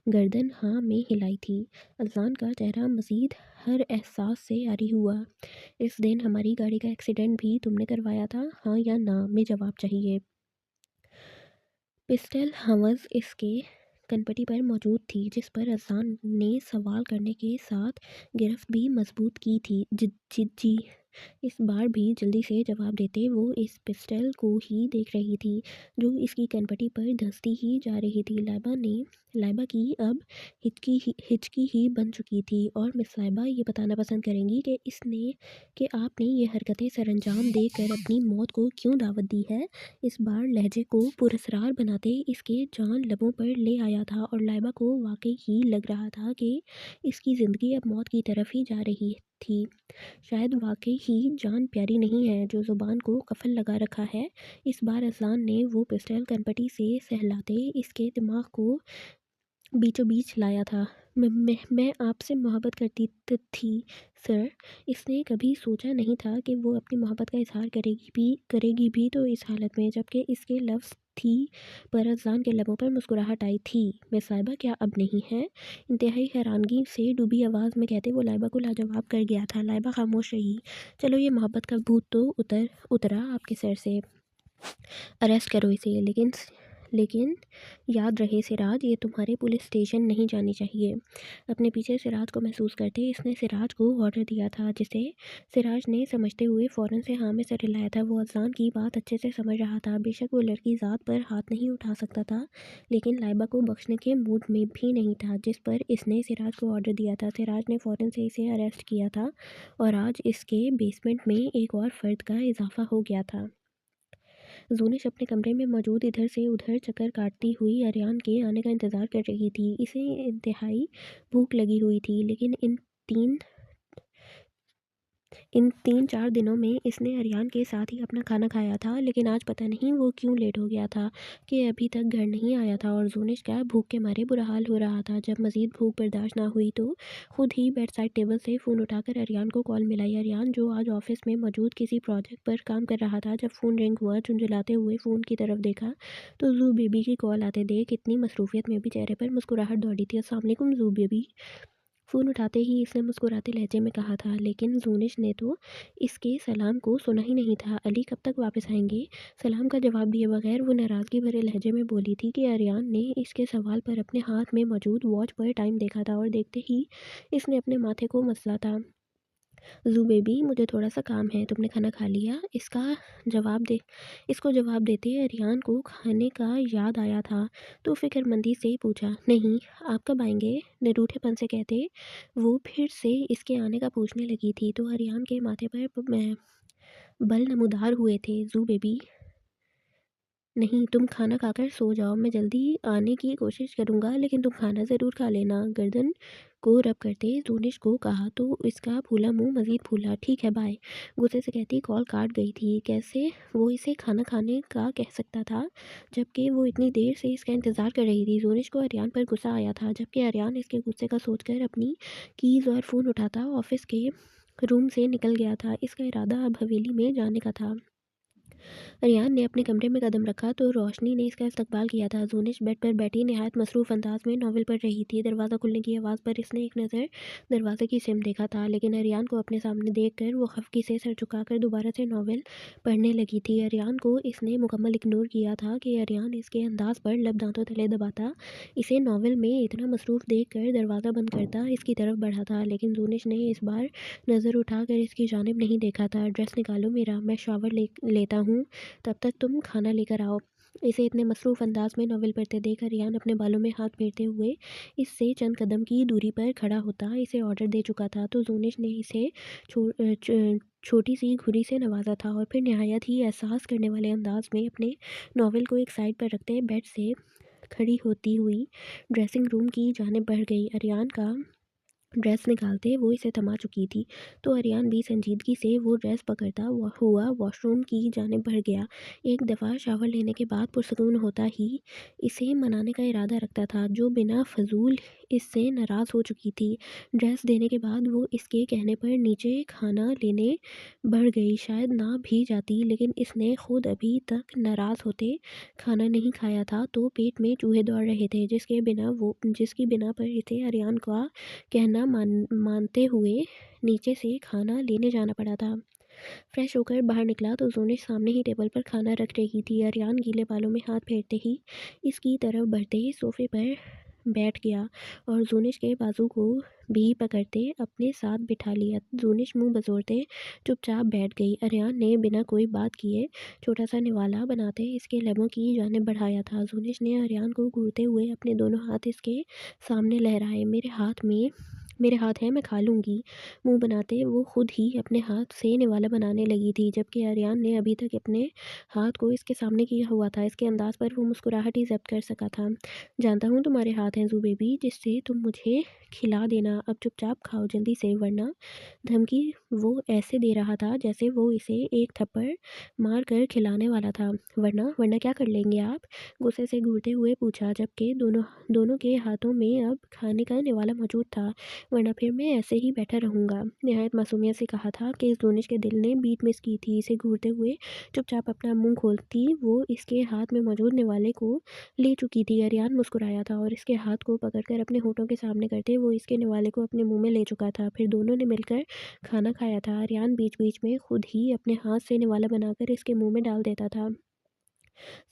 A: गर्दन हाँ में हिलाई थी। अज़लान का चेहरा मज़ीद हर एहसास से आरी हुआ। इस दिन हमारी गाड़ी का एक्सीडेंट भी तुमने करवाया था, हाँ या ना में जवाब चाहिए। पिस्टल हवस इसके कनपटी पर मौजूद थी, जिस पर अज़लान ने सवाल करने के साथ गिरफ्त भी मजबूत की थी। जी। इस बार भी जल्दी से जवाब देते वो इस पिस्टल को ही देख रही थी, जो इसकी कनपटी पर धंसती ही जा रही थी। लाइबा की अब हिचकी ही बन चुकी थी और मिस लाइबा ये बताना पसंद करेंगी कि आपने ये हरकतें सरअंजाम देकर अपनी मौत को क्यों दावत दी है। इस बार लहजे को पुरस्कार बनाते इसके जान लबों पर ले आया था और लाइबा को वाकई ही लग रहा था कि इसकी ज़िंदगी अब मौत की तरफ ही जा रही थी। शायद वाकई ही जान प्यारी नहीं है जो ज़ुबान को कफल लगा रखा है। इस बार अज़लान ने वो पिस्टल कनपटी से सहलाते इसके दिमाग को बीचों बीच लाया था। मैं आपसे मोहब्बत करती थी सर। इसने कभी सोचा नहीं था कि वो अपनी मोहब्बत का इजहार करेगी भी तो इस हालत में, जबकि इसके लफ्ज़ थी पर अज़लान के लबों पर मुस्कुराहट आई थी। मैं साहिबा क्या अब नहीं है? इंतहाई हैरानगी से डूबी आवाज़ में कहते वो लाइबा को लाजवाब कर गया था। लाइबा खामोश रही। चलो, ये मोहब्बत का भूत तो उतरा आपके सर से। अरेस्ट करो इसे, लेकिन याद रहे सिराज, ये तुम्हारे पुलिस स्टेशन नहीं जानी चाहिए। अपने पीछे सिराज को महसूस करते इसने सिराज को ऑर्डर दिया था, जिसे सिराज ने समझते हुए फ़ौरन से हाँ में सर हिलाया था। वो अज़लान की बात अच्छे से समझ रहा था। बेशक वो लड़की ज़ात पर हाथ नहीं उठा सकता था, लेकिन लाइबा को बख्शने के मूड में भी नहीं था, जिस पर इसने सिराज को ऑर्डर दिया था। सिराज ने फ़ौरन से इसे अरेस्ट किया था और आज इसके बेसमेंट में एक और फ़र्द का इजाफा हो गया था। ज़ोनिश अपने कमरे में मौजूद इधर से उधर चक्कर काटती हुई अरियान के आने का इंतज़ार कर रही थी। इसे इंतहाई भूख लगी हुई थी, लेकिन इन 3-4 दिनों में इसने अरियान के साथ ही अपना खाना खाया था, लेकिन आज पता नहीं वो क्यों लेट हो गया था कि अभी तक घर नहीं आया था और ज़ोनिश का भूख के मारे बुरा हाल हो रहा था। जब मज़ीद भूख बर्दाश्त ना हुई तो खुद ही बेड साइड टेबल से फ़ोन उठाकर अरियान को कॉल मिलाई। अरियान, जो आज ऑफिस में मौजूद किसी प्रोजेक्ट पर काम कर रहा था, जब फ़ोन रिंग हुआ, झुंझलाते हुए फ़ोन की तरफ देखा तो जू बेबी की कॉल आते देख इतनी मसरूफ़ियत में भी चेहरे पर मुस्कुराहट दौड़ी थी। अस्सलाम वालेकुम जू बेबी। फ़ोन उठाते ही इसने मुस्कुराते लहजे में कहा था, लेकिन ज़ूनिश ने तो इसके सलाम को सुना ही नहीं था। अली कब तक वापस आएंगे? सलाम का जवाब दिए बगैर वो नाराज़गी भरे लहजे में बोली थी कि आर्यन ने इसके सवाल पर अपने हाथ में मौजूद वॉच पर टाइम देखा था और देखते ही इसने अपने माथे को मसला था। ज़ू बेबी, मुझे थोड़ा-सा काम है, तुमने खाना खा लिया? इसको जवाब देते अरियान को खाने का याद आया था, तो फ़िक्रमंदी से पूछा, नहीं, आप कब आएँगे? निरूठेपन से कहते वो फिर से इसके आने का पूछने लगी थी, तो अरियान के माथे पर बल नमूदार हुए थे। ज़ू बेबी, नहीं, तुम खाना खाकर सो जाओ, मैं जल्दी आने की कोशिश करूँगा, लेकिन तुम खाना ज़रूर खा लेना। गर्दन को रब करते जूनिश को कहा तो इसका फूला मुंह मज़ीद फूला। ठीक है, बाय। गुस्से से कहती कॉल काट गई थी। कैसे वो इसे खाना खाने का कह सकता था, जबकि वो इतनी देर से इसका इंतज़ार कर रही थी। जूनिश को आर्यन पर गुस्सा आया था, जबकि आर्यन इसके गुस्से का सोचकर अपनी कीज़ और फ़ोन उठाता ऑफिस के रूम से निकल गया था। इसका इरादा अब हवेली में जाने का था। अरियान ने अपने कमरे में कदम रखा तो रोशनी ने इसका इस्तकबाल किया था। जूनिश बेड पर बैठी नहायत मसरूफ़ अंदाज में नॉवल पढ़ रही थी। दरवाज़ा खुलने की आवाज़ पर इसने एक नज़र दरवाजे की सिम देखा था, लेकिन अरियान को अपने सामने देखकर वो खफकी से सर झुकाकर दोबारा से नॉवल पढ़ने लगी थी। अरियान को इसने मुकम्मल इग्नोर किया था कि अरियान इसके अंदाज पर लब दांतों तले दबाता इसे नॉवल में इतना मसरूफ़ देख कर दरवाज़ा बंद करता इसकी तरफ बढ़ा था, लेकिन जूनिश ने इस बार नज़र उठाकर इसकी जानिब नहीं देखा था। ड्रेस निकालो मेरा, मैं शावर लेता हूँ, तब तक तुम खाना लेकर आओ। इसे इतने मसरूफ़ अंदाज में नॉवल पढ़ते देख अरियान अपने बालों में हाथ फेरते हुए इससे चंद कदम की दूरी पर खड़ा होता इसे ऑर्डर दे चुका था, तो जूनिश ने इसे छोटी सी घुरी से नवाजा था और फिर नहायत ही एहसास करने वाले अंदाज में अपने नॉवल को एक साइड पर रखते बेड से खड़ी होती हुई ड्रेसिंग रूम की जानिब बढ़ गई। अरियान का ड्रेस निकालते वो इसे थमा चुकी थी, तो अरियान भी संजीदगी से वो ड्रेस पकड़ता हुआ वॉशरूम की जानिब बढ़ गया। एक दफ़ा शावर लेने के बाद पुरसकून होता ही इसे मनाने का इरादा रखता था, जो बिना फजूल इससे नाराज़ हो चुकी थी। ड्रेस देने के बाद वो इसके कहने पर नीचे खाना लेने बढ़ गई। शायद ना भी जाती, लेकिन इसने खुद अभी तक नाराज़ होते खाना नहीं खाया था, तो पेट में चूहे दौड़ रहे थे, जिसकी बिना पर इसे अरियान का कहना मानते हुए नीचे से खाना लेने जाना पड़ा था। फ्रेश होकर बाहर निकला तो जूनिश सामने ही टेबल पर खाना रख रही थी। अरियान गीले बालों में हाथ फेरते ही इसकी तरफ बढ़ते ही सोफे पर बैठ गया और जूनिश के बाजू को भी पकड़ते अपने साथ बिठा लिया। जूनिश मुंह बजोरते चुपचाप बैठ गई। अरियान ने बिना कोई बात किए छोटा सा निवाला बनाते इसके लबों की जानिब बढ़ाया था। जूनिश ने अरियान को घूरते हुए अपने दोनों हाथ इसके सामने लहराए। मेरे हाथ हैं, मैं खा लूँगी। मुंह बनाते वो खुद ही अपने हाथ से निवाला बनाने लगी थी, जबकि आर्यन ने अभी तक अपने हाथ को इसके सामने किया हुआ था। इसके अंदाज पर वो मुस्कुराहट ही ज़ब्त कर सका था। जानता हूँ तुम्हारे हाथ हैं जू बेबी, जिससे तुम मुझे खिला देना। अब चुपचाप खाओ जल्दी से, वरना धमकी वो ऐसे दे रहा था जैसे वो इसे एक थप्पड़ मार कर खिलाने वाला था। वरना वरना क्या कर लेंगे आप? गुस्से से घूरते हुए पूछा, जबकि दोनों दोनों के हाथों में अब खाने का निवाला मौजूद था। वरना फिर मैं ऐसे ही बैठा रहूँगा। निहायत मासूमियत से कहा था कि इस जूनिश के दिल ने बीट मिस की थी। इसे घूरते हुए चुपचाप अपना मुंह खोलती वो इसके हाथ में मौजूद निवाले को ले चुकी थी। अरियान मुस्कुराया था और इसके हाथ को पकड़कर अपने होठों के सामने करते वो इसके निवाले को अपने मुंह में ले चुका था। फिर दोनों ने मिलकर खाना खाया था। अरियान बीच बीच में खुद ही अपने हाथ से निवाला बनाकर इसके मुंह में डाल देता था।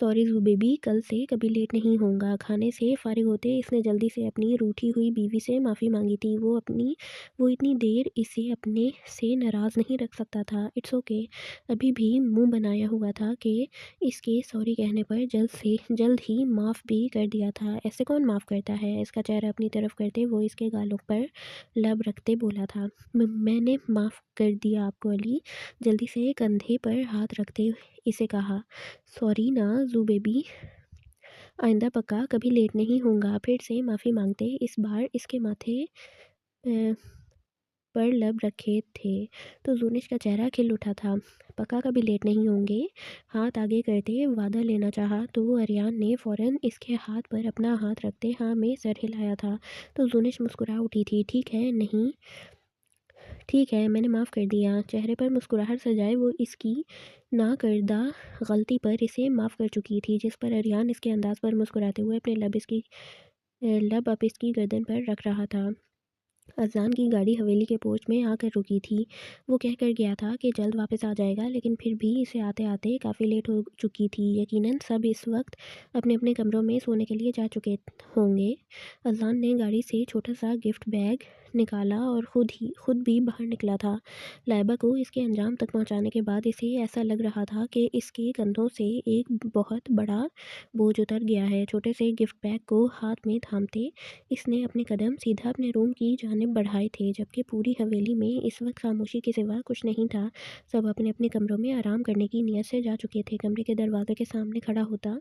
A: सॉरी जू बेबी, कल से कभी लेट नहीं होऊंगा। खाने से फारिग होते इसने जल्दी से अपनी रूठी हुई बीवी से माफ़ी मांगी थी। वो इतनी देर इसे अपने से नाराज़ नहीं रख सकता था। It's okay. अभी भी मुंह बनाया हुआ था कि इसके सॉरी कहने पर जल्द ही माफ़ भी कर दिया था। ऐसे कौन माफ़ करता है? इसका चेहरा अपनी तरफ करते वो इसके गालों पर लब रखते बोला था। मैंने माफ़ कर दिया आपको अली। जल्दी से कंधे पर हाथ रखते इसे कहा। सॉरी ना जू बेबी, आइंदा पक्का कभी लेट नहीं होऊंगा। फिर से माफ़ी मांगते इस बार इसके माथे अ, पर लब रखे थे, तो जूनिश का चेहरा खिल उठा था। पक्का कभी लेट नहीं होंगे। हाथ आगे करते वादा लेना चाहा, तो अरियान ने फ़ौरन इसके हाथ पर अपना हाथ रखते हाँ में सर हिलाया था, तो जूनिश मुस्कुरा उठी थी। ठीक है, मैंने माफ़ कर दिया। चेहरे पर मुस्कुराहट सजाए वो इसकी नाकर्दा गलती पर इसे माफ़ कर चुकी थी, जिस पर अरियान इसके अंदाज पर मुस्कुराते हुए अपने लब अब इसकी गर्दन पर रख रहा था। अज़लान की गाड़ी हवेली के पोर्च में आकर रुकी थी। वो कहकर गया था कि जल्द वापस आ जाएगा, लेकिन फिर भी इसे आते-आते काफ़ी लेट हो चुकी थी। यकीनन सब इस वक्त अपने-अपने कमरों में सोने के लिए जा चुके होंगे। अज़लान ने गाड़ी से छोटा-सा गिफ्ट बैग निकाला और खुद भी बाहर निकला था। लाइबा को इसके अंजाम तक पहुँचाने के बाद इसे ऐसा लग रहा था कि इसके कंधों से एक बहुत बड़ा बोझ उतर गया है। छोटे से गिफ्ट बैग को हाथ में थामते इसने अपने कदम सीधा अपने रूम की जानिब बढ़ाए थे, जबकि पूरी हवेली में इस वक्त खामोशी के सिवा कुछ नहीं था। सब अपने-अपने कमरों में आराम करने की नीयत से जा चुके थे। कमरे के दरवाजे के सामने खड़ा होता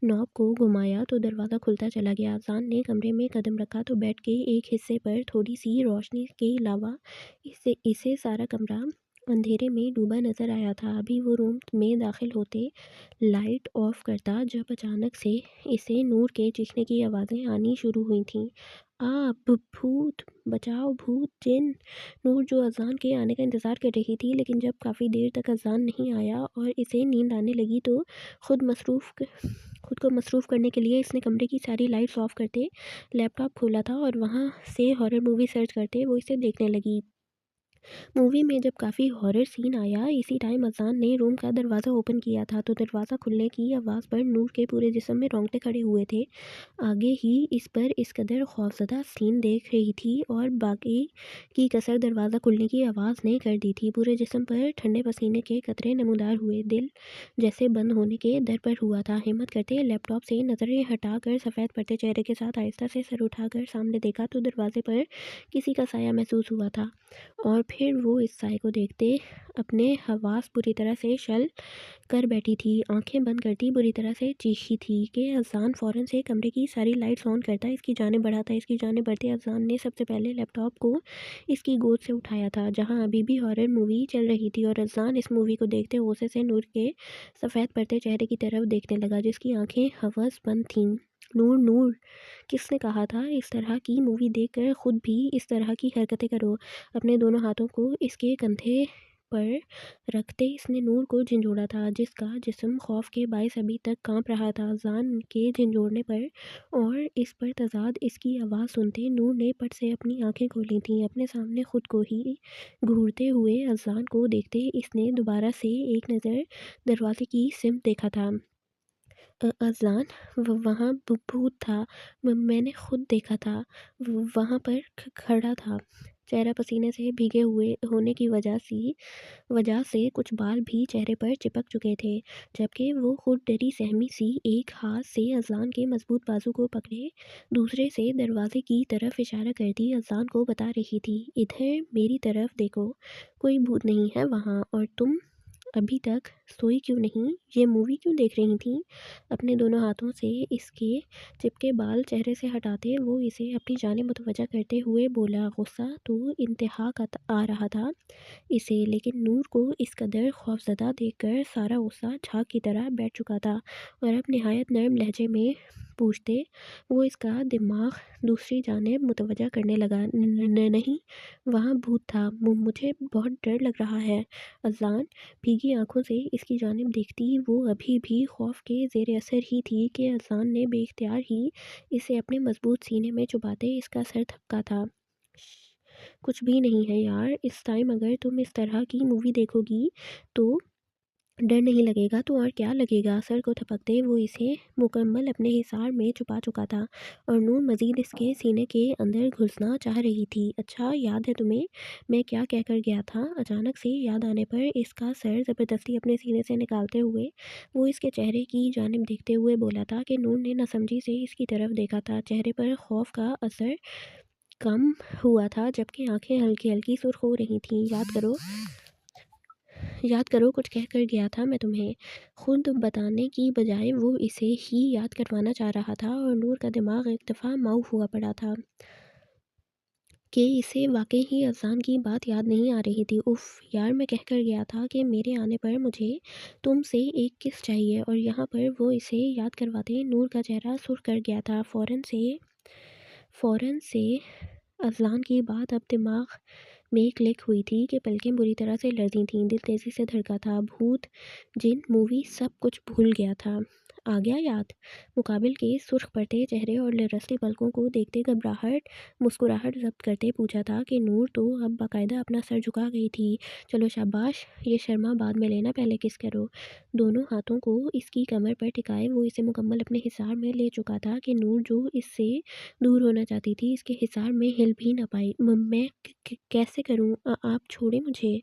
A: नॉब को घुमाया तो दरवाज़ा खुलता चला गया। अज़ान ने कमरे में कदम रखा तो बेड के एक हिस्से पर थोड़ी-सी रोशनी के अलावा इसे इसे सारा कमरा अंधेरे में डूबा नज़र आया था। अभी वो रूम में दाखिल होते लाइट ऑफ करता जब अचानक से इसे नूर के चीखने की आवाज़ें आनी शुरू हुई थीं। भूत! बचाओ भूत! जिन! नूर जो अज़ान के आने का इंतज़ार कर रही थी, लेकिन जब काफ़ी देर तक अज़ान नहीं आया और इसे नींद आने लगी तो खुद खुद को मसरूफ़ करने के लिए इसने कमरे की सारी लाइट्स ऑफ करते लैपटॉप खोला था और वहाँ से हॉरर मूवी सर्च करते वो इसे देखने लगी। मूवी में जब काफ़ी हॉरर सीन आया, इसी टाइम अज़ान ने रूम का दरवाज़ा ओपन किया था, तो दरवाज़ा खुलने की आवाज़ पर नूर के पूरे जिस्म में रोंगटे खड़े हुए थे। आगे ही इस पर इस कदर खौफज़दा सीन देख रही थी और बाकी की कसर दरवाज़ा खुलने की आवाज़ ने कर दी थी। पूरे जिस्म पर ठंडे पसीने के कतरे नमूदार हुए, दिल जैसे बंद होने के दर पर हुआ था। हिम्मत करते लैपटॉप से नज़रें हटाकर सफ़ेद पड़ते चेहरे के साथ आहिस्ता से सर उठाकर सामने देखा तो दरवाजे पर किसी का साया महसूस हुआ था। और फिर वो इस साए को देखते अपने हवास पूरी तरह से शल कर बैठी थी। आंखें बंद करती बुरी तरह से चीखी थी कि अज़ान फ़ौरन से कमरे की सारी लाइट्स ऑन करता इसकी जानिब बढ़ाता। इसकी जानिब बढ़ते अज़ान ने सबसे पहले लैपटॉप को इसकी गोद से उठाया था, जहां अभी भी हॉरर मूवी चल रही थी, और अज़ान इस मूवी को देखते गुस्से से नूर के सफ़ेद पड़ते चेहरे की तरफ देखने लगा, जिसकी आंखें हवस बंद थीं। नूर, नूर, किसने कहा था इस तरह की मूवी देखकर खुद भी इस तरह की हरकतें करो? अपने दोनों हाथों को इसके कंधे पर रखते इसने नूर को झंझोड़ा था, जिसका जिस्म खौफ के बायस अभी तक कांप रहा था। अज़ान के झंझोड़ने पर और इस पर तज़ाद इसकी आवाज़ सुनते नूर ने पट से अपनी आंखें खोली थीं। अपने सामने खुद को ही घूरते हुए अज़ान को देखते इसने दोबारा से एक नज़र दरवाजे की सिमत देखा था। अज़लान, वहाँ भूत था। मैंने खुद देखा था। वहाँ पर खड़ा था। चेहरा पसीने से भीगे हुए होने की वजह से कुछ बाल भी चेहरे पर चिपक चुके थे, जबकि वो खुद डरी सहमी सी एक हाथ से अज़लान के मजबूत बाजू को पकड़े दूसरे से दरवाजे की तरफ इशारा करती अज़लान को बता रही थी, इधर मेरी तरफ देखो, कोई भूत नहीं है वहाँ। और तुम अभी तक सोई क्यों नहीं? ये मूवी क्यों देख रही थी? अपने दोनों हाथों से इसके चिपके बाल चेहरे से हटाते वो इसे अपनी जानिब मुतवज्जा करते हुए बोला। गुस्सा तो इंतहा का आ रहा था इसे, लेकिन नूर को इस कदर खौफज़दा देखकर सारा गुस्सा झाग की तरह बैठ चुका था, और अब निहायत नरम लहजे में पूछते वो इसका दिमाग दूसरी जानिब मुतवज्जा करने लगा। नहीं, वहाँ भूत था। मुझे बहुत डर लग रहा है। अज़लान भीगी आंखों से इसकी जानिब देखती वो अभी भी खौफ के ज़ेर असर ही थी कि अज़लान ने बेख्तियार ही इसे अपने मजबूत सीने में छुपाते इसका सर थपका था। कुछ भी नहीं है यार, इस टाइम अगर तुम इस तरह की मूवी देखोगी तो डर नहीं लगेगा तो और क्या लगेगा? सर को थपकते वो इसे मुकम्मल अपने हिसार में छुपा चुका था, और नूर मज़ीद इसके सीने के अंदर घुसना चाह रही थी। अच्छा याद है तुम्हें मैं क्या कहकर गया था? अचानक से याद आने पर इसका सर ज़बरदस्ती अपने सीने से निकालते हुए वो इसके चेहरे की जानिब देखते हुए बोला था कि नूर ने नासमझी से इसकी तरफ देखा था। चेहरे पर खौफ का असर कम हुआ था, जबकि आंखें हल्की हल्की सुर्ख हो रही थीं। याद करो कुछ कह कर गया था मैं तुम्हें। खुद बताने की बजाय वो इसे ही याद करवाना चाह रहा था, और नूर का दिमाग एक दफ़ा माऊफ हुआ पड़ा था कि इसे वाकई ही अज़ान की बात याद नहीं आ रही थी। उफ़ यार, मैं कह कर गया था कि मेरे आने पर मुझे तुमसे एक किस चाहिए, और यहाँ पर वो इसे याद करवाते नूर का चेहरा सुर्ख कर गया था। फ़ौरन से अज़लान की बात अब दिमाग में क्लिक हुई थी कि पलकें बुरी तरह से लरज़ी थीं, दिल तेज़ी से धड़का था। भूत, जिन, मूवी सब कुछ भूल गया था। आ गया याद? मुकाबिल के सुर्ख पड़ते चेहरे और लिरसती पलकों को देखते मुस्कुराहट जब्त करते पूछा था कि नूर तो अब बाकायदा अपना सर झुका गई थी। चलो शाबाश, ये शर्मा बाद में लेना, पहले किस करो। दोनों हाथों को इसकी कमर पर टिकाए वो इसे मुकम्मल अपने हिसार में ले चुका था कि नूर जो इससे दूर होना चाहती थी इसके हिसार में हिल भी ना पाई। मैं कैसे करूं? आप छोड़े मुझे।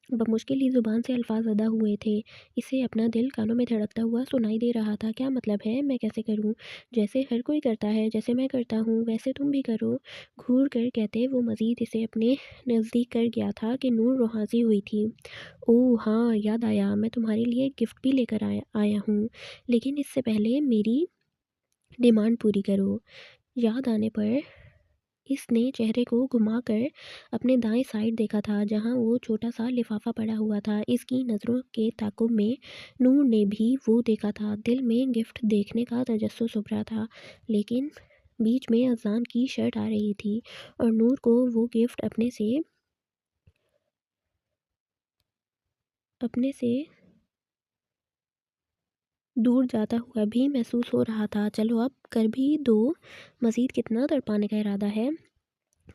A: बमुश्किल ही ज़ुबान से अल्फाज अदा हुए थे। इसे अपना दिल कानों में धड़कता हुआ सुनाई दे रहा था। क्या मतलब है? मैं कैसे करूं? जैसे हर कोई करता है, जैसे मैं करता हूँ वैसे तुम भी करो। घूर कर कहते वो मज़ीद इसे अपने नज़दीक कर गया था कि नूर रुहासी हुई थी। ओह हाँ, याद आया, मैं तुम्हारे लिए एक गिफ्ट भी लेकर आया आया हूँ, लेकिन इससे पहले मेरी डिमांड पूरी करो। याद आने पर इसने चेहरे को घुमाकर अपने दाएं साइड देखा था जहां वो छोटा सा लिफाफा पड़ा हुआ था। इसकी नज़रों के ताक़ुब में नूर ने भी वो देखा था। दिल में गिफ्ट देखने का तजस्सुस उभरा था, लेकिन बीच में अज़ान की शर्ट आ रही थी और नूर को वो गिफ्ट अपने से दूर जाता हुआ भी महसूस हो रहा था। चलो अब कर भी दो, मज़ीद कितना तड़पाने का इरादा है?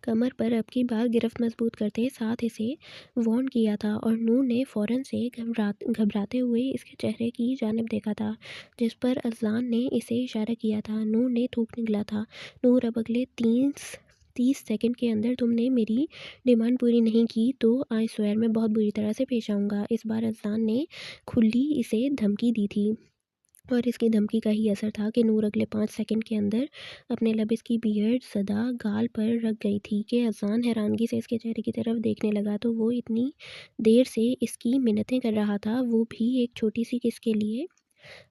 A: कमर पर अब की बार गिरफ्त मजबूत करते साथ इसे वार्न किया था और नूर ने फ़ौरन से घबराते हुए इसके चेहरे की जानिब देखा था जिस पर अज़लान ने इसे इशारा किया था। नूर ने थूक निकला था। नूर, अब अगले 30 सेकंड के अंदर तुमने मेरी डिमांड पूरी नहीं की तो आई स्वेयर मैं बहुत बुरी तरह से पेश आऊँगा। इस बार अज़लान ने खुली इसे धमकी दी थी और इसकी धमकी का ही असर था कि नूर अगले 5 सेकंड के अंदर अपने लब इसकी बियर्ड सदा गाल पर रख गई थी कि अज़ान हैरानगी से इसके चेहरे की तरफ देखने लगा तो वो इतनी देर से इसकी मिन्नतें कर रहा था, वो भी एक छोटी सी किस के लिए।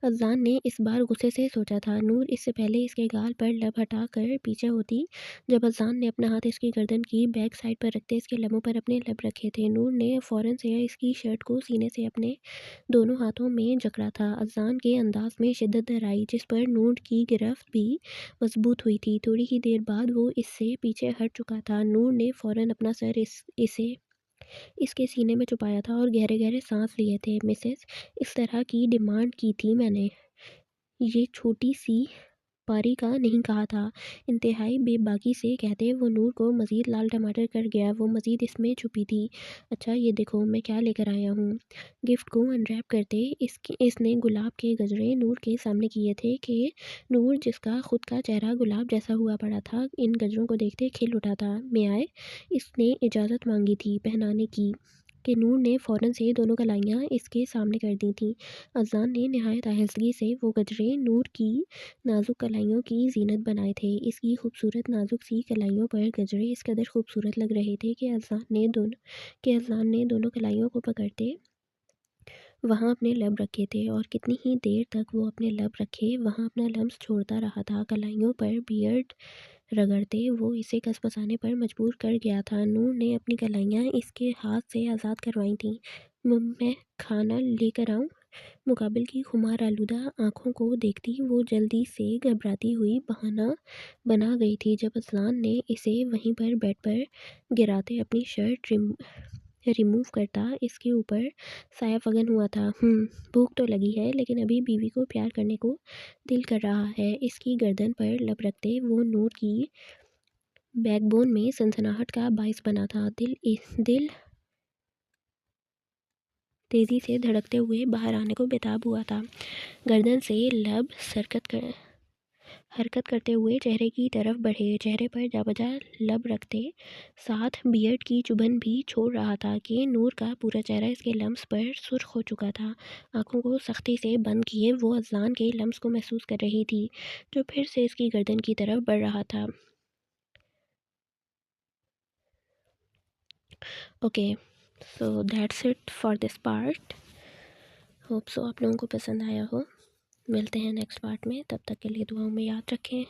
A: अज़ान ने इस बार गुस्से से सोचा था। नूर इससे पहले इसके गाल पर लब हटा कर पीछे होती जब अज़ान ने अपना हाथ इसकी गर्दन की बैक साइड पर रखते इसके लबों पर अपने लब रखे थे। नूर ने फ़ौरन से इसकी शर्ट को सीने से अपने दोनों हाथों में जकड़ा था। अज़ान के अंदाज में शिद्दत आई जिस पर नूर की गिरफ्त भी मजबूत हुई थी। थोड़ी ही देर बाद वो इससे पीछे हट चुका था। नूर ने फ़ौरन अपना सर इसे इसके सीने में छुपाया था और गहरे गहरे सांस लिए थे। मिसेस, इस तरह की डिमांड की थी मैंने, ये छोटी सी पारी का नहीं कहा था। इंतहाई बेबाकी से कहते वो नूर को मज़ीद लाल टमाटर कर गया। वो मज़ीद इसमें छुपी थी। अच्छा ये देखो मैं क्या लेकर आया हूँ। गिफ्ट को अनरैप करते इसने गुलाब के गजरे नूर के सामने किए थे कि नूर जिसका खुद का चेहरा गुलाब जैसा हुआ पड़ा था इन गजरों को देखते खिल उठा था। मैं आए, इसने इजाज़त मांगी थी पहनाने की कि नूर ने फ़ौरन से दोनों कलाइयाँ इसके सामने कर दी थीं। अज़ान ने नहायत आहिस्तगी से वो गजरे नूर की नाजुक कलाइयों की ज़ीनत बनाए थे। इसकी खूबसूरत नाजुक सी कलाइयों पर गजरे इस कदर खूबसूरत लग रहे थे कि अज़लान ने दोनों कलाइयों को पकड़ते वहाँ अपने लब रखे थे और कितनी ही देर तक वो अपने लब रखे वहाँ अपना लम्स छोड़ता रहा था। कलाइयों पर बियर्ड रगड़ते वो इसे कसमसाने पर मजबूर कर गया था। नूर ने अपनी कलाइयाँ इसके हाथ से आज़ाद करवाई थीं। मैं खाना लेकर आऊँ? मुकाबिल की खुमार आलूदा आँखों को देखती वो जल्दी से घबराती हुई बहाना बना गई थी जब अज़लान ने इसे वहीं पर बेड पर गिराते अपनी शर्ट रिमूव करता इसके ऊपर साया फगन हुआ था। भूख तो लगी है लेकिन अभी बीवी को प्यार करने को दिल कर रहा है। इसकी गर्दन पर लब रखते वो नूर की बैकबोन में सनसनाहट का बाइस बना था। दिल तेज़ी से धड़कते हुए बाहर आने को बेताब हुआ था। गर्दन से लब हरकत करते हुए चेहरे की तरफ बढ़े। चेहरे पर जाबजा लब रखते साथ बियर्ड की चुभन भी छोड़ रहा था कि नूर का पूरा चेहरा इसके लम्स पर सुर्ख हो चुका था। आंखों को सख्ती से बंद किए वो अज़लान के लम्स को महसूस कर रही थी जो फिर से इसकी गर्दन की तरफ बढ़ रहा था। Okay, so that's it for this part. Hope so आप लोगों को पसंद आया हो। मिलते हैं नेक्स्ट पार्ट में, तब तक के लिए दुआओं में याद रखें।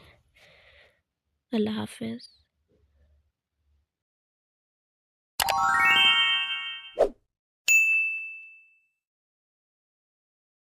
A: अल्लाह हाफ़िज़।